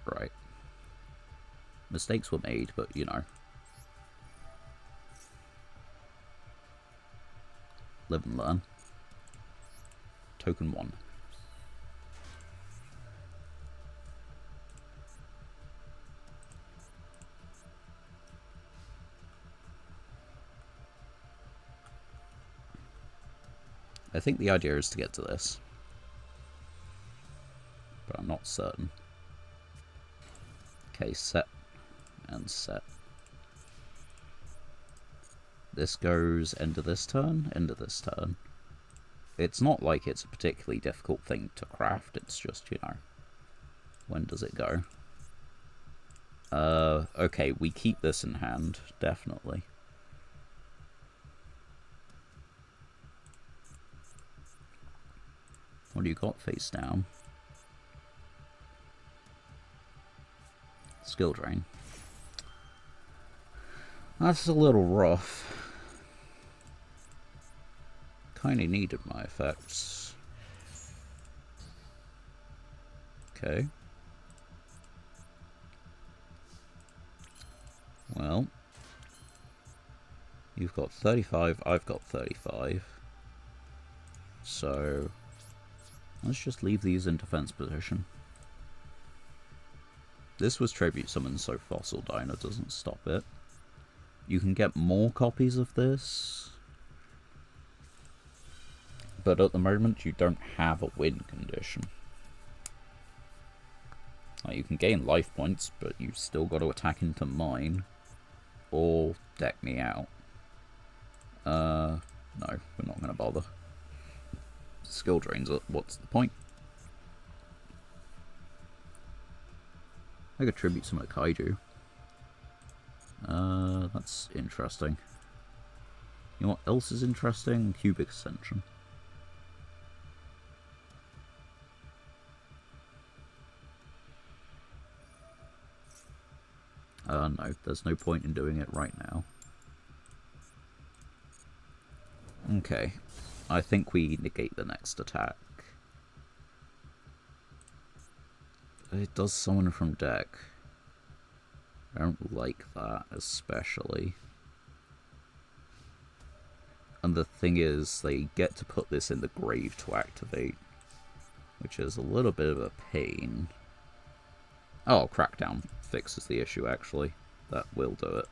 Right. Mistakes were made, but you know. Live and learn. Token 1. I think the idea is to get to this, but I'm not certain. Okay, set and set. This goes end of this turn, end of this turn. It's not like it's a particularly difficult thing to craft, it's just, you know, when does it go? Okay, we keep this in hand, definitely. What do you got face down? Skill drain. That's a little rough. Kinda needed my effects. Okay. Well. You've got 35, I've got 35. So... let's just leave these in defense position. This was tribute summon, so Fossil Diner doesn't stop it. You can get more copies of this, but at the moment you don't have a win condition. Like, you can gain life points, but you still got to attack into mine, or deck me out. No, we're not going to bother. Skill drains it, what's the point? I could tribute some of Kaiju. That's interesting. You know what else is interesting? Cubic Ascension. No, there's no point in doing it right now. Okay, I think we negate the next attack. It does summon from deck. I don't like that, especially. And the thing is, they get to put this in the grave to activate, which is a little bit of a pain. Oh, Crackdown fixes the issue, actually. That will do it.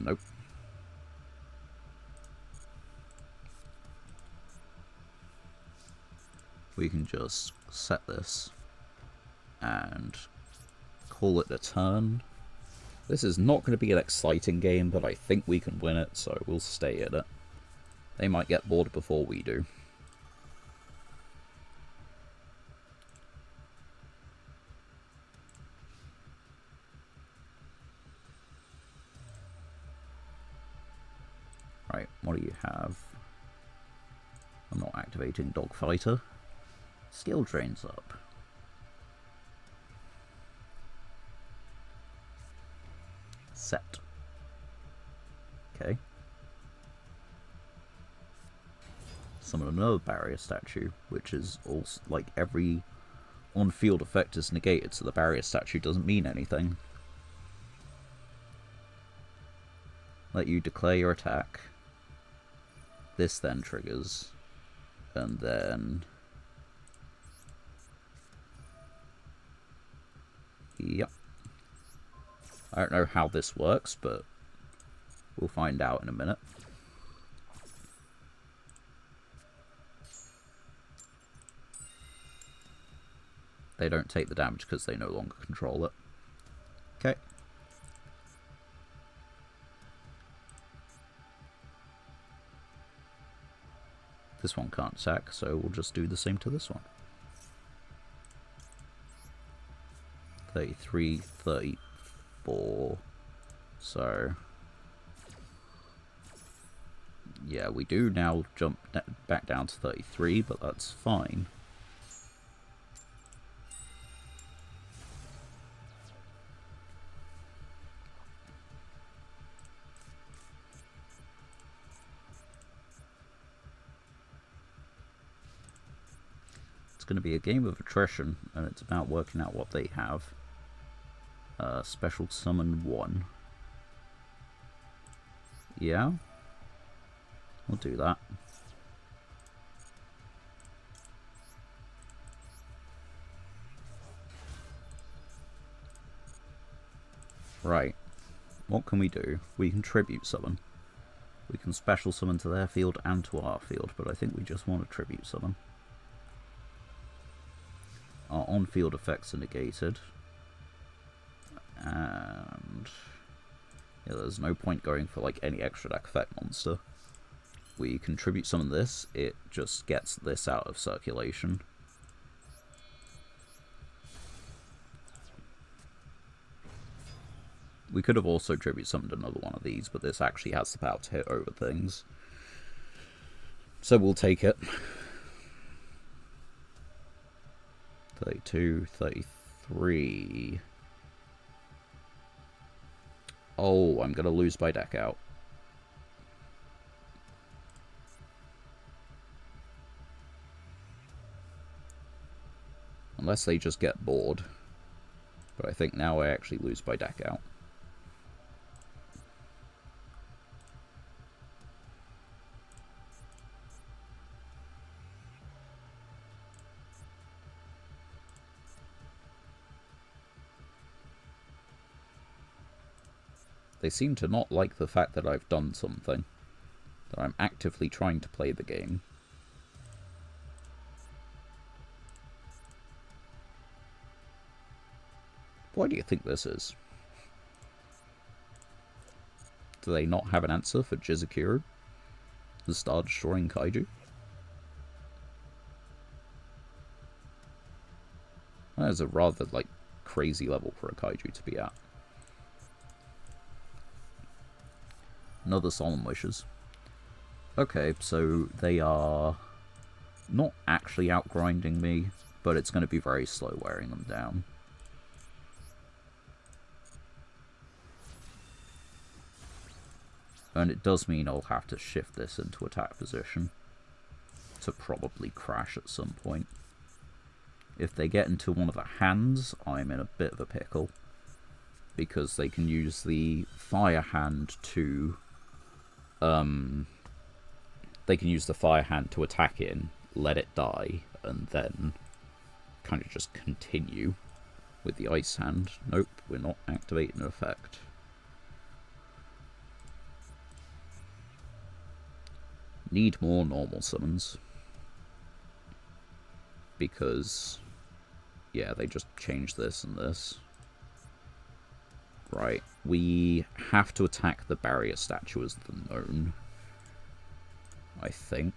Nope. We can just set this and call it a turn. This is not going to be an exciting game, but I think we can win it, so we'll stay in it. They might get bored before we do. Right, what do you have? I'm not activating Dogfighter. Skill drains up. Set. Okay. Summon another barrier statue, which is also like every on-field effect is negated, so the barrier statue doesn't mean anything. Let you declare your attack. This then triggers, and then yep. I don't know how this works, but we'll find out in a minute. They don't take the damage because they no longer control it. Okay. This one can't attack, so we'll just do the same to this one. 33, 34. So... yeah, we do now jump back down to 33, but that's fine. It's going to be a game of attrition, and it's about working out what they have. Special summon 1. Yeah? We'll do that. Right. What can we do? We can tribute summon. We can special summon to their field and to our field, but I think we just want to tribute summon. Our on-field effects are negated. And... yeah, there's no point going for like any extra deck effect monster. We contribute some of this, it just gets this out of circulation. We could have also tribute summoned another one of these, but this actually has the power to hit over things. So we'll take it. 32, 33... oh, I'm gonna lose by deck out. Unless they just get bored. But I think now I actually lose by deck out. They seem to not like the fact that I've done something. That I'm actively trying to play the game. Why do you think this is? Do they not have an answer for Jizakuru? The star-destroying kaiju? That is a rather, like, crazy level for a kaiju to be at. Another Solemn Wishes. Okay, so they are not actually outgrinding me, but it's going to be very slow wearing them down. And it does mean I'll have to shift this into attack position to probably crash at some point. If they get into one of the hands, I'm in a bit of a pickle. Because they can use the fire hand to... they can use the fire hand to attack in, let it die, and then kind of just continue with the ice hand. Nope, we're not activating an effect. Need more normal summons. Because, yeah, they just changed this and this. Right, we have to attack the barrier statue as the known. I think.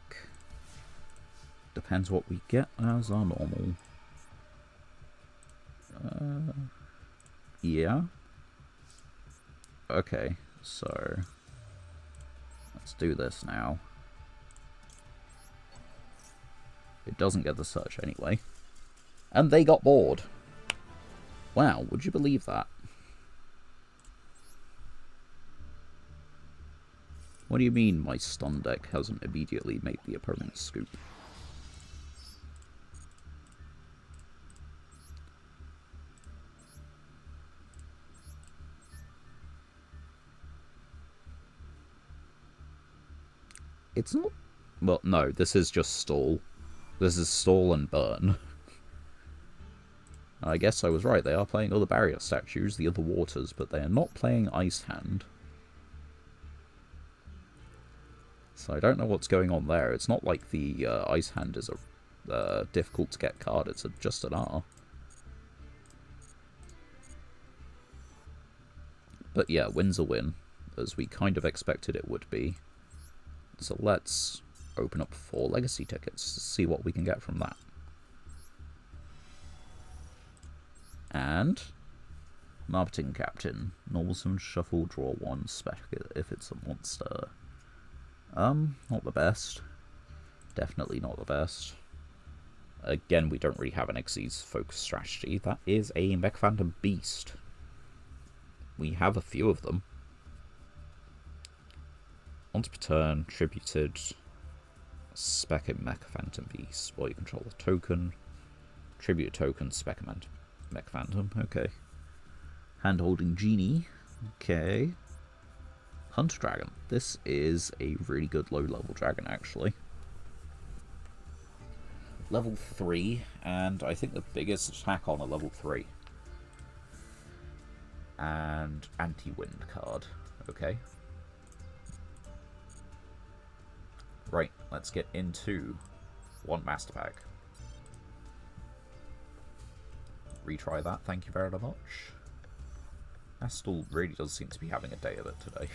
Depends what we get as our normal. Yeah. Okay, so let's do this now. It doesn't get the search anyway. And they got bored. Wow, would you believe that? What do you mean my stun deck hasn't immediately made the opponent scoop? It's not... well, no, this is just stall. This is stall and burn. I guess I was right, they are playing other barrier statues, the other waters, but they are not playing Ice Hand. So I don't know what's going on there. It's not like the Ice Hand is a difficult to get card, it's just an R. But yeah, win's a win, as we kind of expected it would be. So let's open up 4 legacy tickets to see what we can get from that. And Marketing Captain. Normal summon, shuffle, draw 1, spec if it's a monster. Not the best. Definitely not the best. Again, we don't really have an Xyz focus strategy. That is a Mech Phantom Beast. We have a few of them. Once per turn, tributed, spec a Mech Phantom Beast. While you control a token. Tribute a token, spec a Mech Phantom. Okay. Hand-holding Genie. Okay. Hunter Dragon. This is a really good low-level dragon, actually. Level 3, and I think the biggest attack on a level 3. And anti-wind card. Okay. Right, let's get into one Master Pack. Retry that, thank you very much. Astal really does seem to be having a day of it today.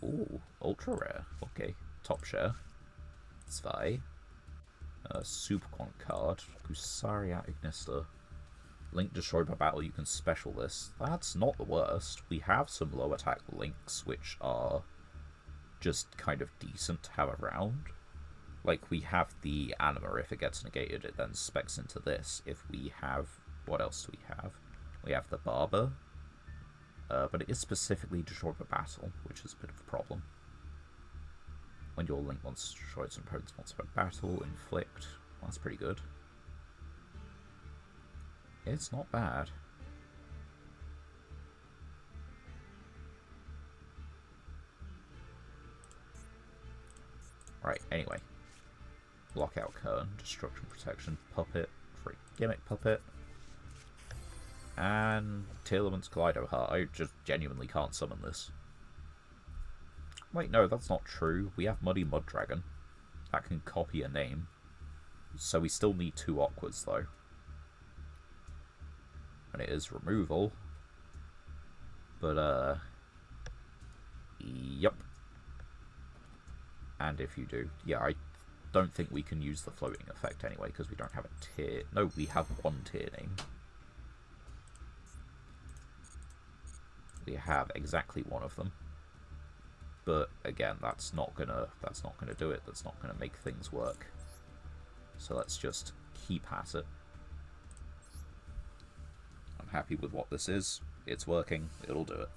Ooh, ultra rare. Okay, top share. Zwei. Superquant card. Gusaria Ignista. Link destroyed by battle, you can special this. That's not the worst. We have some low attack links which are just kind of decent to have around. Like, we have the Anima, if it gets negated, it then specs into this. If we have... what else do we have? We have the Barber. But it is specifically destroyed by battle, which is a bit of a problem. When your link monster destroys an opponent's monster by battle, inflict. Well, that's pretty good. It's not bad. Right, anyway. Lockout Kern, Destruction Protection, Puppet, Free Gimmick Puppet. And Tearlament's Kaleido Heart. I just genuinely can't summon this. Wait, no, that's not true. We have Muddy Mud Dragon. That can copy a name. So we still need 2 Aquas, though. And it is removal. But, yep. And if you do, yeah, I don't think we can use the floating effect anyway, because we don't have a tier. No, we have 1 tier name. We have exactly 1 of them. But again, that's not gonna do it. That's not gonna make things work. So let's just keep at it. I'm happy with what this is. It's working. It'll do it.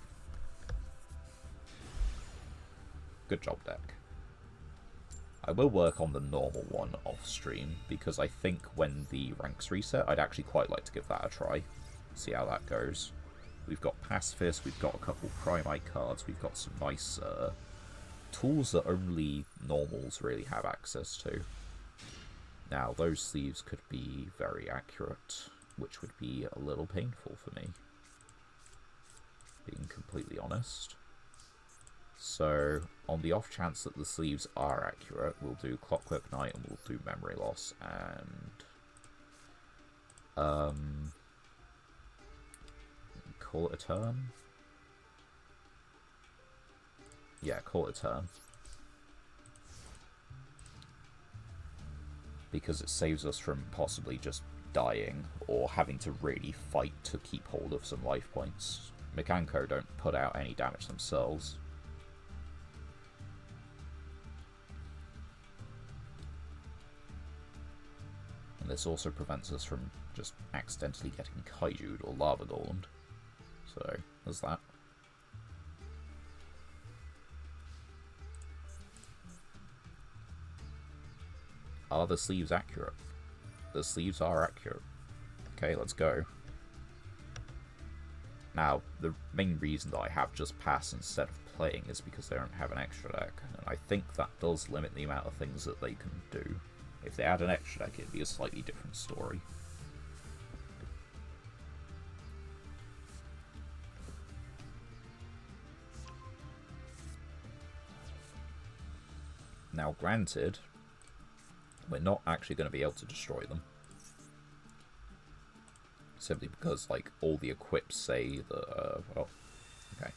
Good job, deck. I will work on the normal one off stream, because I think when the ranks reset, I'd actually quite like to give that a try. See how that goes. We've got Pacifist, we've got a couple Primite cards, we've got some nice tools that only normals really have access to. Now, those sleeves could be very accurate, which would be a little painful for me, being completely honest. So, on the off chance that the sleeves are accurate, we'll do Clockwork Knight and we'll do Memory Loss and... call it a turn? Yeah, call it a turn. Because it saves us from possibly just dying or having to really fight to keep hold of some life points. Mekanko don't put out any damage themselves. And this also prevents us from just accidentally getting Kaiju'd or Lava Golemed. So, there's that. Are the sleeves accurate? The sleeves are accurate. Okay, let's go. Now, the main reason that I have just pass instead of playing is because they don't have an extra deck. And I think that does limit the amount of things that they can do. If they had an extra deck, it'd be a slightly different story. Now, granted, we're not actually going to be able to destroy them. Simply because, like, all the equips say that, well, okay.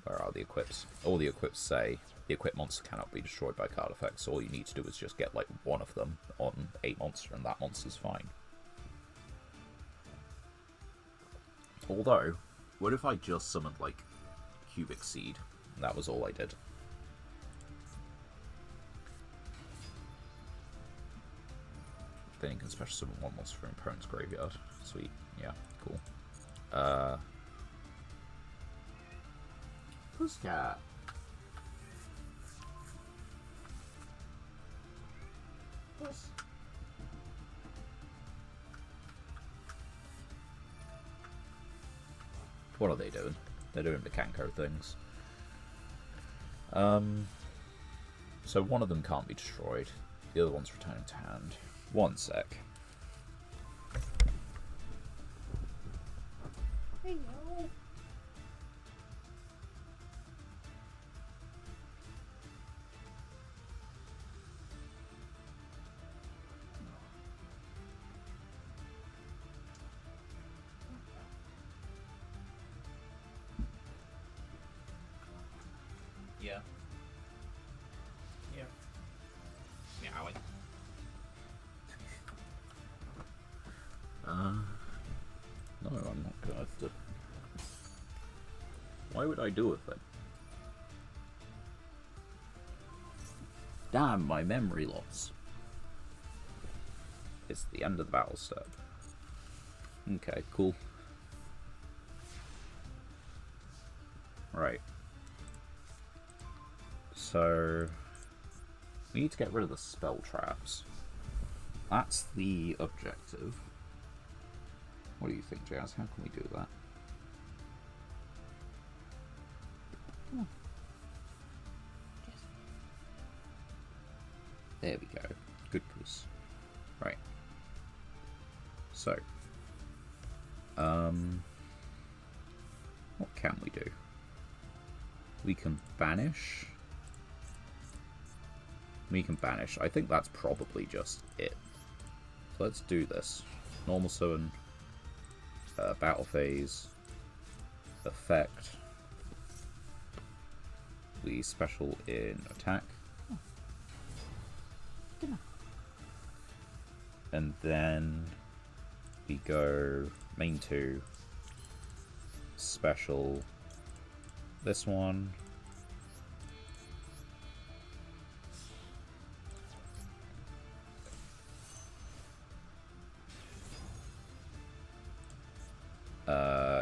Where are the equips? All the equips say the equip monster cannot be destroyed by card effects, so all you need to do is just get, like, one of them on a monster, and that monster's fine. Although, what if I just summoned, like, Cubic Seed, and that was all I did? Then you can special summon one monster from opponent's graveyard. Sweet. Yeah, cool. Pussycat. Puss. What are they doing? They're doing Mekanko things. So one of them can't be destroyed. The other one's returning to hand. One sec. Hey, yo. Yeah. Yeah. Meowing. No, I'm not gonna have to. Why would I do it then? Damn, my memory loss. It's the end of the battle step. Okay, cool. Right. So, we need to get rid of the spell traps. That's the objective. What do you think, Jazz? How can we do that? Come on. Yes. There we go. Good puss. Right. So, what can we do? We can banish. We can banish. I think that's probably just it. So let's do this. Normal summon. Battle phase. Effect. We special in attack. Oh. Good enough. And then we go main 2. Special. This one.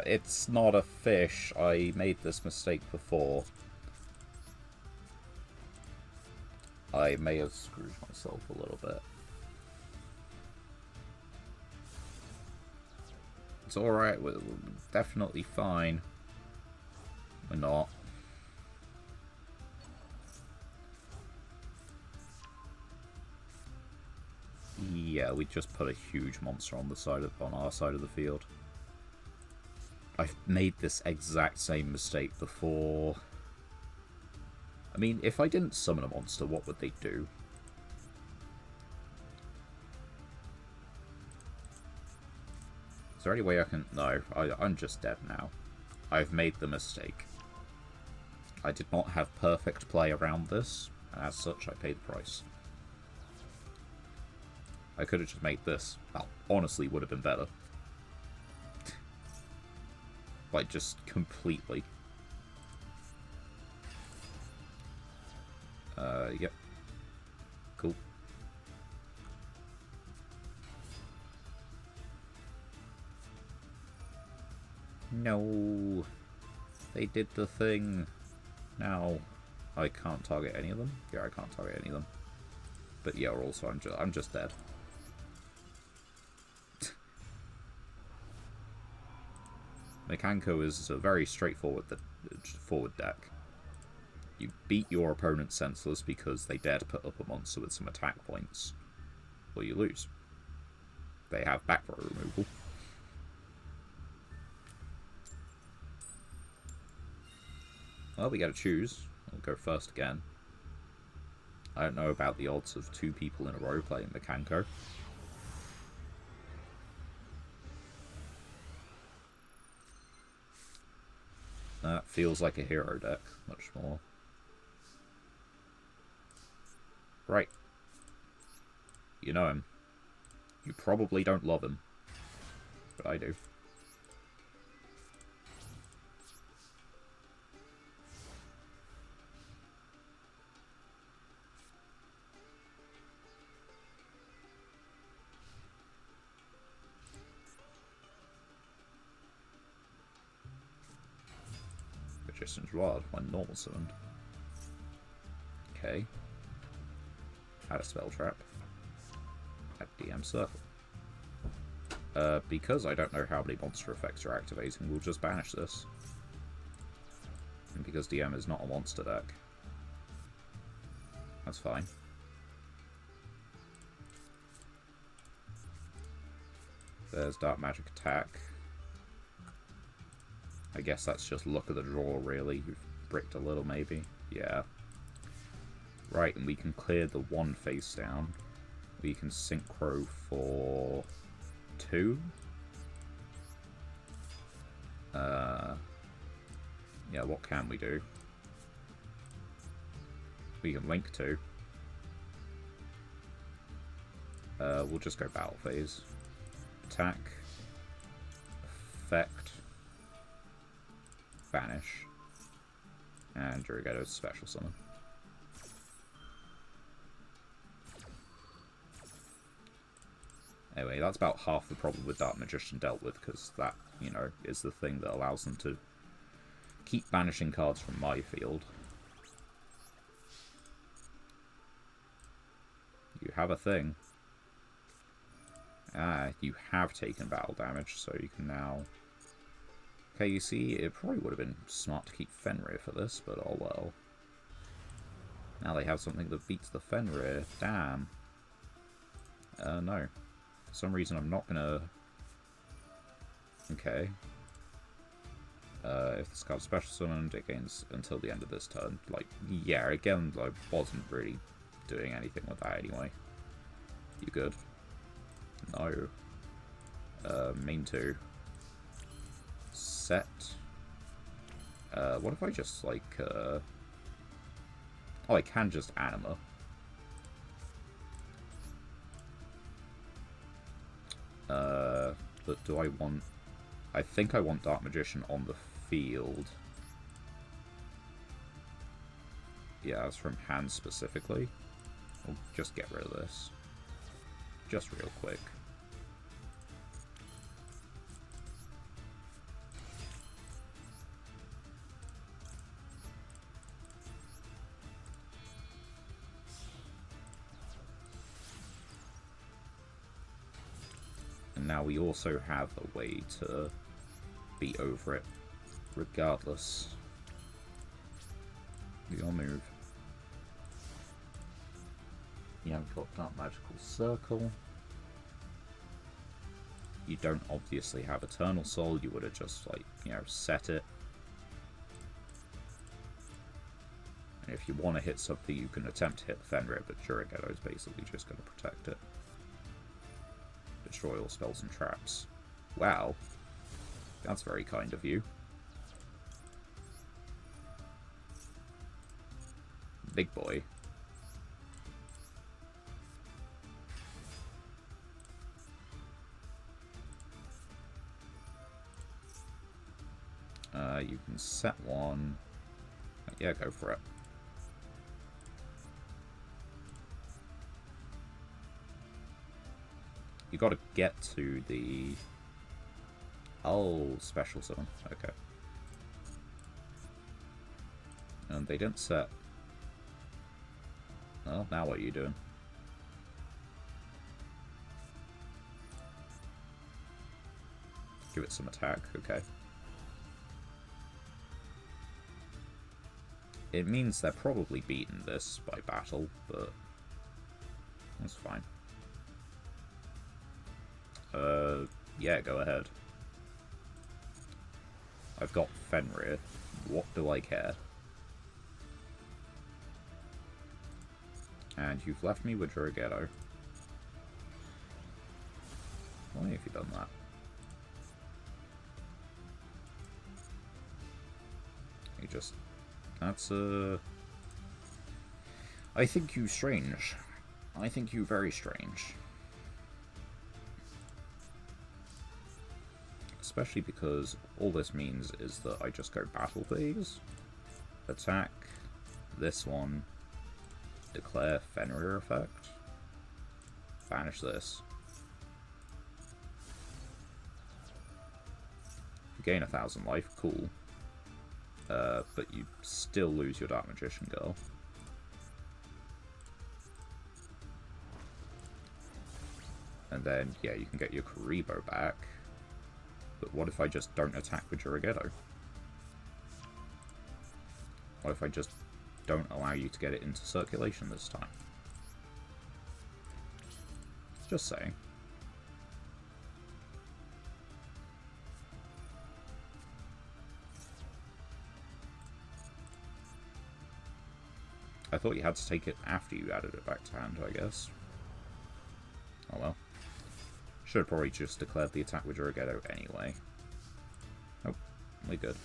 It's not a fish. I made this mistake before. I may have screwed myself a little bit. It's alright, we're definitely fine. We're not. Yeah, we just put a huge monster on our side of the field. I've made this exact same mistake before. I mean, if I didn't summon a monster, what would they do? Is there any way I can... No, I'm just dead now. I've made the mistake. I did not have perfect play around this, and as such, I paid the price. I could have just made this. That honestly would have been better. Like, just completely. Yep. Cool. No. They did the thing. Now, I can't target any of them. Yeah, I can't target any of them. But yeah, also, I'm just dead. Mekanko is a very straightforward deck. You beat your opponent senseless because they dare to put up a monster with some attack points, or you lose. They have back row removal. Well, we gotta choose. We'll go first again. I don't know about the odds of 2 people in a row playing Mekanko. That feels like a hero deck, much more. Right. You know him. You probably don't love him. But I do. Magician's Rod when normal summoned. Okay. Add a spell trap. Add DM Circle. Because I don't know how many monster effects are activating, we'll just banish this. And because DM is not a monster deck, that's fine. There's Dark Magic Attack. I guess that's just luck of the draw, really. We've bricked a little, maybe. Yeah. Right, and we can clear the one face down. We can synchro for 2. Yeah, what can we do? We can link 2. We'll just go battle phase. Attack. Effect. Banish. And Yugioh's special summon. Anyway, that's about half the problem with Dark Magician dealt with, because that, you know, is the thing that allows them to keep banishing cards from my field. You have a thing. Ah, you have taken battle damage, so you can now... Okay, you see, it probably would have been smart to keep Fenrir for this, but oh well. Now they have something that beats the Fenrir. Damn. No. For some reason I'm not gonna... Okay. If this card's special summoned, it gains until the end of this turn. Like, yeah, again, I wasn't really doing anything with that anyway. You good? No. Main 2. Set. What if I just, like, Oh, I can just Anima. But do I want... I think I want Dark Magician on the field. Yeah, that's from hand specifically. I'll just get rid of this. Just real quick. And now we also have a way to be over it, regardless. Your move. You haven't got Dark Magical Circle. You don't obviously have Eternal Soul, you would have just, like, you know, set it. And if you want to hit something, you can attempt to hit Fenrir, but Yugioh is basically just going to protect it. Destroy all spells and traps. Wow. That's very kind of you. Big boy. You can set one. Yeah, go for it. You gotta get to the... Oh, special summon. Okay. And they didn't set... Well, now what are you doing? Give it some attack, okay. It means they're probably beaten this by battle, but that's fine. Yeah, go ahead. I've got Fenrir. What do I care? And you've left me with Yugioh. Why have you done that? just... That's, I think you strange. I think you very strange. Especially because all this means is that I just go battle phase, attack, this one, declare Fenrir effect, banish this. You gain 1,000 life, cool. But you still lose your Dark Magician girl. And then, yeah, you can get your Karibo back. But what if I just don't attack with Yugioh? What if I just don't allow you to get it into circulation this time? Just saying. I thought you had to take it after you added it back to hand, I guess. Oh well. Should have probably just declared the attack with Yugioh anyway. Nope, we're good.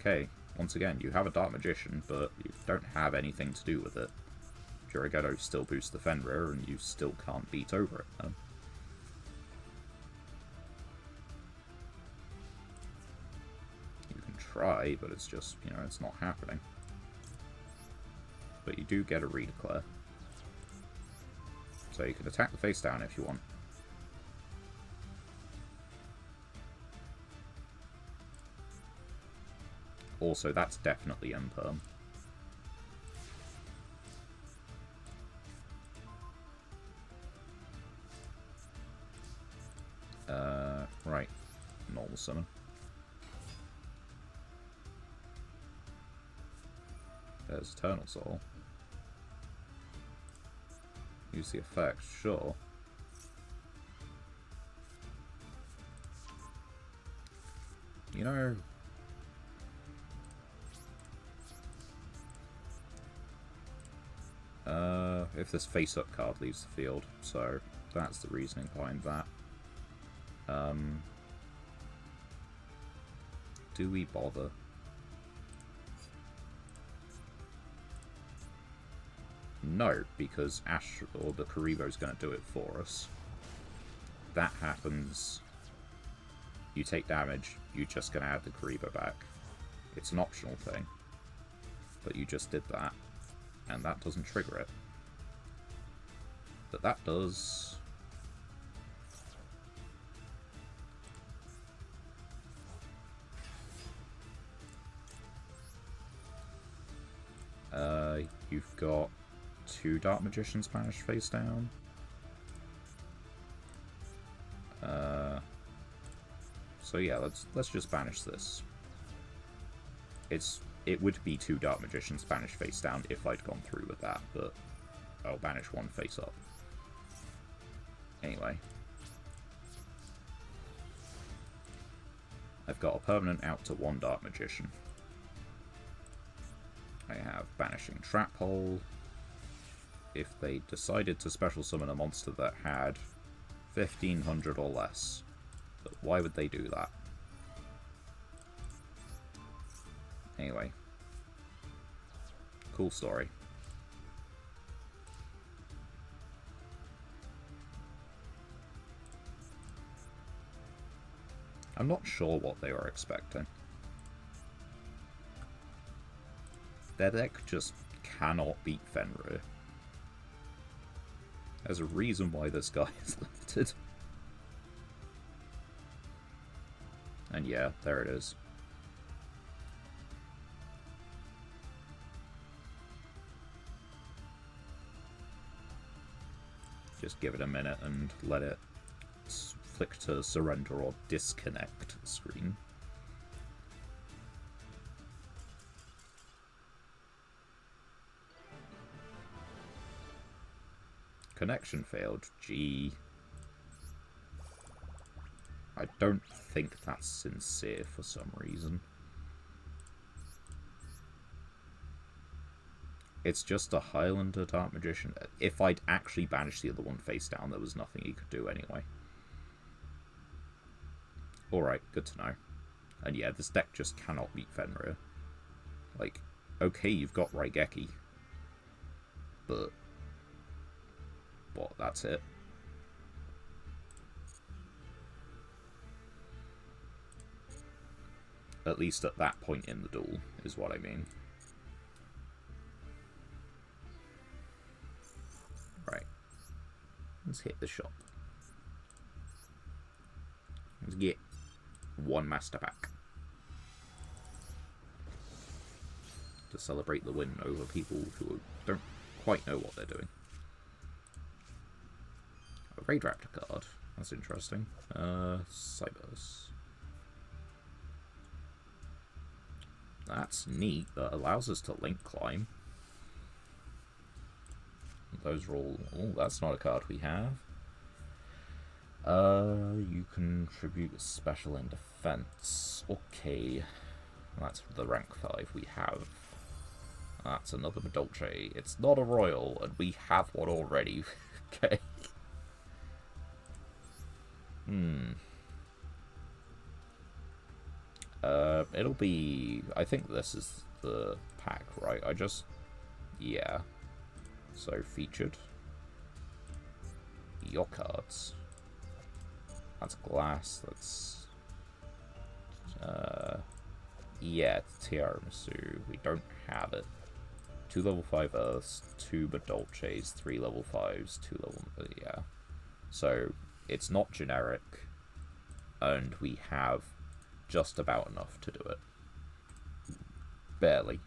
Okay, once again, you have a Dark Magician, but you don't have anything to do with it. Yugioh still boosts the Fenrir, and you still can't beat over it, though. You can try, but it's just, you know, it's not happening. But you do get a redeclare. So you can attack the face down if you want. Also, that's definitely imperm. Right. Normal summon. There's Eternal Soul. Use the effect, sure. You know... if this face-up card leaves the field, so that's the reasoning behind that. Do we bother? No, because Ash or the Karibo's going to do it for us. That happens. You take damage, you're just going to add the Karibo back. It's an optional thing. But you just did that, and that doesn't trigger it. But that does. You've got 2 Dark Magicians banished face down. So yeah, let's just banish this. It would be 2 Dark Magicians banished face down if I'd gone through with that, but I'll banish 1 face up. Anyway. I've got a permanent out to 1 Dark Magician. I have Banishing Trap Hole. If they decided to special summon a monster that had 1500 or less. But why would they do that? Anyway. Cool story. I'm not sure what they were expecting. Their deck just cannot beat Fenrir. There's a reason why this guy is limited. And yeah, there it is. Just give it a minute and let it flick to surrender or disconnect screen. Connection failed. Gee. I don't think that's sincere for some reason. It's just a Highlander Dark Magician. If I'd actually banished the other one face down, there was nothing he could do anyway. Alright, good to know. And yeah, this deck just cannot beat Fenrir. Like, okay, you've got Raigeki. But... what, that's it? At least at that point in the duel, is what I mean. Right. Let's hit the shop. Let's get one master pack. To celebrate the win over people who don't quite know what they're doing. A Raid Raptor card. That's interesting. Cybers. That's neat. That allows us to link climb. Those are all... oh, that's not a card we have. You contribute special in defense. Okay. That's the rank 5 we have. That's another Dolce. It's not a royal, and we have one already. Okay. It'll be... I think this is the pack, right? yeah. So, featured. Your cards. That's glass, that's... yeah, Tiramisu. We don't have it. 2 level 5 Earths, 2 Badolces, 3 level 5s, 2 level... yeah. So, it's not generic, and we have just about enough to do it. Barely.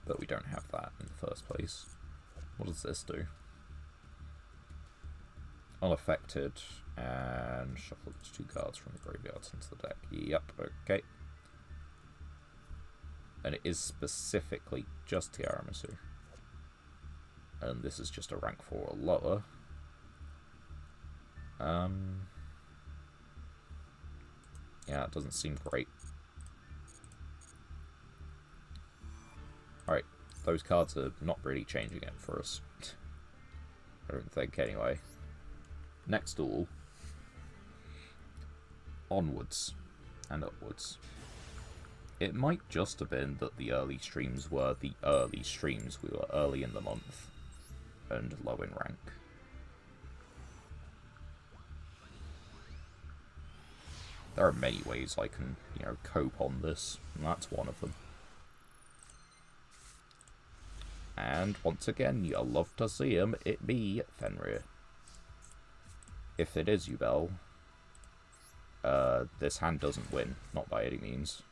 But we don't have that in the first place. What does this do? Unaffected, and shuffle 2 cards from the graveyards into the deck. Yep, okay. And it is specifically just Tiramisu. And this is just a rank 4 or lower. Yeah, it doesn't seem great. Alright, those cards are not really changing it for us. I don't think, anyway. Next duel. Onwards and upwards. It might just have been that the early streams were the early streams. We were early in the month and low in rank. There are many ways I can, you know, cope on this, and that's one of them. And once again, you'll love to see him, it be Fenrir. If it is Yubel, this hand doesn't win, not by any means.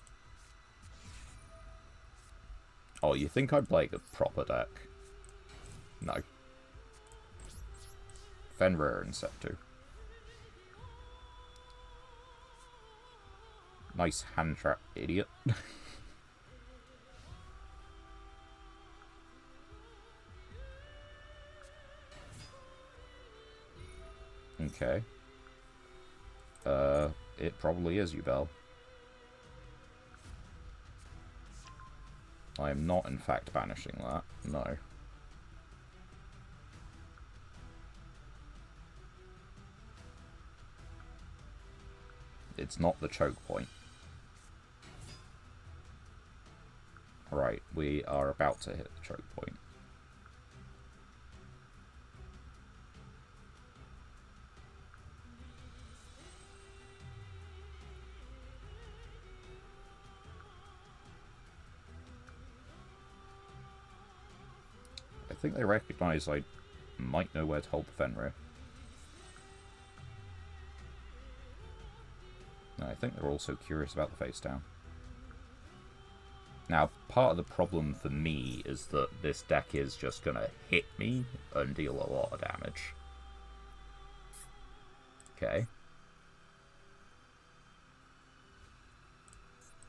Oh, you think I'm playing a proper deck? No. Fenrir and Septu. Nice hand trap, idiot. Okay. It probably is Yubel. I am not, in fact, banishing that. No. It's not the choke point. Right, we are about to hit the choke point. I think they recognise I might know where to hold the Fenrir. I think they're also curious about the face down. Now, part of the problem for me is that this deck is just going to hit me and deal a lot of damage. Okay.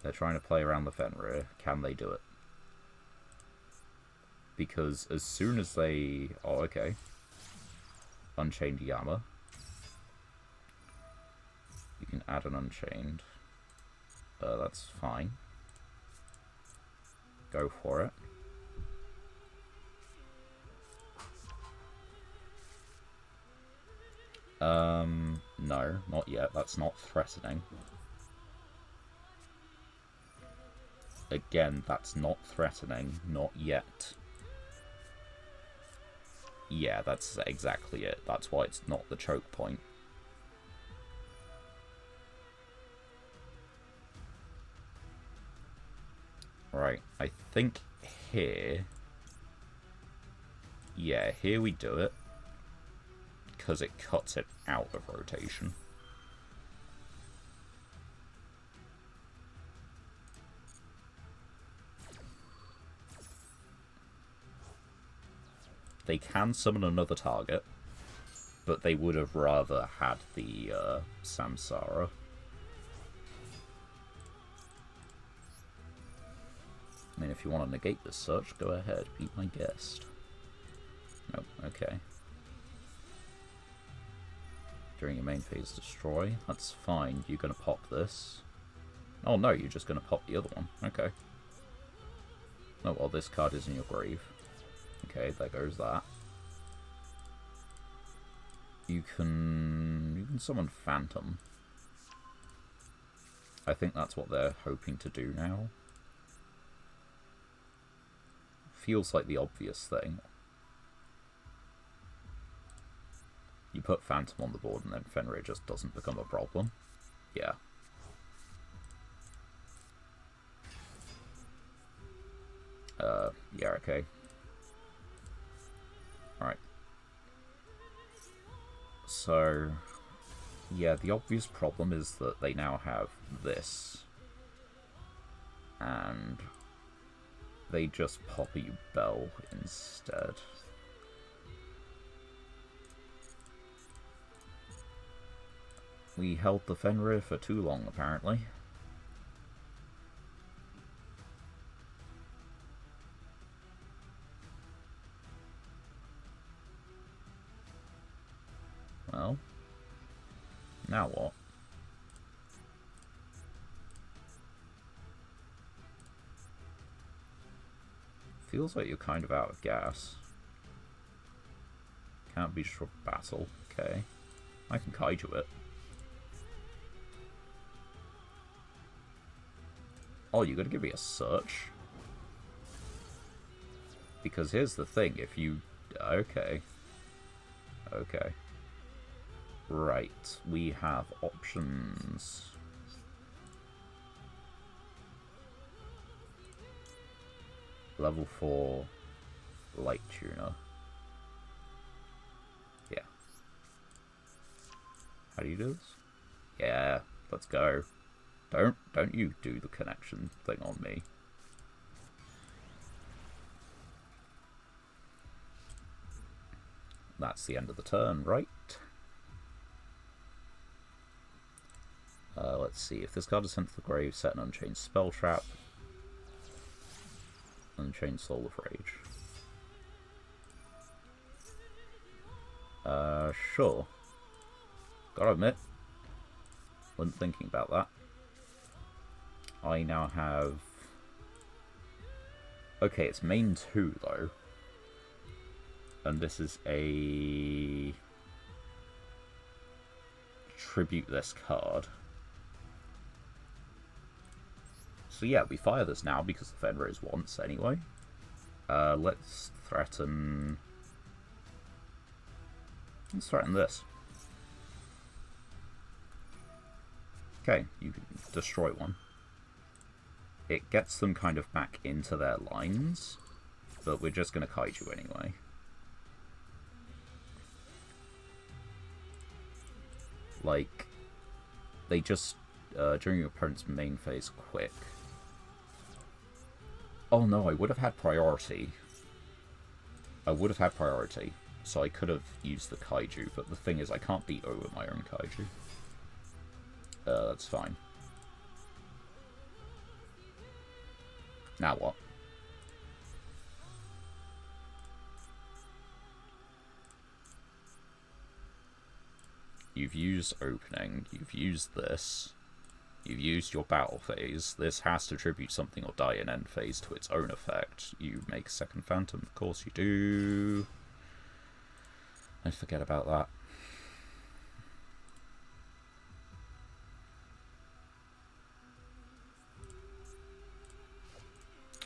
They're trying to play around the Fenrir. Can they do it? Because as soon as they... oh, okay. Unchained Yama. You can add an Unchained. That's fine. Go for it. No, not yet. That's not threatening. again, that's not threatening. Not yet. Yeah, that's exactly it. That's why it's not the choke point. Right, I think here... Yeah, here we do it. Because it cuts it out of rotation. They can summon another target, but they would have rather had the Samsara. I mean, if you want to negate this search, go ahead, be my guest. Nope, okay. During your main phase, destroy. That's fine, you're going to pop this. Oh no, you're just going to pop the other one. Okay. Oh, well, this card is in your grave. Okay, there goes that. You can summon Phantom. I think that's what they're hoping to do now. Feels like the obvious thing. You put Phantom on the board and then Fenrir just doesn't become a problem. Yeah. Yeah, okay. Alright. So, yeah, the obvious problem is that they now have this. And they just pop a Bell instead. We held the Fenrir for too long, apparently. Well, now what? Feels like you're kind of out of gas. Can't be short battle. Okay. I can kaiju it. Oh, you're gonna give me a search? Because here's the thing, if you... Okay. Okay. Right, we have options. Level 4 Light Tuner. Yeah. How do you do this? Yeah, let's go. Don't you do the connection thing on me. That's the end of the turn, right? Let's see, if this card is sent to the grave, set an Unchained Spell Trap. Unchained Soul of Rage. Sure. Gotta admit, wasn't thinking about that. I now have... Okay, it's main 2, though. And this is a... Tribute this card. So yeah, we fire this now because the Fenrir is once anyway. Let's threaten... Let's threaten this. Okay, you can destroy one. It gets them kind of back into their lines, but we're just going to kaiju anyway. Like, they just, during your opponent's main phase, quick. Oh no, I would have had priority. I would have had priority, so I could have used the kaiju, but the thing is I can't beat over my own kaiju. That's fine. Now what? You've used opening, you've used this, you've used your battle phase. This has to tribute something or die in end phase to its own effect. You make second phantom, of course you do. I forget about that.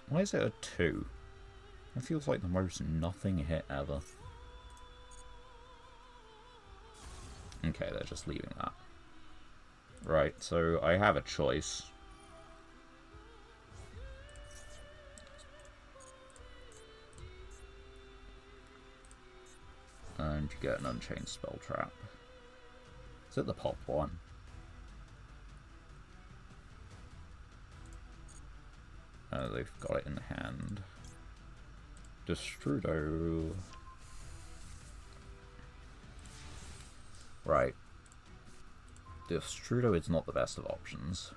Why is it a 2? It feels like the most nothing hit ever. Okay, they're just leaving that. Right, so I have a choice. And you get an Unchained Spell Trap. Is it the pop one? They've got it in hand. Destrudo. Right. Destrudo is not the best of options.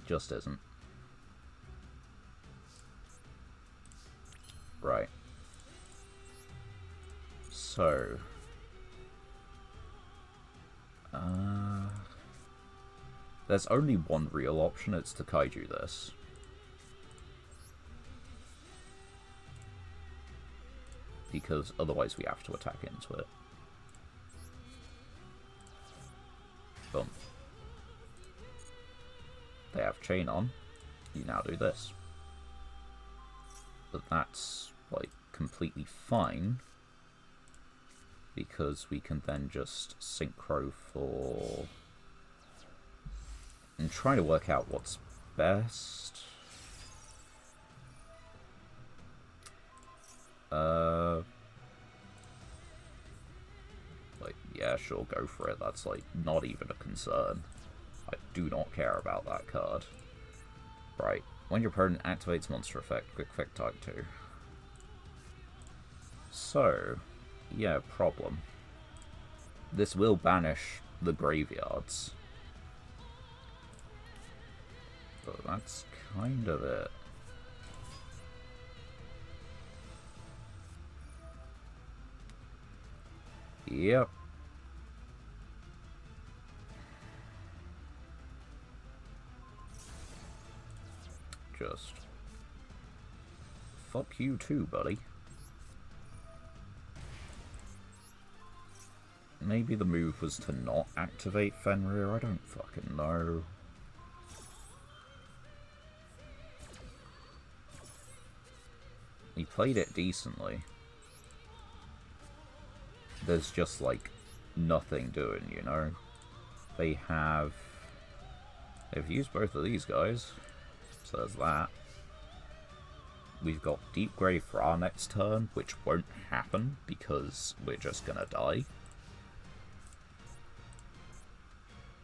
Just isn't. Right. So... there's only one real option, it's to kaiju this. Because otherwise we have to attack into it. Boom. They have chain on. You now do this. But that's, like, completely fine. Because we can then just synchro for... and try to work out what's best. Like, yeah, sure, go for it. That's, like, not even a concern. I do not care about that card. Right. When your opponent activates monster effect, quick effect type 2. So, yeah, problem. This will banish the graveyards. But that's kind of it. Yep. Just... fuck you too, buddy. Maybe the move was to not activate Fenrir, I don't fucking know. He played it decently. There's just, like, nothing doing, you know? They've used both of these guys, so there's that. We've got Deep Grave for our next turn, which won't happen, because we're just gonna die.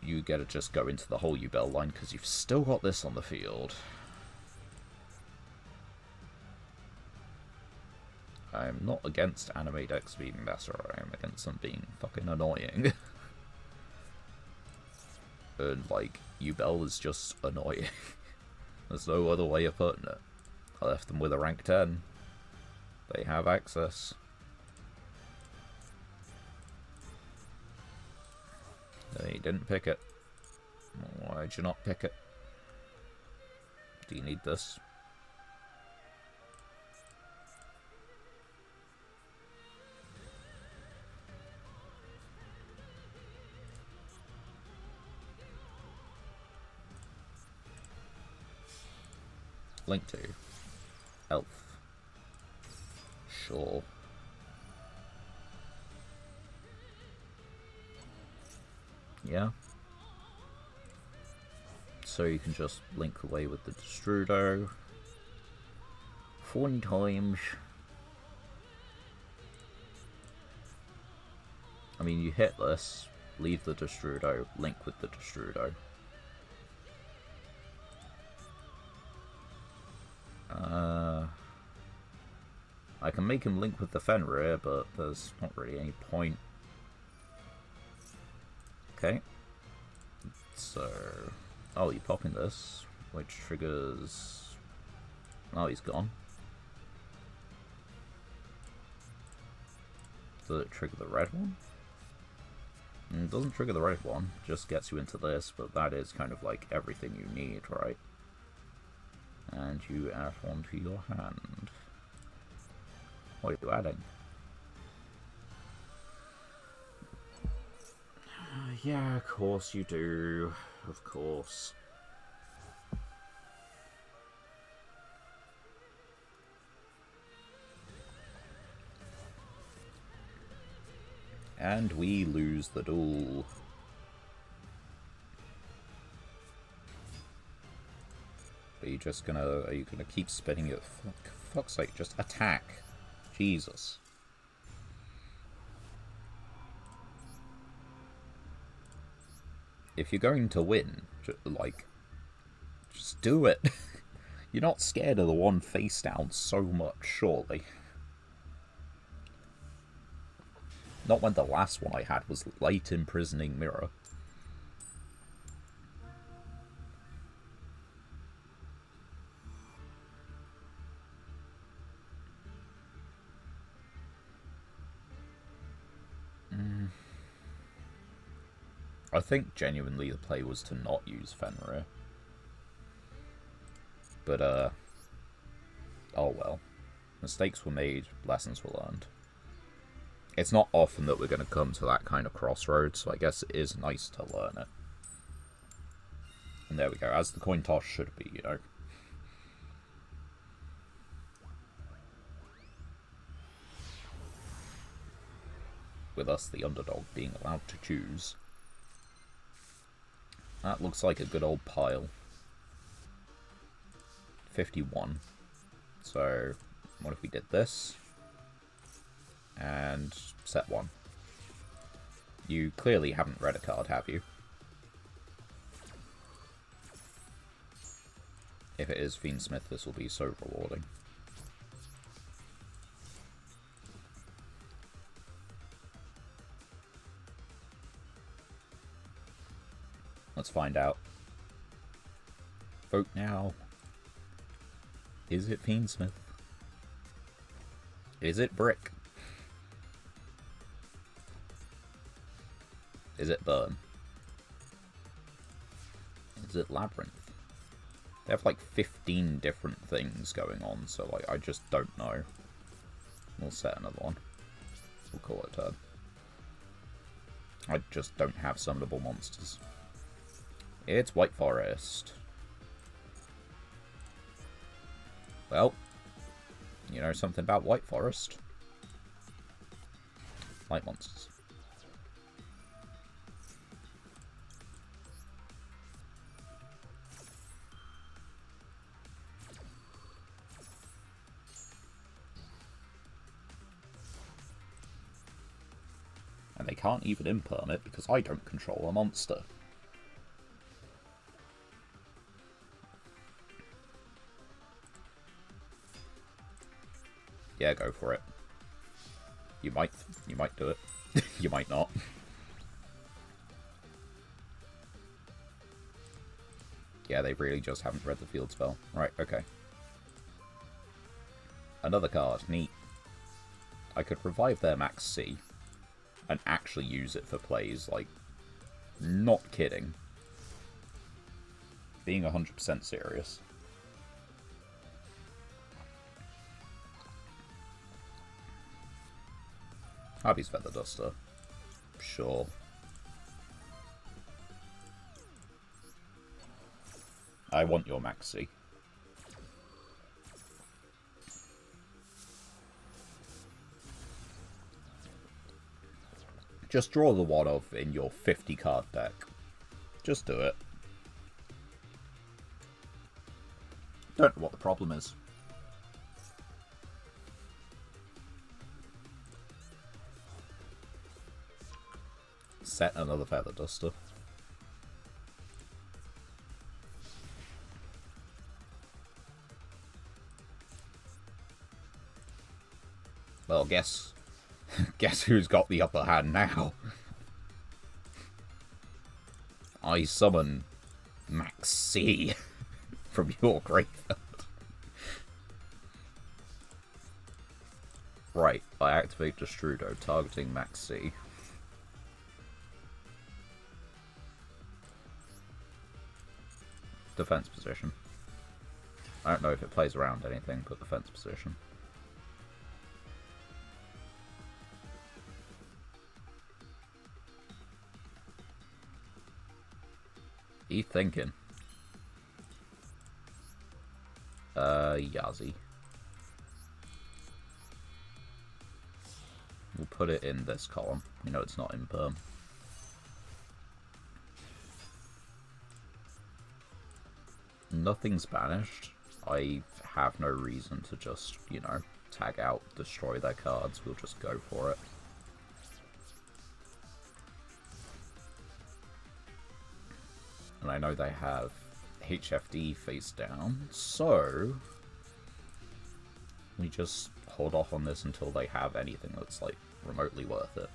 You gotta just go into the whole Yugioh line, because you've still got this on the field. I'm not against anime decks being better, I'm against them being fucking annoying. And, like, Yugioh is just annoying. There's no other way of putting it. I left them with a rank 10. They have access. They didn't pick it. Why'd you not pick it? Do you need this? Link to Elf. Sure. Yeah. So you can just link away with the Destrudo 40 times. I mean, you hit this, leave the Destrudo, link with the Destrudo. I can make him link with the Fenrir, but there's not really any point. Okay. So... oh, you pop in this, which triggers... oh, he's gone. Does it trigger the red one? It doesn't trigger the red one, just gets you into this, but that is kind of like everything you need, right? And you add one to your hand. What are you adding? Yeah, of course you do. Of course. And we lose the duel. Are you gonna keep spinning it? For fuck's sake, just attack. Jesus. If you're going to win, just do it. You're not scared of the one face down so much, surely. Not when the last one I had was Light Imprisoning Mirror. I think genuinely the play was to not use Fenrir. But, oh well. Mistakes were made, lessons were learned. It's not often that we're going to come to that kind of crossroads, so I guess it is nice to learn it. And there we go, as the coin toss should be, you know. With us, the underdog, being allowed to choose. That looks like a good old pile. 51. So, what if we did this? And set 1. You clearly haven't read a card, have you? If it is Fiendsmith, this will be so rewarding. Let's find out. Vote now. Is it Fiendsmith? Is it Brick? Is it Burn? Is it Labyrinth? They have like 15 different things going on, so like I just don't know. We'll set another one. We'll call it a turn. I just don't have summonable monsters. It's White Forest. Well, you know something about White Forest? Light monsters. And they can't even imperm it because I don't control a monster. Yeah, go for it. You might do it. You might not. Yeah, they really just haven't read the field spell. Right, okay. Another card, neat. I could revive their Max C and actually use it for plays, like, not kidding. Being 100% serious. Harvey's Feather Duster. Sure. I want your Maxi. Just draw the one of in your 50 card deck. Just do it. Don't know what the problem is. Set another Feather Duster. Well, guess who's got the upper hand now? I summon Max C from your graveyard. Right, I activate Destrudo, targeting Max C. Defense position. I don't know if it plays around anything, but defense position. What are you thinking? Yazi. We'll put it in this column. You know it's not in perm. Nothing's banished. I have no reason to just, you know, tag out, destroy their cards. We'll just go for it. And I know they have HFD face down, so we just hold off on this until they have anything that's, like, remotely worth it.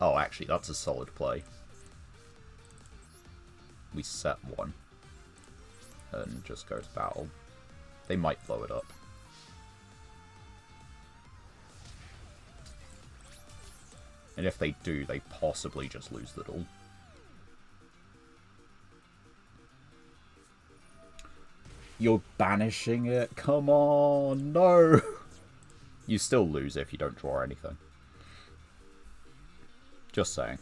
Oh, actually, that's a solid play. We set one and just go to battle. They might blow it up. And if they do, they possibly just lose the duel. You're banishing it? Come on, no! You still lose if you don't draw anything. Just saying.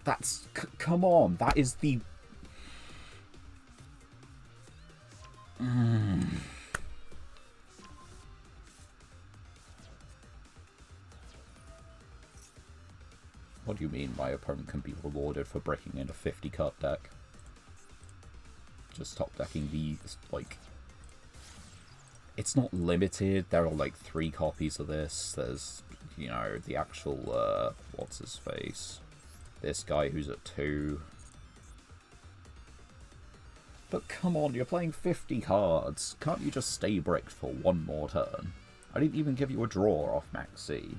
That's... come on, that is the... What do you mean my opponent can be rewarded for breaking in a 50-card deck? Just top decking these, like... It's not limited, there are like 3 copies of this. There's, you know, the actual, what's his face? This guy who's at 2. But come on, you're playing 50 cards. Can't you just stay bricked for one more turn? I didn't even give you a draw off Max C.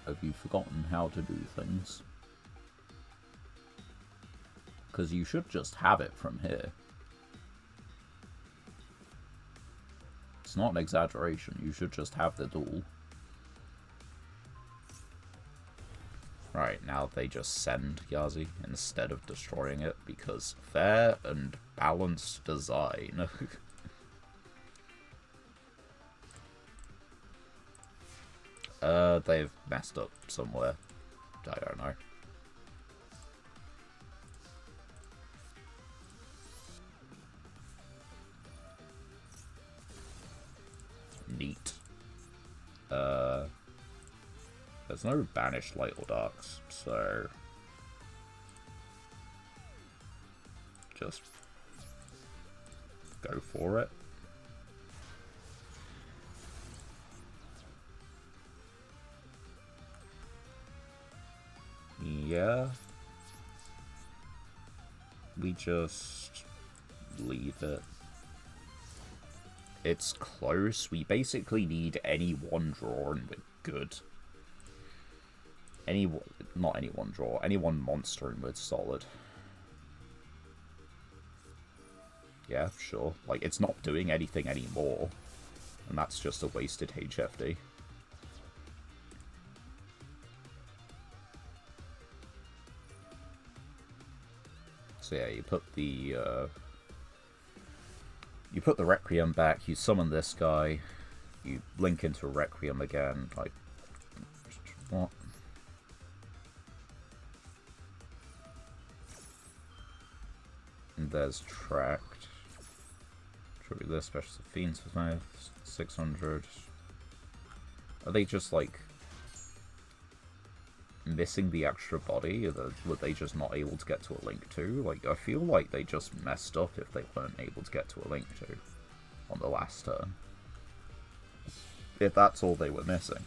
Have you forgotten how to do things? Because you should just have it from here. It's not an exaggeration, you should just have the duel. Right, now they just send Yazi instead of destroying it, because fair and balanced design. They've messed up somewhere. I don't know. Neat. There's no banished light or darks, so just go for it. Yeah. We just leave it. It's close. We basically need any one draw and we're good. Not any one draw, any one monster and we're solid. Yeah, sure. Like, it's not doing anything anymore. And that's just a wasted HFD. So yeah, you put the Requiem back, you summon this guy, you link into Requiem again, like, what? And there's Tracked. Tribute this, Special Fiends for 600. Are they just, like, missing the extra body? Or were they just not able to get to a link to? Like, I feel like they just messed up if they weren't able to get to a link to on the last turn. If that's all they were missing.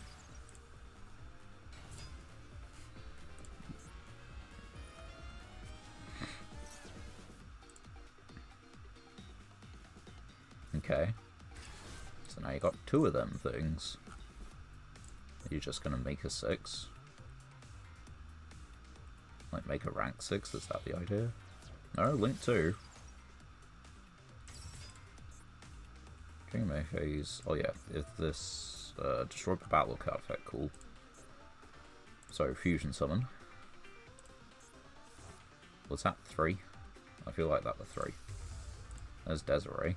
Okay. So now you got 2 of them things. Are you just gonna make a 6? Like, make a rank 6, is that the idea? No, link 2. Dream phase. Oh yeah, if this destroyed the battle card effect, cool. So, fusion summon. Was that 3? I feel like that was 3. There's Desiree.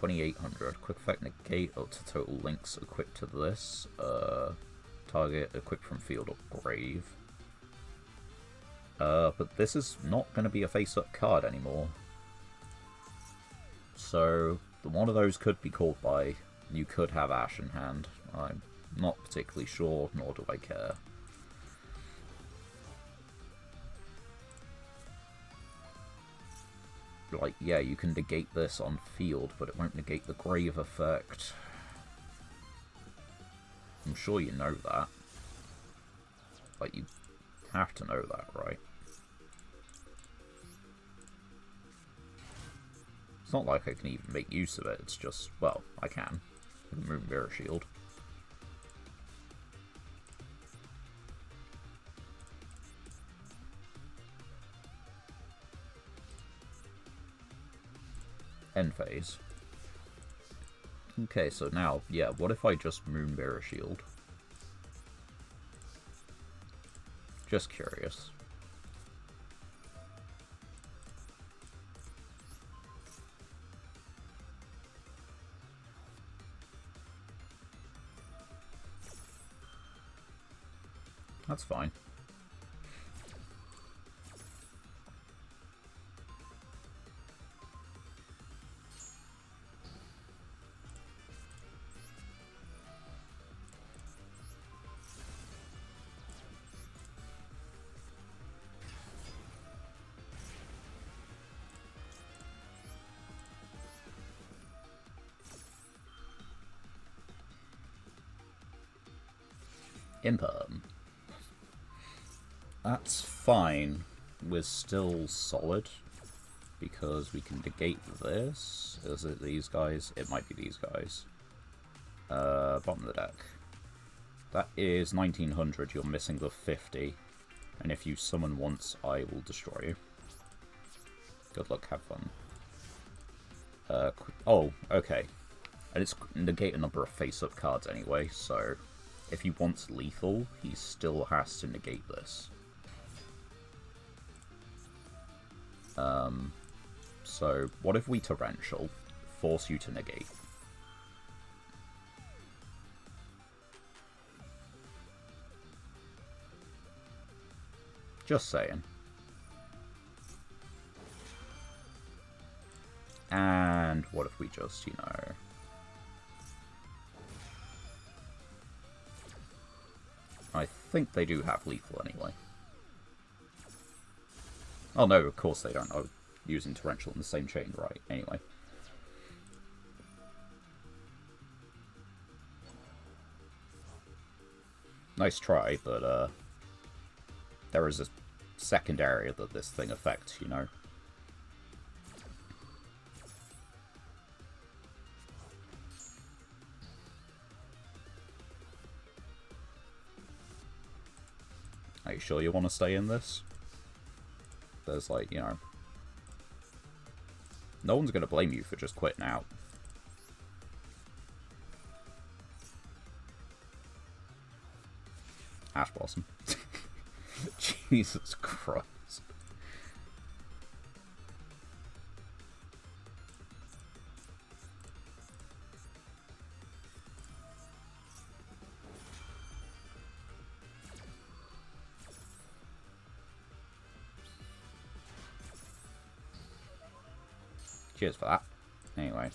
2800. Quick effect negate up to total links equipped to this. Target equipped from field or grave. But this is not going to be a face-up card anymore. So, one of those could be called by. You could have Ash in hand. I'm not particularly sure, nor do I care. Like, yeah, you can negate this on field, but it won't negate the grave effect. I'm sure you know that. Like, you have to know that, right? It's not like I can even make use of it, it's just, well, I can. With a Moon Mirror Shield. End phase. Okay, so now, yeah, what if I just Moon Mirror Shield? Just curious. That's fine. Imperm. That's fine. We're still solid. Because we can negate this. Is it these guys? It might be these guys. Bottom of the deck. That is 1900. You're missing the 50. And if you summon once, I will destroy you. Good luck, have fun. Oh, okay. And it's negate a number of face-up cards anyway, so if he wants lethal, he still has to negate this. So what if we torrential, force you to negate? Just saying. And what if we just, you know... I think they do have lethal anyway. Oh no, of course they don't. I was using torrential in the same chain, right? Anyway. Nice try, but there is a second area that this thing affects, you know. Are you sure you want to stay in this? There's like, you know... No one's going to blame you for just quitting out. Ash Blossom. Jesus Christ. Cheers for that. Anyway.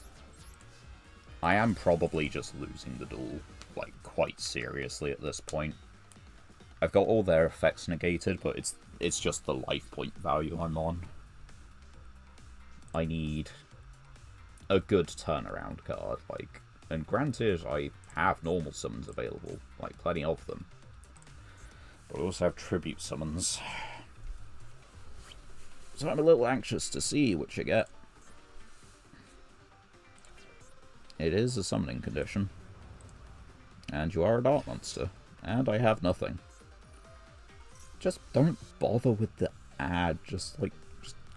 I am probably just losing the duel, like, quite seriously at this point. I've got all their effects negated, but it's just the life point value I'm on. I need a good turnaround card, like, and granted, I have normal summons available, like, plenty of them. But I also have tribute summons. So I'm a little anxious to see what you get. It is a summoning condition. And you are a dark monster. And I have nothing. Just don't bother with the ad. Just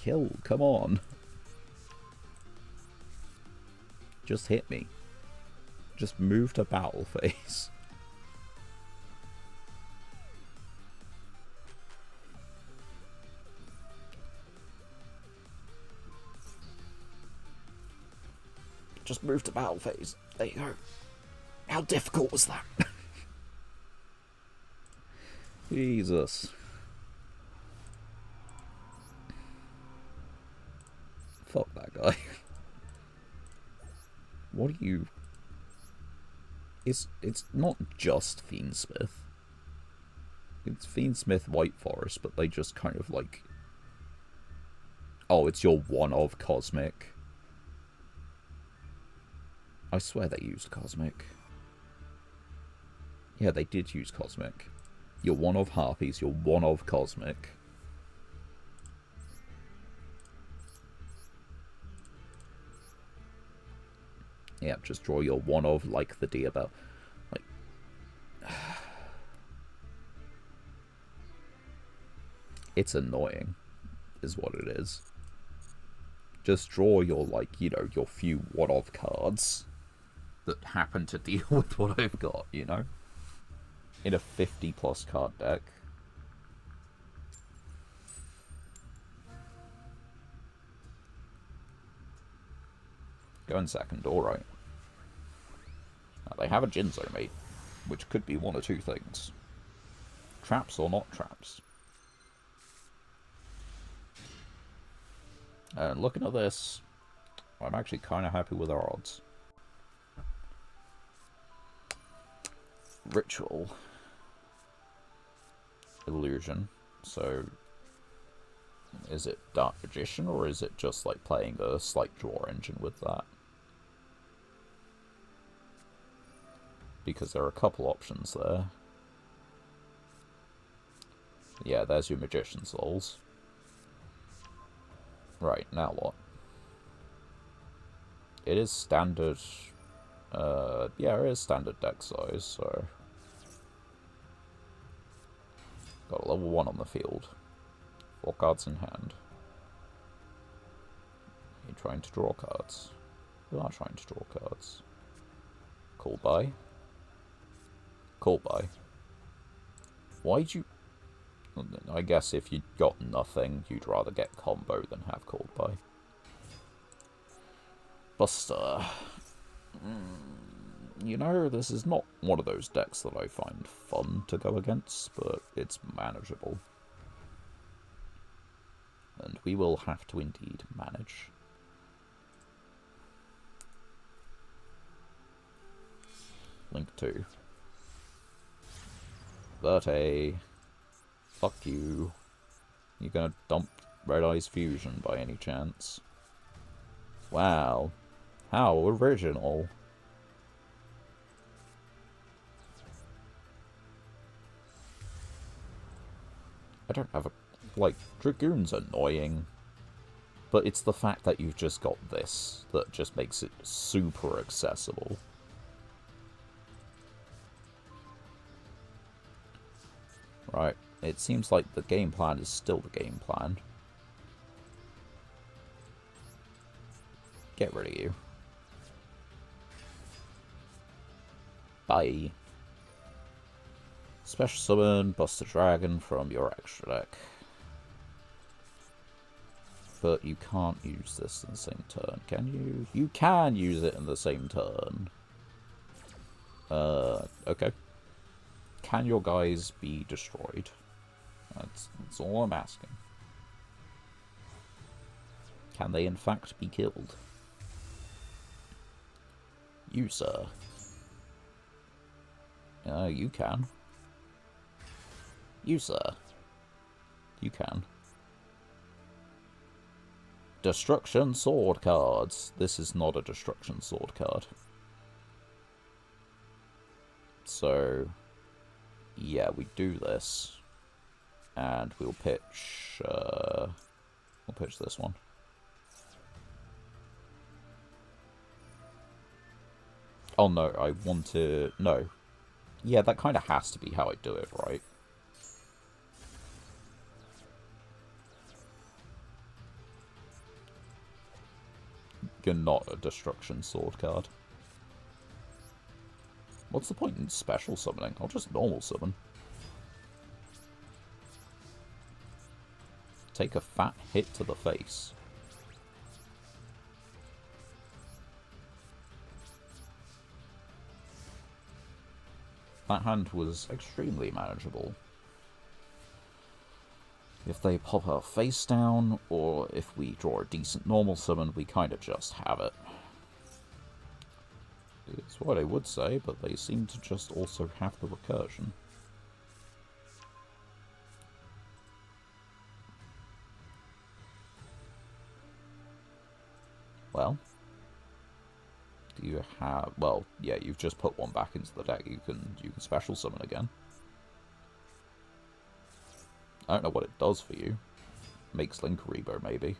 kill. Come on. Just hit me. Just move to battle phase. Just move to battle phase. There you go. How difficult was that? Jesus. Fuck that guy. What are you... It's not just Fiendsmith. It's Fiendsmith White Forest, but they just kind of like... Oh, it's your one-of Cosmic. I swear they used Cosmic. Yeah, they did use Cosmic. You're one of Harpies, you're one of Cosmic. Yeah, just draw your one of like the Diabell. Like, it's annoying, is what it is. Just draw your, like, you know, your few one of cards that happen to deal with what I've got, you know? In a 50+ card deck. Go in second, alright. They have a Jinzo, mate, which could be one or two things. Traps or not traps. And looking at this, I'm actually kind of happy with our odds. Ritual. Illusion. So, is it Dark Magician, or is it just like playing a slight draw engine with that? Because there are a couple options there. Yeah, there's your Magician Souls. Right, now what? It is standard... yeah, it is standard deck size, so... Got a level 1 on the field. 4 cards in hand. Are you trying to draw cards? You are trying to draw cards. Call by. Call by. Why'd you... I guess if you got nothing, you'd rather get combo than have called by. Buster. You know, this is not one of those decks that I find fun to go against, but it's manageable. And we will have to indeed manage. Link 2. Verte. Fuck you. You gonna dump Red Eyes Fusion by any chance? Wow. How original. I don't have a... Like, Dragoon's annoying. But it's the fact that you've just got this that just makes it super accessible. Right. It seems like the game plan is still the game plan. Get rid of you. Bye. Special summon, bust a dragon from your extra deck. But you can't use this in the same turn, can you? You can use it in the same turn. Okay. Can your guys be destroyed? That's all I'm asking. Can they in fact be killed? You, sir. You can. You, sir. You can. Destruction Sword cards. This is not a Destruction Sword card. So, yeah, we do this. And we'll pitch this one. Oh no, I want to... No. Yeah, that kind of has to be how I do it, right? You're not a Destruction Sword card. What's the point in special summoning? I'll just normal summon. Take a fat hit to the face. That hand was extremely manageable. If they pop our face down, or if we draw a decent normal summon, we kind of just have it. It's what I would say, but they seem to just also have the recursion. Well, do you have... Well, yeah, you've just put one back into the deck. You can special summon again. I don't know what it does for you. Makes Link Rebo, maybe.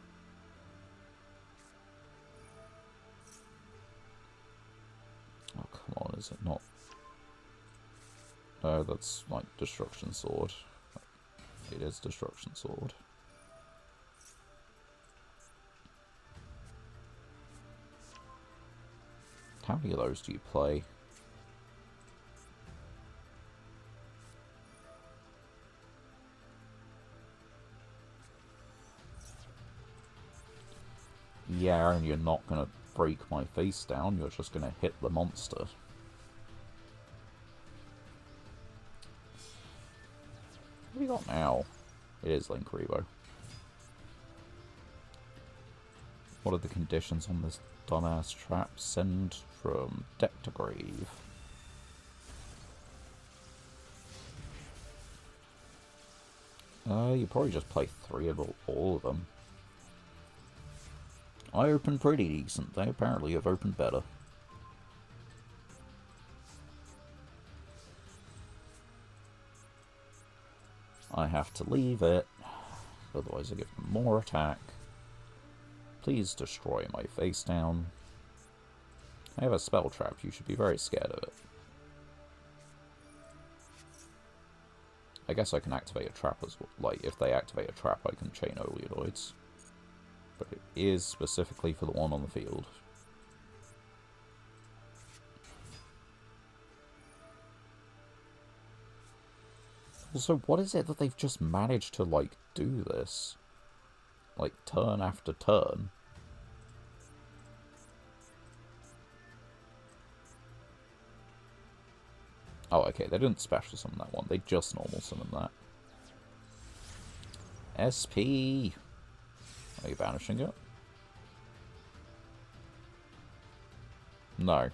Oh, come on, is it not? No, that's like Destruction Sword. It is Destruction Sword. How many of those do you play? Yeah, and you're not going to break my face down, you're just going to hit the monster. What have we got now? It is Link Rebo. What are the conditions on this dumbass trap? Send from deck to grave. You probably just play 3 of all of them. I opened pretty decent. They apparently have opened better. I have to leave it. Otherwise I give them more attack. Please destroy my face down. I have a spell trap. You should be very scared of it. I guess I can activate a trap as well. Like, if they activate a trap, I can chain Oleodoids. But it is specifically for the one on the field. Also, what is it that they've just managed to, like, do this? Like, turn after turn. Oh, okay, they didn't special summon that one. They just normal summon that. SP! Are you banishing it? No.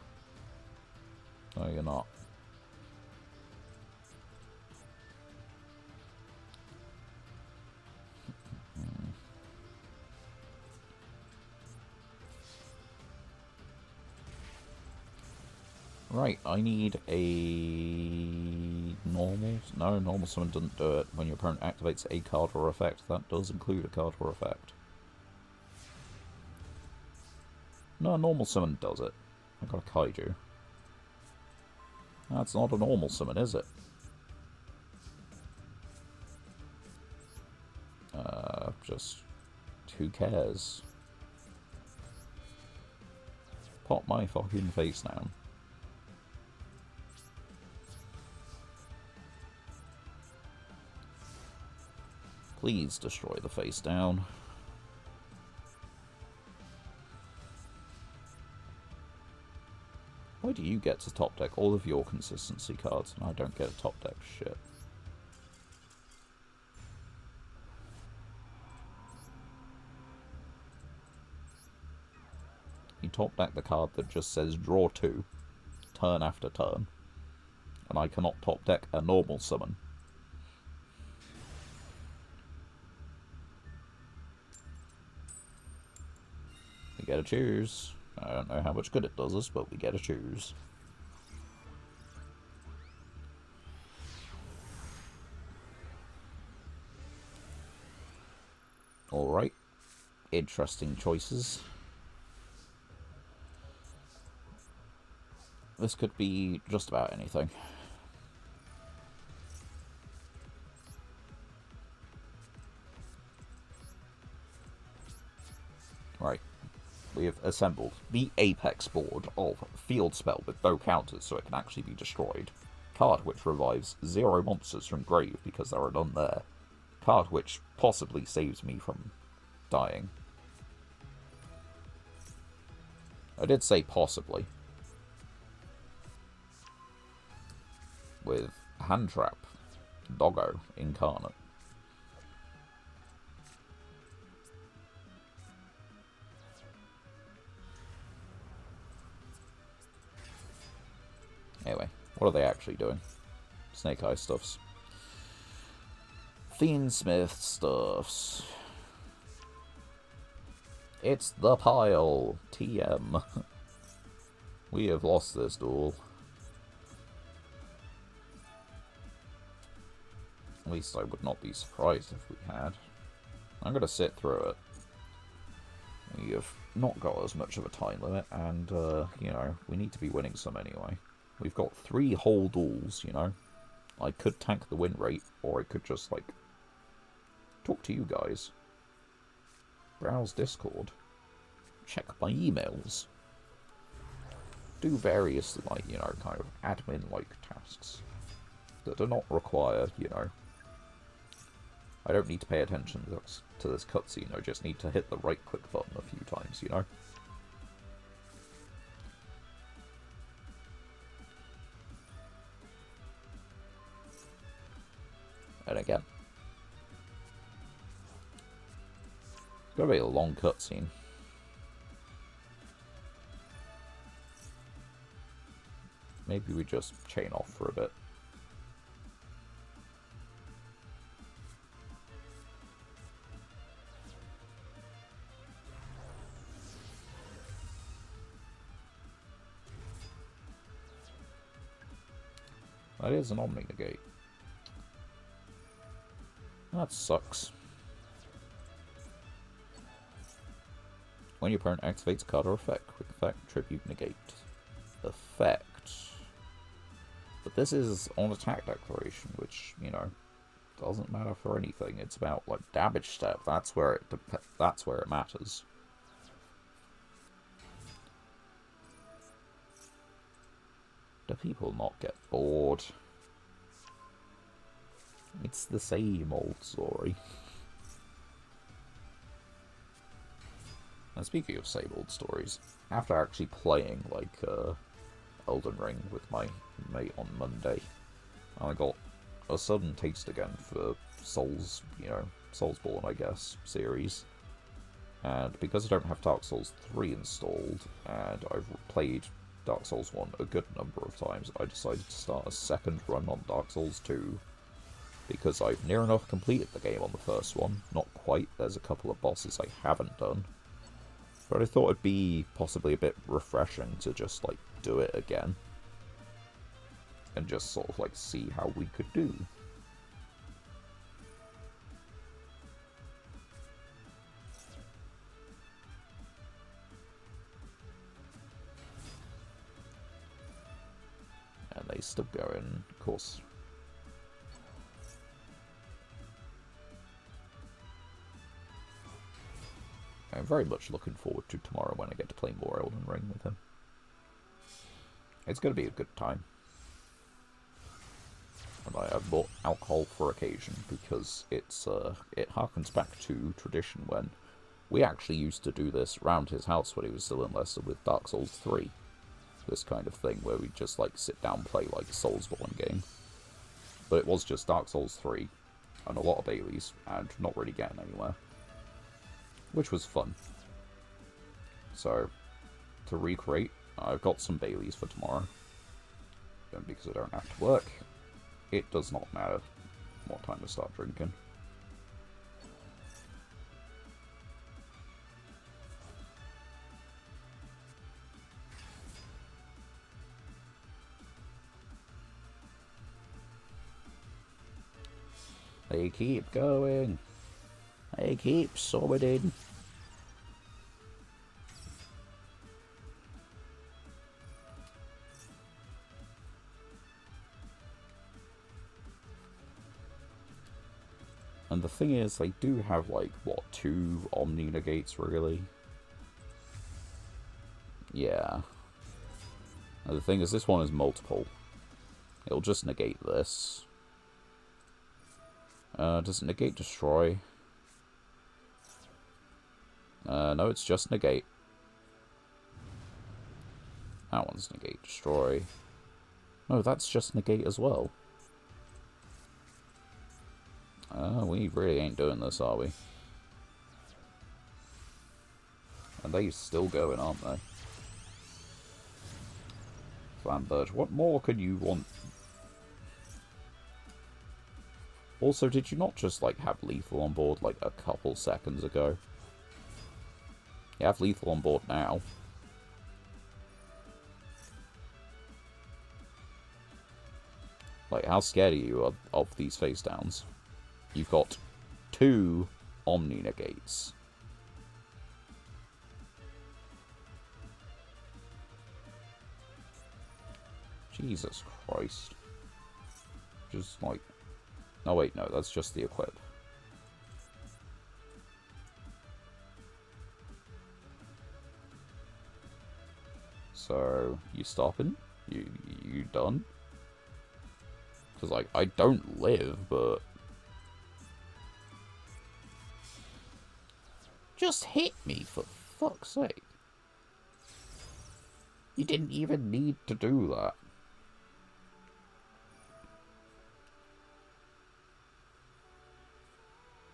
No, you're not. Right, I need a normal... No, normal summon doesn't do it. When your opponent activates a card or effect, that does include a card or effect. No, normal summon does it. I got a Kaiju. That's not a normal summon, is it? Just... who cares? Pop my fucking face down. Please destroy the face down. Why do you get to top deck all of your consistency cards and I don't get a top deck shit? You top deck the card that just says draw 2, turn after turn, and I cannot top deck a normal summon. We get to choose. I don't know how much good it does us, but we get to choose. Alright. Interesting choices. This could be just about anything. Right. We have assembled the Apex board of Field Spell with no counters so it can actually be destroyed. Card which revives 0 monsters from grave because there are none there. Card which possibly saves me from dying. I did say possibly. with Hand Trap, Doggo, Incarnate. Anyway, what are they actually doing? Snake Eye stuffs. Fiendsmith stuffs. It's the pile. TM. We have lost this duel. At least I would not be surprised if we had. I'm going to sit through it. We have not got as much of a time limit, and, you know, we need to be winning some anyway. We've got 3 whole duels, you know. I could tank the win rate, or I could just, like, talk to you guys. Browse Discord. Check my emails. Do various, like, you know, kind of admin-like tasks that do not require, you know... I don't need to pay attention to this cutscene, I just need to hit the right-click button a few times, you know? And again. It's gonna be a long cutscene. Maybe we just chain off for a bit. That is an Omni-Negate. That sucks. When your opponent activates a card or effect, quick effect, tribute, negate. Effect. But this is on attack declaration, which, you know, doesn't matter for anything. It's about, like, damage step. That's where it matters. Do people not get bored? It's the same old story. And speaking of same old stories, after actually playing, like, Elden Ring with my mate on Monday, I got a sudden taste again for Souls, you know, Soulsborne, I guess, series. And because I don't have Dark Souls 3 installed, and I've played Dark Souls 1 a good number of times, I decided to start a second run on Dark Souls 2, because I've near enough completed the game on the first one. Not quite, there's a couple of bosses I haven't done. But I thought it'd be possibly a bit refreshing to just, like, do it again. And just sort of, like, see how we could do. And they still going, of course. I'm very much looking forward to tomorrow when I get to play more Elden Ring with him. It's going to be a good time. And I've bought alcohol for occasion because it's it harkens back to tradition when we actually used to do this around his house when he was still in Leicester with Dark Souls 3. This kind of thing where we just like sit down and play like a Soulsborne game. But it was just Dark Souls 3 and a lot of Baileys and not really getting anywhere. Which was fun. So, to recreate, I've got some Baileys for tomorrow. And because I don't have to work, it does not matter what time I start drinking. They keep going. They keep summoning. And the thing is, they do have, like, what, 2 Omni-Negates, really? Yeah. And the thing is, this one is multiple. It'll just negate this. Does it negate destroy? No, it's just negate. That one's negate destroy. Oh, that's just negate as well. We really ain't doing this, are we? And they're still going, aren't they? Flamberge, what more could you want? Also, did you not just, like, have lethal on board, like, a couple seconds ago? You have lethal on board now. Like, how scared are you of these face downs? You've got 2 Omni negates. Jesus Christ. Just like... Oh wait, no, that's just the equip. So, you stopping? You done? Because, like, I don't live, but... Just hit me, for fuck's sake. You didn't even need to do that.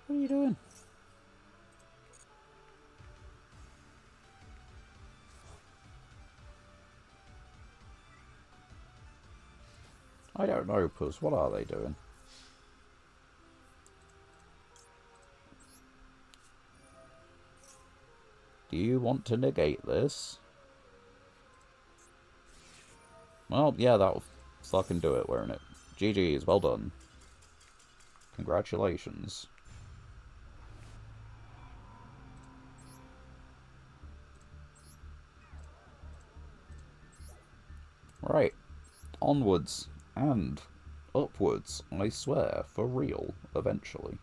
What are you doing? I don't know, Puss. What are they doing? Do you want to negate this? Well, yeah, that'll fucking do it, won't it? GG's, well done. Congratulations. Right. Onwards. And upwards, I swear, for real, eventually.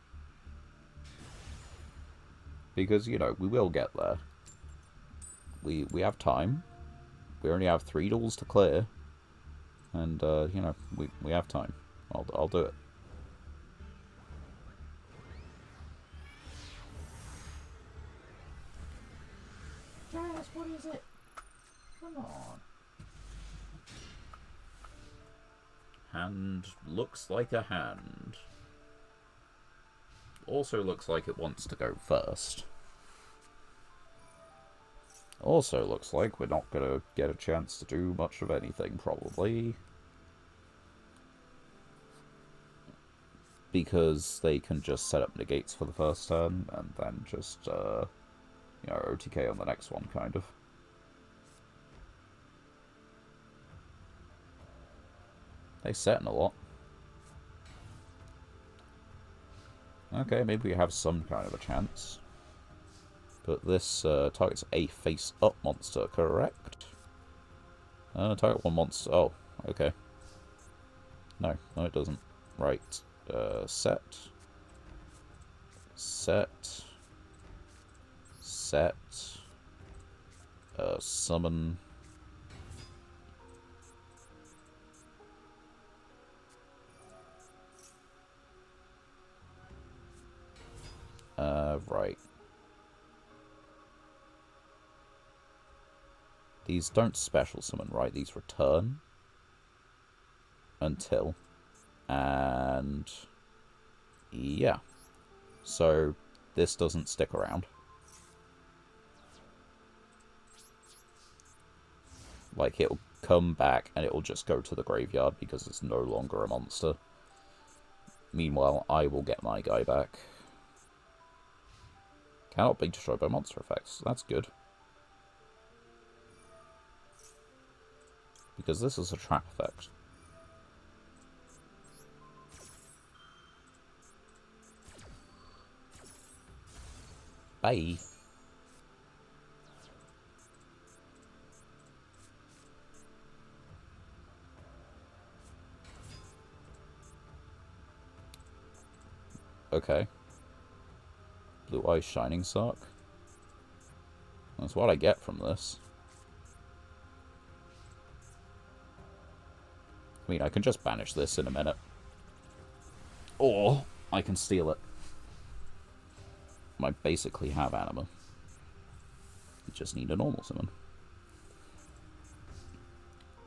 Because, you know, we will get there. We have time. We only have 3 duels to clear. And, you know, we have time. I'll do it. Jazz, what is it? Come on. Hand looks like a hand. Also looks like it wants to go first. Also looks like we're not gonna get a chance to do much of anything, probably. Because they can just set up negates for the first turn, and then just, you know, OTK on the next one, kind of. They set in a lot. Okay, maybe we have some kind of a chance. But this targets a face-up monster, correct? Target 1 monster. Oh, okay. No, it doesn't. Right. Set. Summon. Right. These don't special summon, right? These return until. And yeah. So this doesn't stick around. Like, it'll come back and it'll just go to the graveyard because it's no longer a monster. Meanwhile, I will get my guy back. Cannot be destroyed by monster effects. That's good. Because this is a trap effect. Bye. Okay. Blue Eye Shining Sock. That's what I get from this. I mean, I can just banish this in a minute. Or I can steal it. I basically have Anima. You just need a normal summon.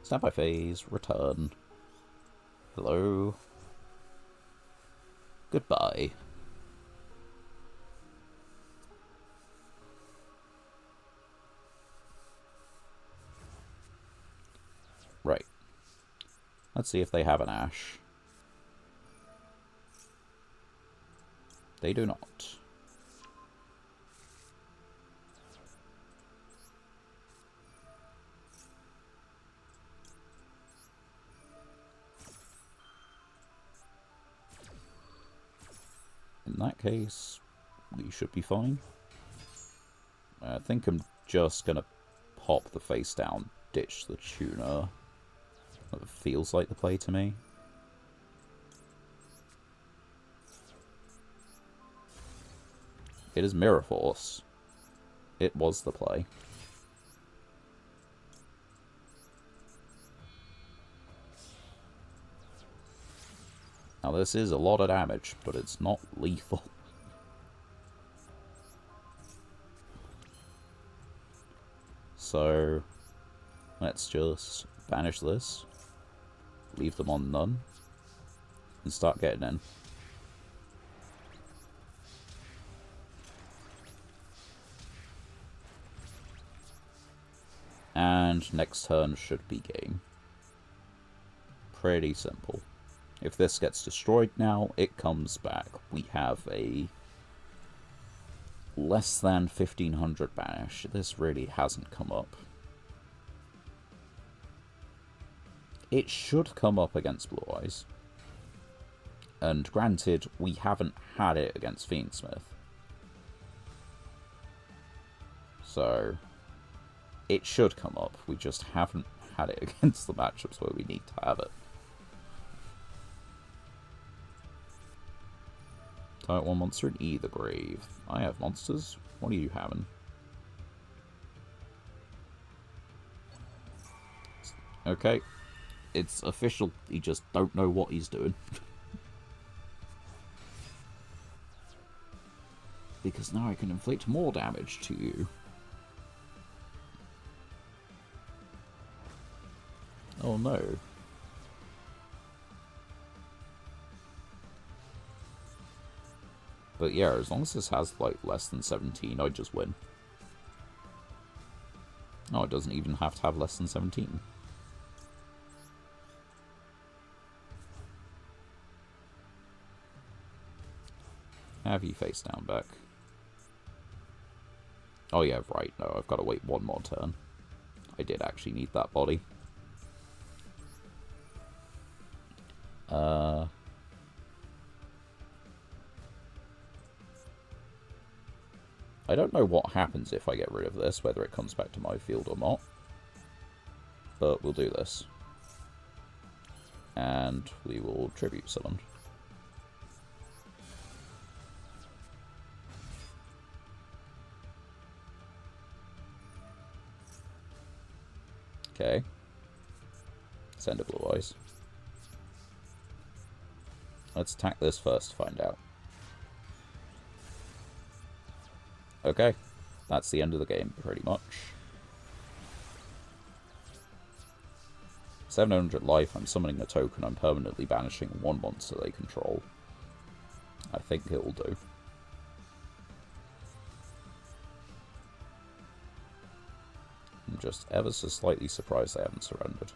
Standby phase, return. Hello. Goodbye. Right. Let's see if they have an Ash. They do not. In that case, we should be fine. I think I'm just gonna pop the face down, ditch the tuner. That feels like the play to me. It is Mirror Force. It was the play. Now this is a lot of damage, but it's not lethal. So let's just banish this, leave them on none, and start getting in. And next turn should be game. Pretty simple. If this gets destroyed now, it comes back. We have a less than 1500 banish. This really hasn't come up. It should come up against Blue Eyes. And granted, we haven't had it against Fiendsmith. So it should come up. We just haven't had it against the matchups where we need to have it. Type 1 monster in either grave. I have monsters. What are you having? Okay. It's official. He just don't know what he's doing. Because now I can inflict more damage to you. Oh no. But yeah, as long as this has like less than 17, I just win. No, it doesn't even have to have less than 17. Have you face down back? Oh yeah, right, no, I've got to wait one more turn. I did actually need that body. I don't know what happens if I get rid of this, whether it comes back to my field or not. But we'll do this. And we will tribute summon. Okay. Send a Blue Eyes. Let's attack this first to find out. Okay. That's the end of the game, pretty much. 700 life, I'm summoning a token, I'm permanently banishing one monster they control. I think it will do. I'm just ever so slightly surprised they haven't surrendered.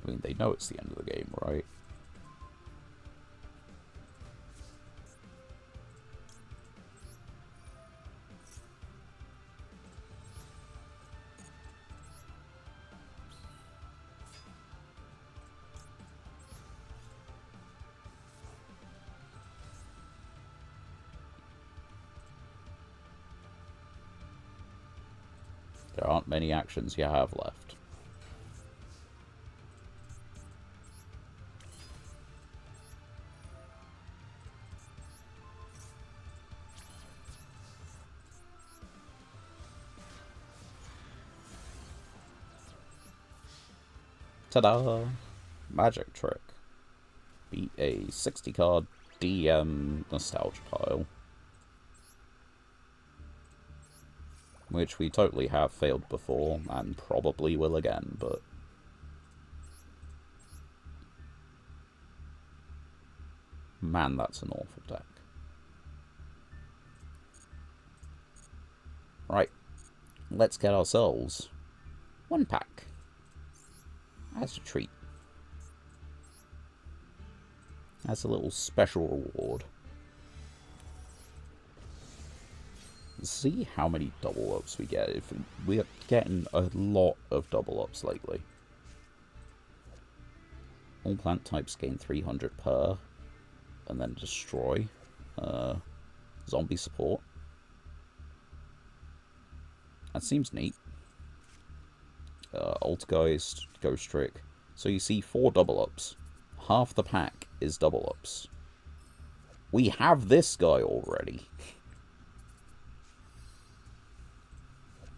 I mean, they know it's the end of the game, right? There aren't many actions you have left. Ta-da! Magic trick. Beat a 60 card DM nostalgia pile. Which we totally have failed before, and probably will again, but... Man, that's an awful deck. Right. Let's get ourselves one pack. As a treat. As a little special reward. See how many double ups we get. If we're getting a lot of double ups lately. All plant types gain 300 per, and then destroy. Zombie support. That seems neat. Altergeist, Ghost Trick. So you see 4 double ups. Half the pack is double ups. We have this guy already.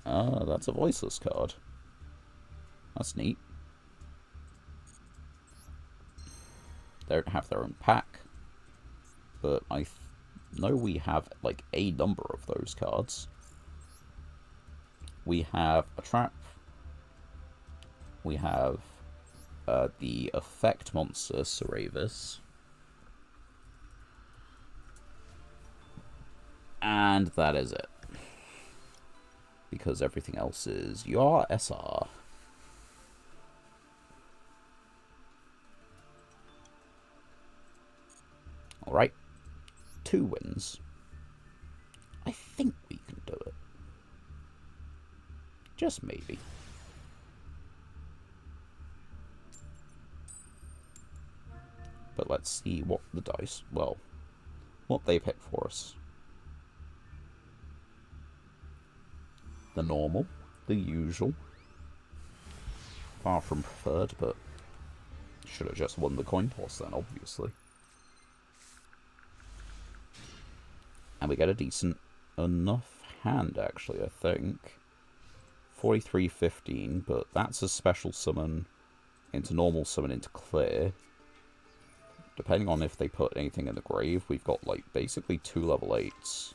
Ah, that's a voiceless card. That's neat. They don't have their own pack. But I know we have, like, a number of those cards. We have a trap. We have the effect monster, Ceravis. And that is it. Because everything else is your SR. Alright. 2 wins. I think we can do it. Just maybe. But let's see what the dice, well, what they pick for us. The normal, the usual. Far from preferred, but should have just won the coin toss then, obviously. And we get a decent enough hand, actually, I think. 43-15, but that's a special summon into normal summon into clear. Depending on if they put anything in the grave, we've got, like, basically 2 level 8s.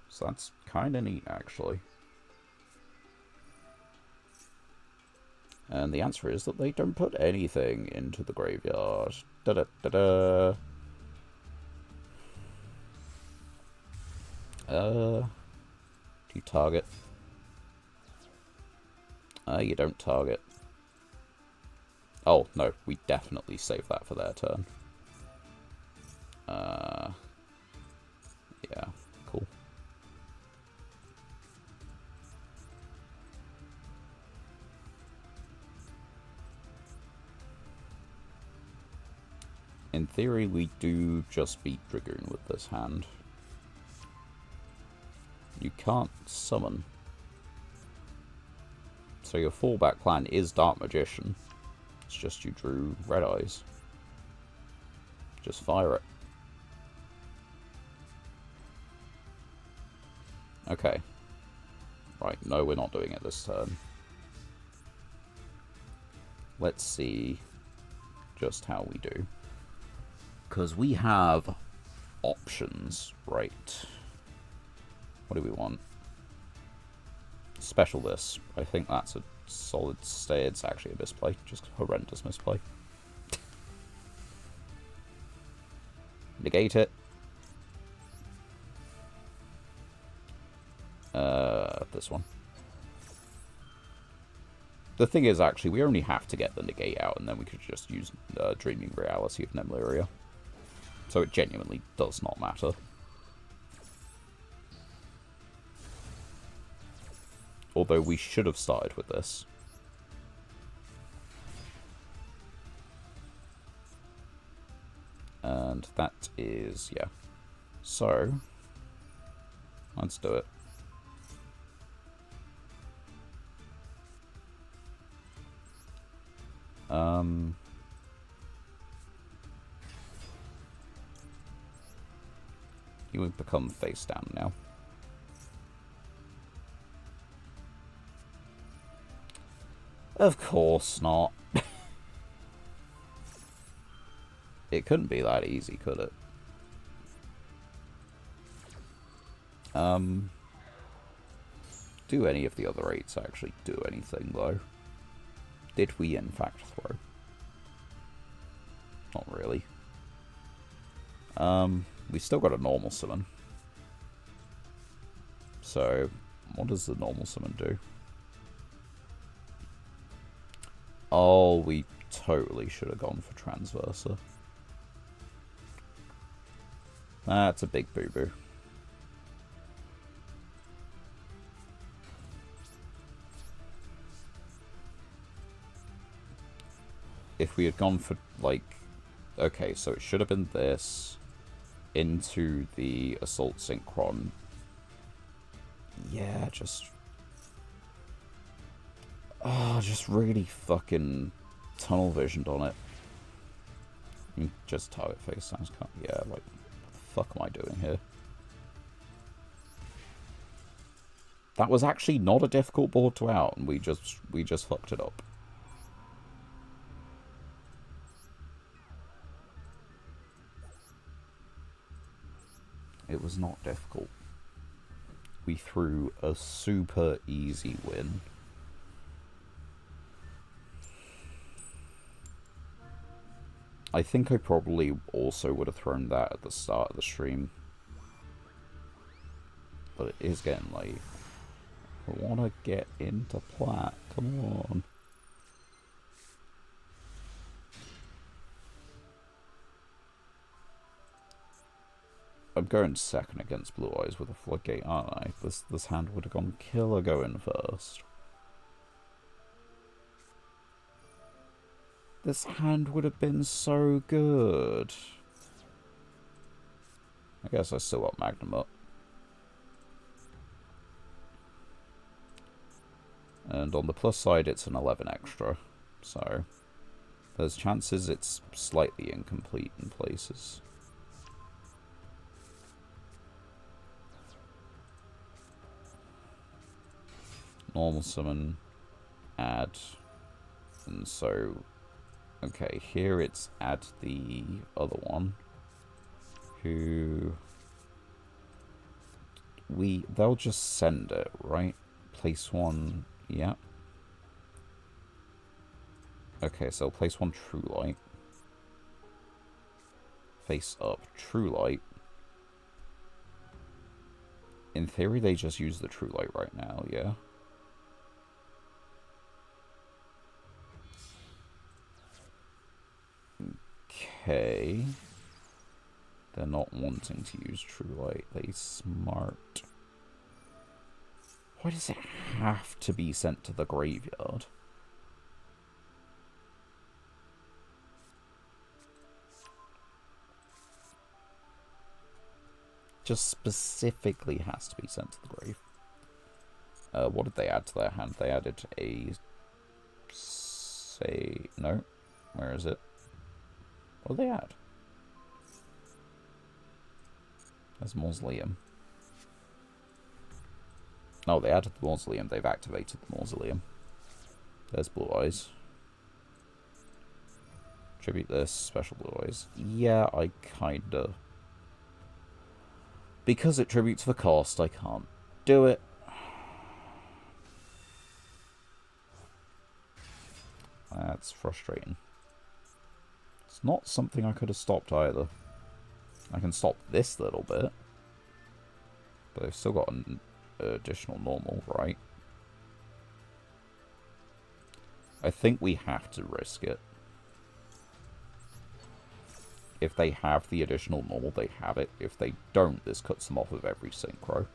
So that's kind of neat, actually. And the answer is that they don't put anything into the graveyard. Da-da-da-da. Do you target? You don't target. Oh, no, we definitely save that for their turn. Yeah, cool. In theory, we do just beat Dragoon with this hand. You can't summon. So your fallback plan is Dark Magician. It's just you drew Red Eyes. Just fire it. Okay. Right, no, we're not doing it this turn. Let's see just how we do. Because we have options, right? What do we want? Special this. I think that's a solid stay. It's actually a misplay. Just horrendous misplay. Negate it. This one. The thing is, actually, we only have to get the negate out, and then we could just use Dreaming Reality of Nemlyria. So it genuinely does not matter. Although we should have started with this. And that is, yeah. So, let's do it. You would become face down now. Of course not. It couldn't be that easy, could it? Do any of the other 8s actually do anything, though? Did we, in fact, throw? Not really. We still got a normal summon. So, what does the normal summon do? Oh, we totally should have gone for Transversa. That's a big boo-boo. If we had gone for, like... Okay, so it should have been this into the Assault Synchron. Yeah, just... Oh, just really fucking tunnel visioned on it. Just target face sounds kind of... Yeah, like, what the fuck am I doing here? That was actually not a difficult board to out, and we just fucked it up. It was not difficult. We threw a super easy win. I think I probably also would have thrown that at the start of the stream. But it is getting late. I want to get into plat. Come on. I'm going second against Blue Eyes with a Floodgate, aren't I? This hand would have gone killer going first. This hand would have been so good. I guess I still got Magnum up. And on the plus side, it's an 11 extra. So, there's chances it's slightly incomplete in places. Normal summon, add, and so, okay, here it's add the other one, who, they'll just send it, right? Place one, yeah. Okay, so place one True Light. Face up, True Light. In theory, they just use the True Light right now, yeah? Okay. They're not wanting to use True Light. They smart. Why does it have to be sent to the graveyard? Just specifically has to be sent to the grave. What did they add to their hand? They added a... Say... No. Where is it? What did they add? There's Mausoleum. Oh, they added the Mausoleum. They've activated the Mausoleum. There's Blue Eyes. Tribute this. Special Blue Eyes. Yeah, I kinda... Because it tributes the cost, I can't do it. That's frustrating. It's not something I could have stopped either. I can stop this little bit. But I've still got an additional normal, right? I think we have to risk it. If they have the additional normal, they have it. If they don't, this cuts them off of every synchro.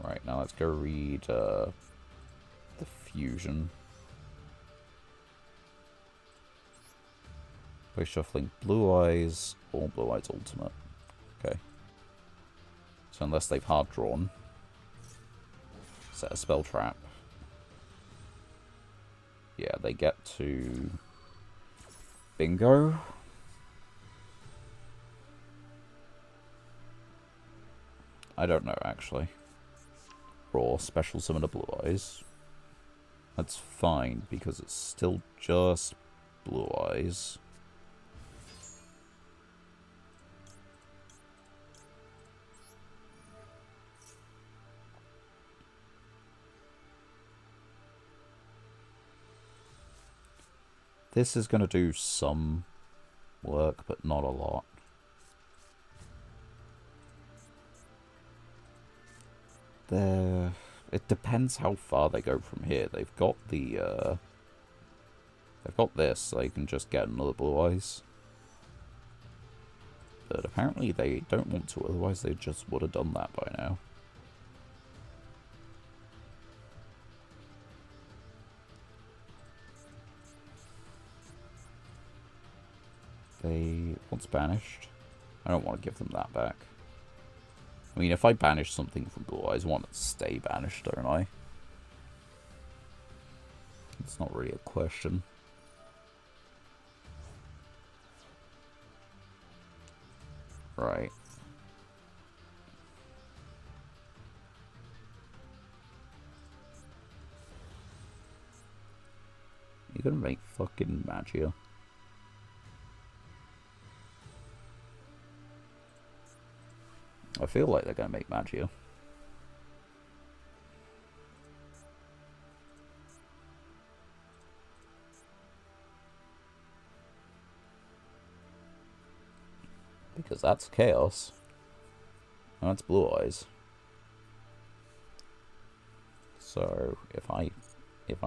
Right, now let's go read the fusion. By shuffling Blue Eyes or Blue Eyes Ultimate. Okay. So unless they've hard drawn, set a spell trap. Yeah, they get to bingo. I don't know, actually. Raw, special summon a Blue Eyes. That's fine, because it's still just Blue Eyes. This is going to do some work, but not a lot. It depends how far they go from here. They've got the, they've got this, so they can just get another Blue Eyes. But apparently they don't want to, otherwise they just would have done that by now. What's banished? I don't want to give them that back. I mean, if I banish something from Blue Eyes, I want it to stay banished, don't I? It's not really a question. Right. You're gonna make fucking Magia. I feel like they're going to make Magia. Because that's Chaos. And that's Blue Eyes. So, if I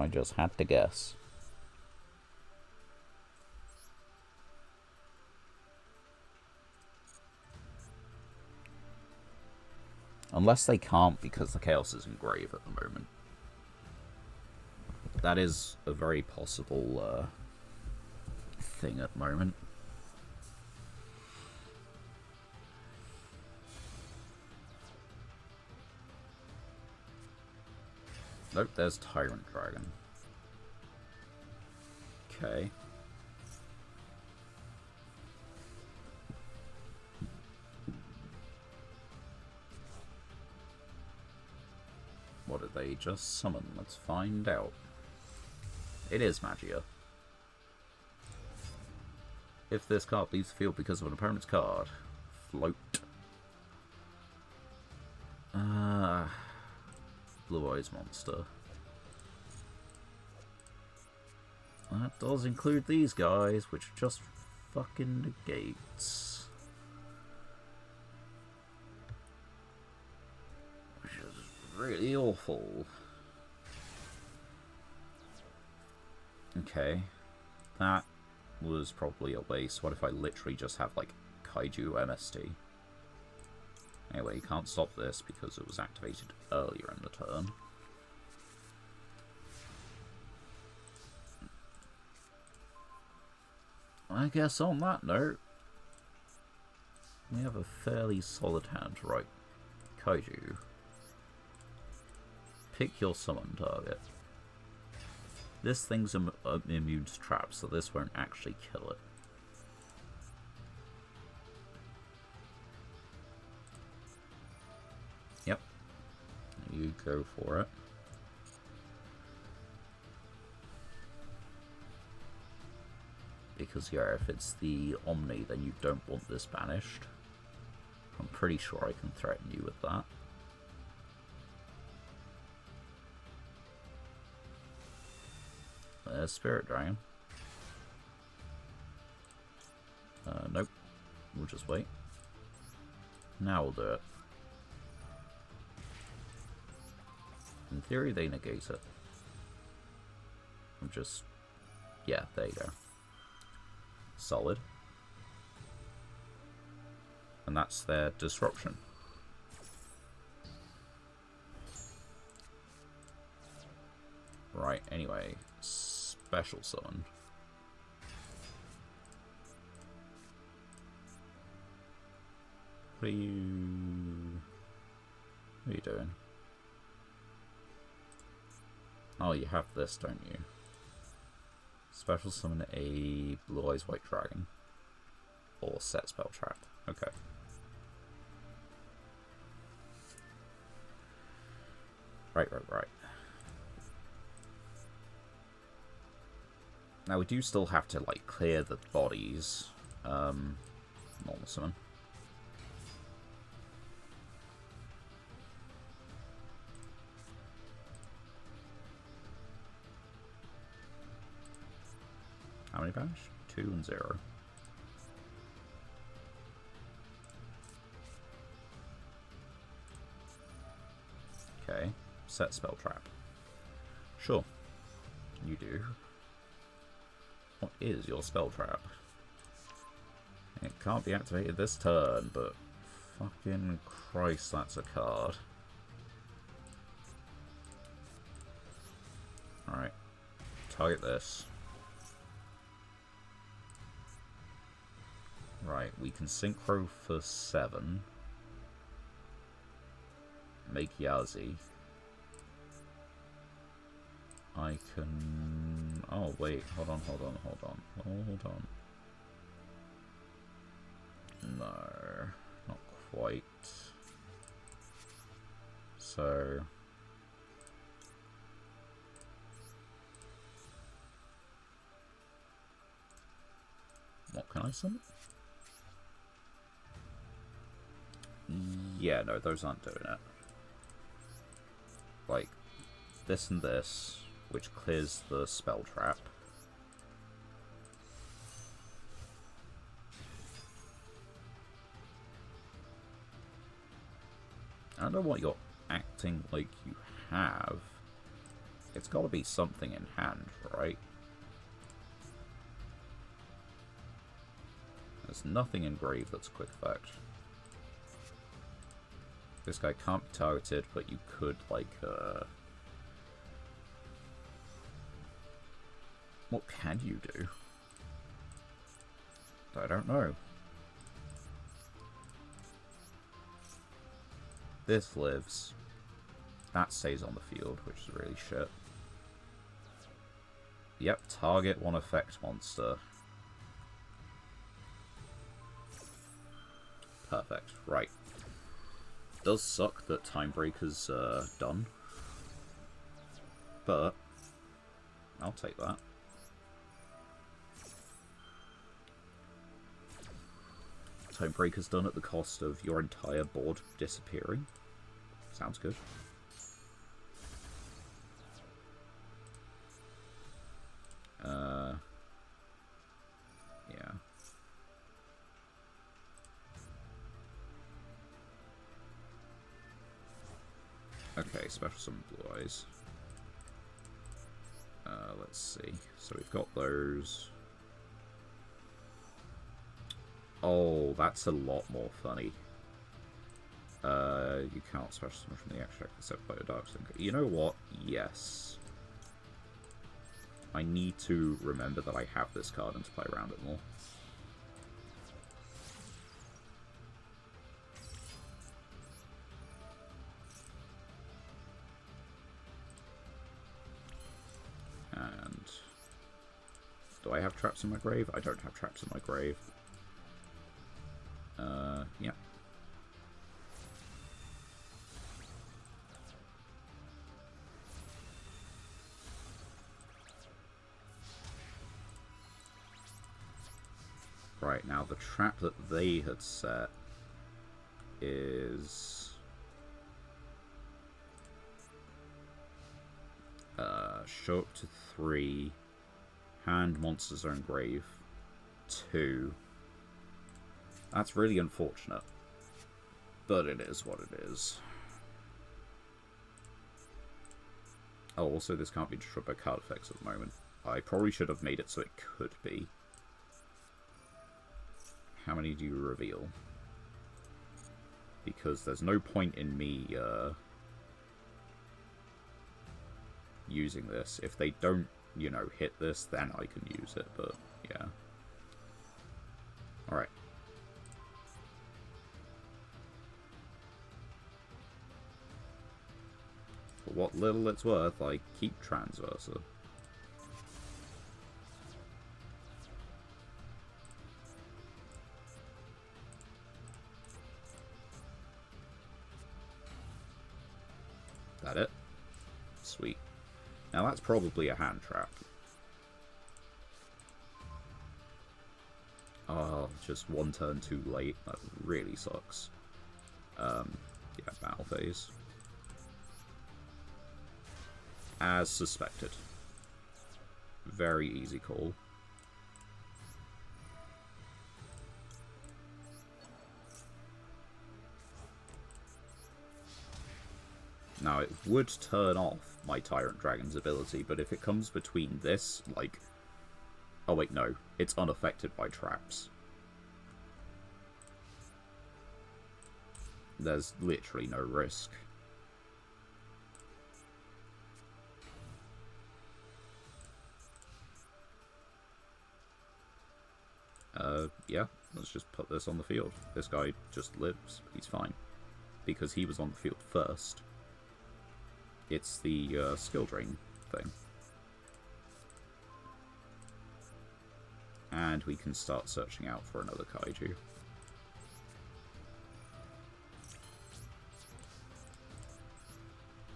just had to guess... Unless they can't because the Chaos is engraved at the moment. That is a very possible thing at the moment. Nope, there's Tyrant Dragon. Okay. What did they just summon? Let's find out. It is Magia. If this card leaves the field because of an opponent's card, float. Blue Eyes monster. That does include these guys, which just fucking negates. Which is really awful. Okay. That was probably a waste. What if I literally just have, like, Kaiju MST? Anyway, you can't stop this because it was activated earlier in the turn. I guess on that note, we have a fairly solid hand. Right, Kaiju. Pick your summon target. This thing's immune to traps, so this won't actually kill it. Yep. You go for it. Because, yeah, if it's the Omni, then you don't want this banished. I'm pretty sure I can threaten you with that. There's Spirit Dragon. Nope. We'll just wait. Now we'll do it. In theory, they negate it. I'm just... yeah, there you go. Solid. And that's their disruption. Right, anyway. Special summon. What are you doing? Oh, you have this, don't you? Special summon a Blue Eyes White Dragon. Or set spell trap. Okay. Right. Now we do still have to, like, clear the bodies. Normal summon. How many banish? 2 and 0. Okay. Set spell trap. Sure. You do. What is your spell trap? It can't be activated this turn, but fucking Christ, that's a card. Alright. Target this. Right, we can synchro for 7. Make Yazi. I can... Oh, wait. Hold on. No, not quite. So... What can I summon? Yeah, no, those aren't doing it. Like, this and this, which clears the spell trap. I don't know what you're acting like you have. It's got to be something in hand, right? There's nothing in grave that's quick effect. This guy can't be targeted, but you could, like, What can you do? I don't know. This lives. That stays on the field, which is really shit. Yep, target one effect monster. Perfect, right. Does suck that Timebreaker's done. But I'll take that. Timebreaker's done at the cost of your entire board disappearing. Sounds good. Yeah. Okay, special summon Blue Eyes. Let's see. So we've got those. Oh, that's a lot more funny. You can't special summon from the extract except by a Dark Thinker. You know what? Yes. I need to remember that I have this card and to play around it more. And do I have traps in my grave? I don't have traps in my grave. Yeah. Right, now the trap that they had set is... show up to 3, hand Monster Zone Grave 2. That's really unfortunate, but it is what it is. Oh, also this can't be destroyed by card effects at the moment. I probably should have made it so it could be. How many do you reveal? Because there's no point in me using this. If they don't, you know, hit this, then I can use it, but yeah. Alright. For what little it's worth, I keep Transverser. that it? Sweet. Now that's probably a hand trap. Oh, just one turn too late. That really sucks. Yeah, battle phase. As suspected. Very easy call. Now, it would turn off my Tyrant Dragon's ability, but if it comes between this, like... Oh wait, no. It's unaffected by traps. There's literally no risk. Yeah, let's just put this on the field. This guy just lives. He's fine. Because he was on the field first. It's the skill drain thing. And we can start searching out for another kaiju.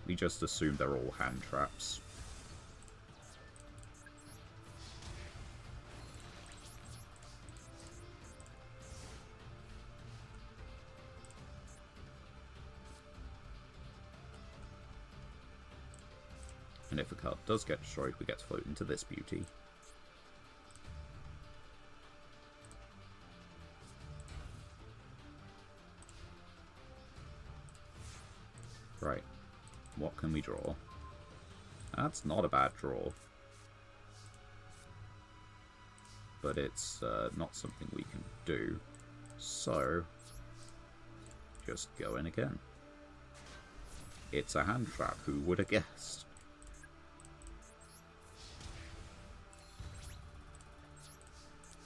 We just assume they're all hand traps. And if a card does get destroyed, we get to float into this beauty. Right. What can we draw? That's not a bad draw. But it's not something we can do. So, just go in again. It's a hand trap, who would have guessed?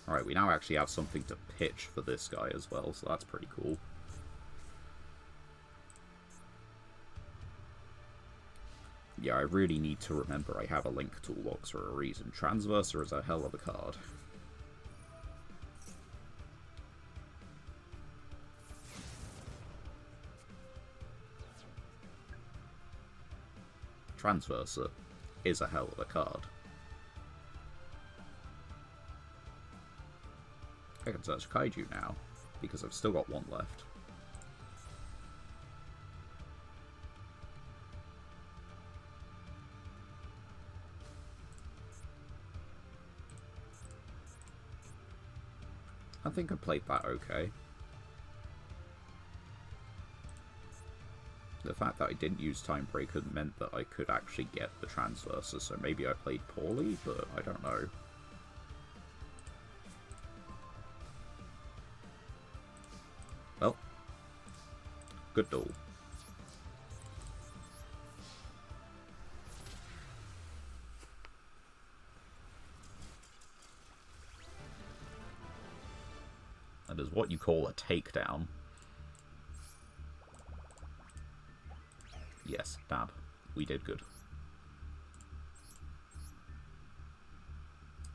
Alright, we now actually have something to pitch for this guy as well, so that's pretty cool. Yeah, I really need to remember I have a Link toolbox for a reason. Transverser is a hell of a card. Transverser is a hell of a card. I can search Kaiju now, because I've still got one left. I think I played that okay. The fact that I didn't use Timebreaker meant that I could actually get the Transverser, so maybe I played poorly, but I don't know. Well, good duel. That is what you call a takedown. Yes, dab. We did good.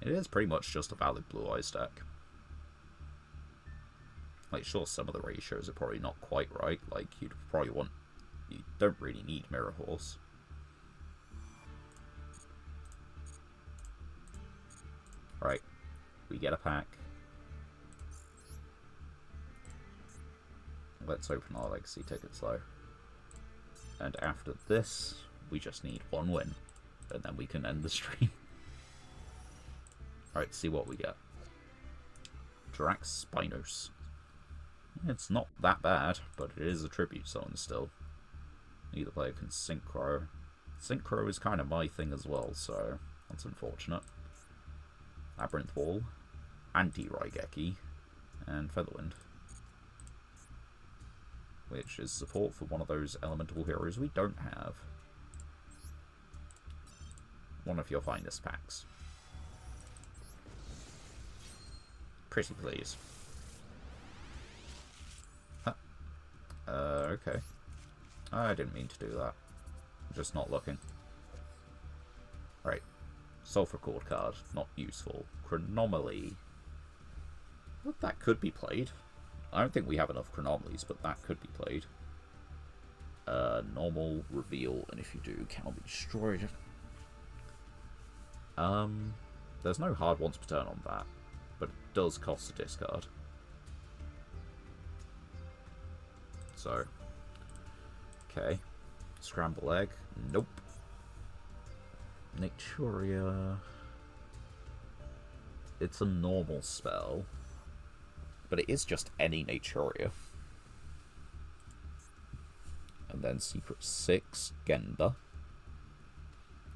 It is pretty much just a valid Blue Eyes deck. Like, sure, some of the ratios are probably not quite right. Like, you'd probably want... You don't really need Mirror Horse. Right. We get a pack. Let's open our Legacy tickets, though. And after this, we just need one win. And then we can end the stream. Alright, see what we get. Drax Spinos. It's not that bad, but it is a tribute zone still. Neither player can Synchro. Synchro is kind of my thing as well, so that's unfortunate. Labyrinth Wall, Anti-Raigeki, and Featherwind. Which is support for one of those elemental heroes we don't have. One of your finest packs. Pretty please. Huh. Okay. I didn't mean to do that. I'm just not looking. Right. Sulphur Cord card, not useful. Chronomaly. Well, that could be played. I don't think we have enough Chronomalies, but that could be played. Normal, reveal, and if you do, cannot be destroyed. There's no hard once per turn on that, but it does cost a discard. So, okay. Scramble egg. Nope. Naturia. It's a normal spell, but it is just any Naturia. And then Secret 6, Genda.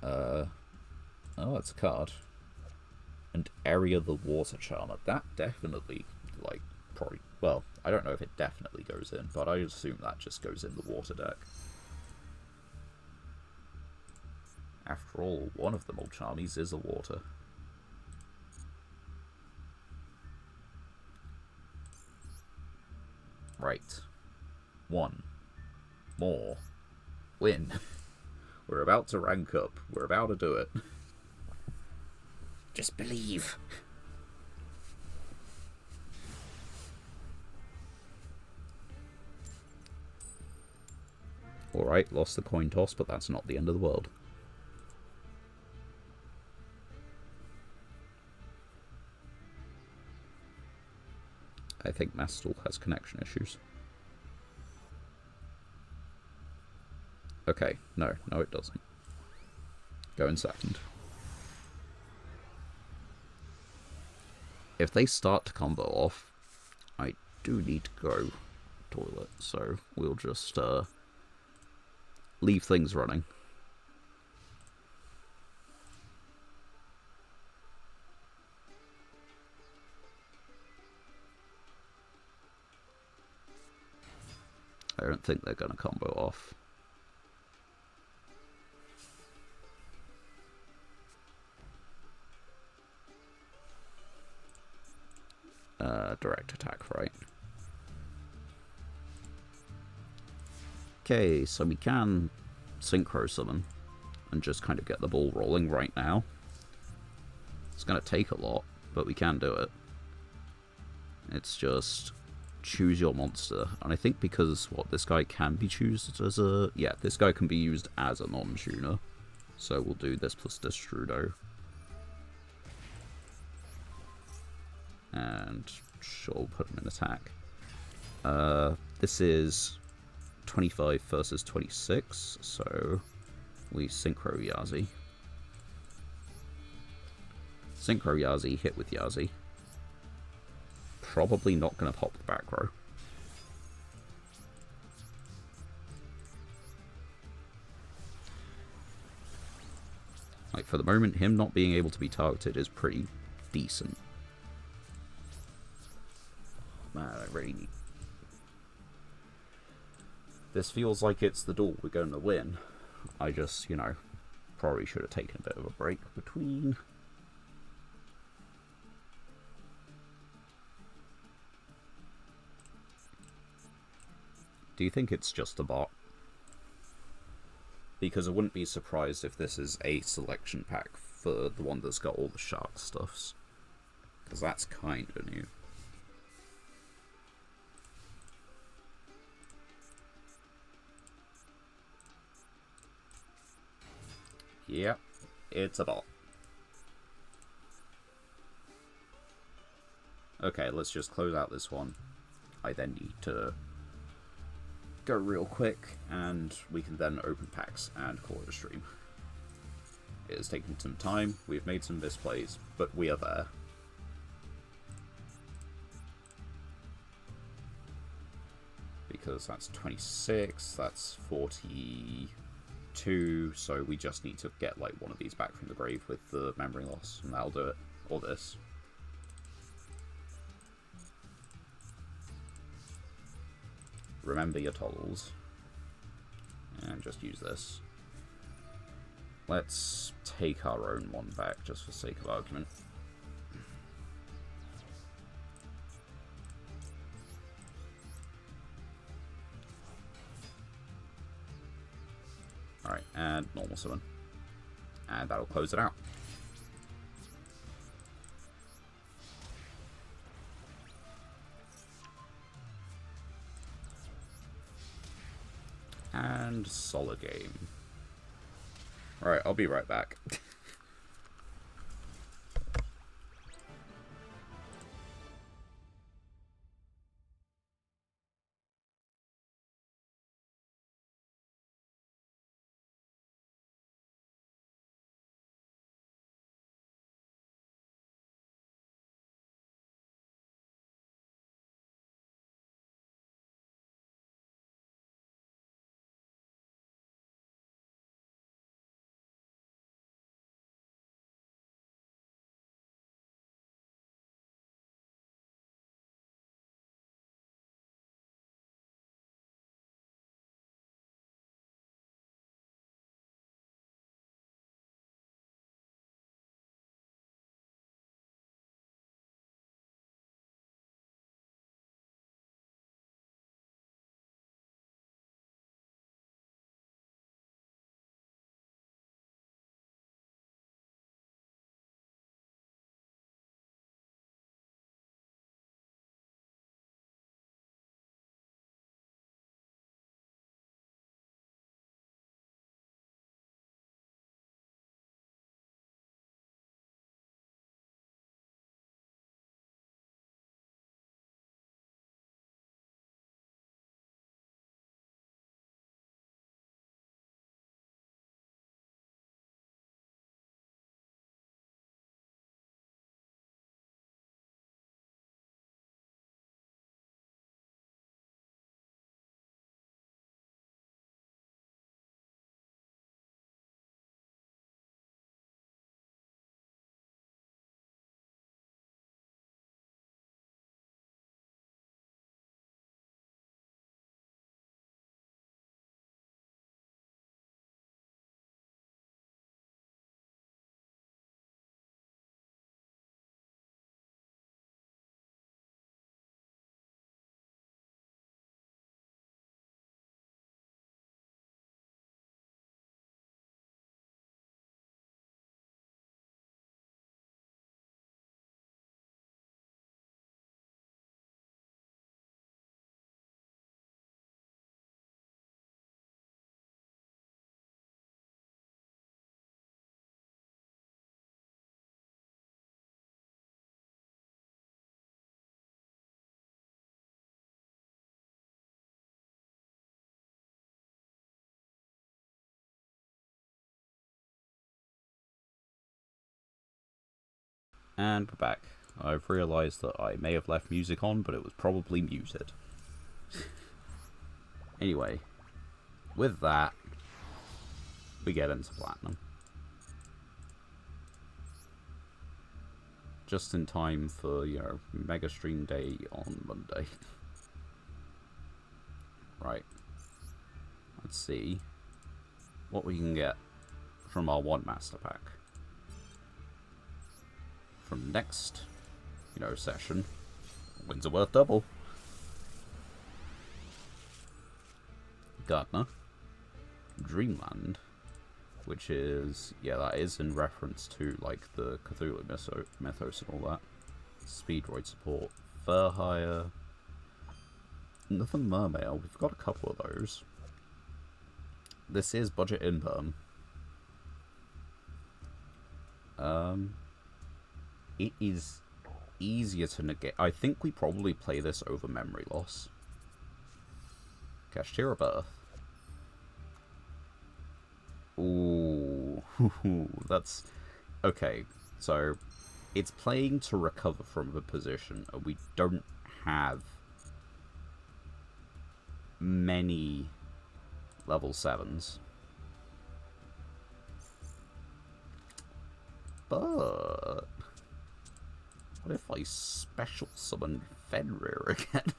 Oh, that's a card. And Area the Water Charmer. That definitely, like, probably... Well, I don't know if it definitely goes in, but I assume that just goes in the water deck. After all, one of the Molchamis is a water. Right. One. More. Win. We're about to rank up. We're about to do it. Just believe. Alright, lost the coin toss, but that's not the end of the world. I think Mastal has connection issues. Okay, no, it doesn't. Go in second. If they start to combo off, I do need to go toilet, so we'll just leave things running. I don't think they're going to combo off. Direct attack, right? Okay, so we can synchro summon and just kind of get the ball rolling right now. It's going to take a lot, but we can do it. It's just choose your monster. And I think because, this guy can be used as a... Yeah, this guy can be used as a non-tuner. So we'll do this plus Destrudo. And sure, we'll put him in attack. This is 25 versus 26, so we Synchro Yazi. Synchro Yazi, hit with Yazi. Probably not going to pop the back row. Like, for the moment, him not being able to be targeted is pretty decent. Man, I really need... This feels like it's the duel we're going to win. I just, probably should have taken a bit of a break between. Do you think it's just a bot? Because I wouldn't be surprised if this is a selection pack for the one that's got all the shark stuffs. Because that's kind of new. Yep, it's a bot. Okay, let's just close out this one. I then need to go real quick, and we can then open packs and call it a stream. It has taken some time, we've made some misplays, but we are there. Because that's 26, that's 42, so we just need to get like one of these back from the grave with the memory loss, and that'll do it. Or this. Remember your toggles. And just use this. Let's take our own one back, just for sake of argument. Alright, and normal summon. And that'll close it out. And solid game. Alright, I'll be right back. And we're back. I've realised that I may have left music on, but it was probably muted. Anyway, with that, we get into Platinum. Just in time for, Mega Stream Day on Monday. Right. Let's see what we can get from our one master pack. From next, session, wins are worth double. Gardener, Dreamland, which is, that is in reference to, like, the Cthulhu mythos and all that. Speedroid support, Fur Hire, nothing Mermail, we've got a couple of those. This is budget in perm. It is easier to negate. I think we probably play this over Memory Loss. Kashtira Birth. Ooh, that's... Okay, so it's playing to recover from the position, and we don't have many level 7s. But... what if I special summon Fenrir again?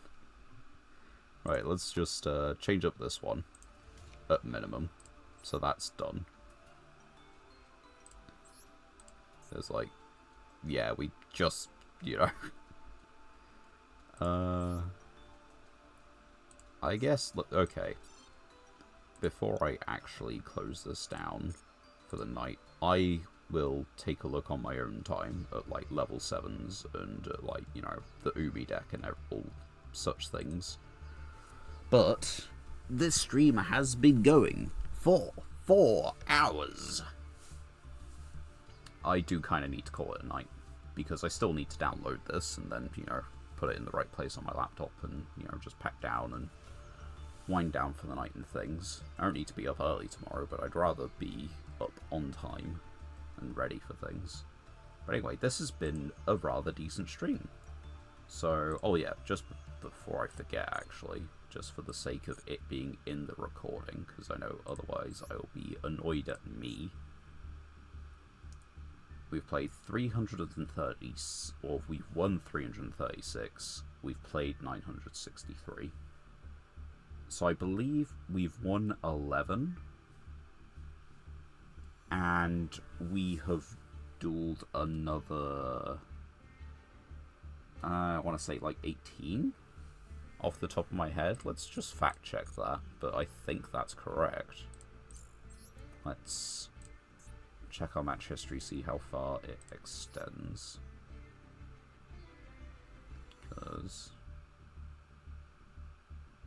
Right, let's just change up this one at minimum. So that's done. There's like, we just, I guess, look, okay. Before I actually close this down for the night, I will take a look on my own time at, like, level 7s and, like, the Ubi deck and all such things. But this stream has been going for 4 hours. I do kind of need to call it a night, because I still need to download this and then, put it in the right place on my laptop and, just pack down and wind down for the night and things. I don't need to be up early tomorrow, but I'd rather be up on time and ready for things. But anyway, this has been a rather decent stream. So, oh yeah, just before I forget actually, just for the sake of it being in the recording, because I know otherwise I'll be annoyed at me. We've played 330, or we've won 336, we've played 963. So I believe we've won 11, and we have dueled another, I want to say like 18 off the top of my head. Let's just fact check that, but I think that's correct. Let's check our match history, see how far it extends. Because,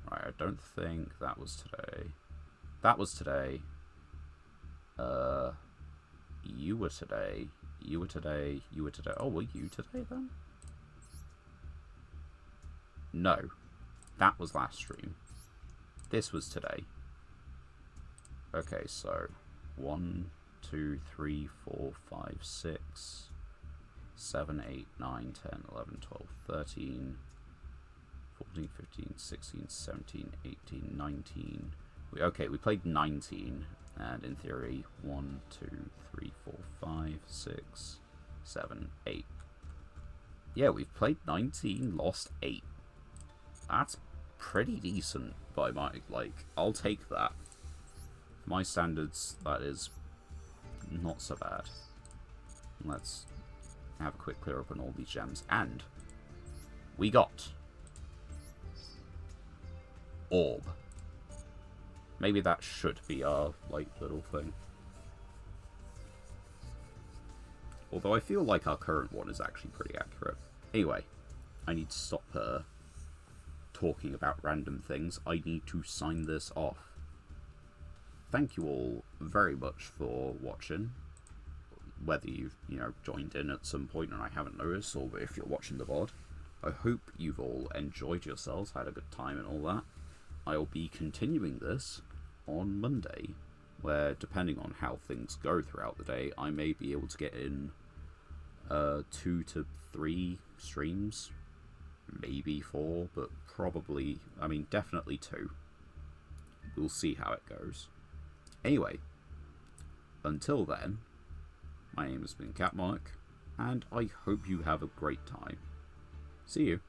right, I don't think that was today. That was today. You were today. You were today. You were today. Oh, were you today then? No. That was last stream. This was today. Okay, so 1, 2, 3, 4, 5, 6, 7, 8, 9, 10, 11, 12, 13, 14, 15, 16, 17, 18, 19. Okay, we played 19, and in theory, 1, 2, 3, 4, 5, 6, 7, 8. Yeah, we've played 19, lost 8. That's pretty decent by my, I'll take that. For my standards, that is not so bad. Let's have a quick clear up on all these gems. And we got Orb. Maybe that should be our, little thing. Although I feel like our current one is actually pretty accurate. Anyway, I need to stop talking about random things. I need to sign this off. Thank you all very much for watching. Whether you've, joined in at some point and I haven't noticed, or if you're watching the VOD. I hope you've all enjoyed yourselves, had a good time and all that. I'll be continuing this on Monday, where, depending on how things go throughout the day, I may be able to get in 2 to 3 streams, maybe 4, but probably, definitely 2. We'll see how it goes. Anyway, until then, my name has been Catmark, and I hope you have a great time. See you.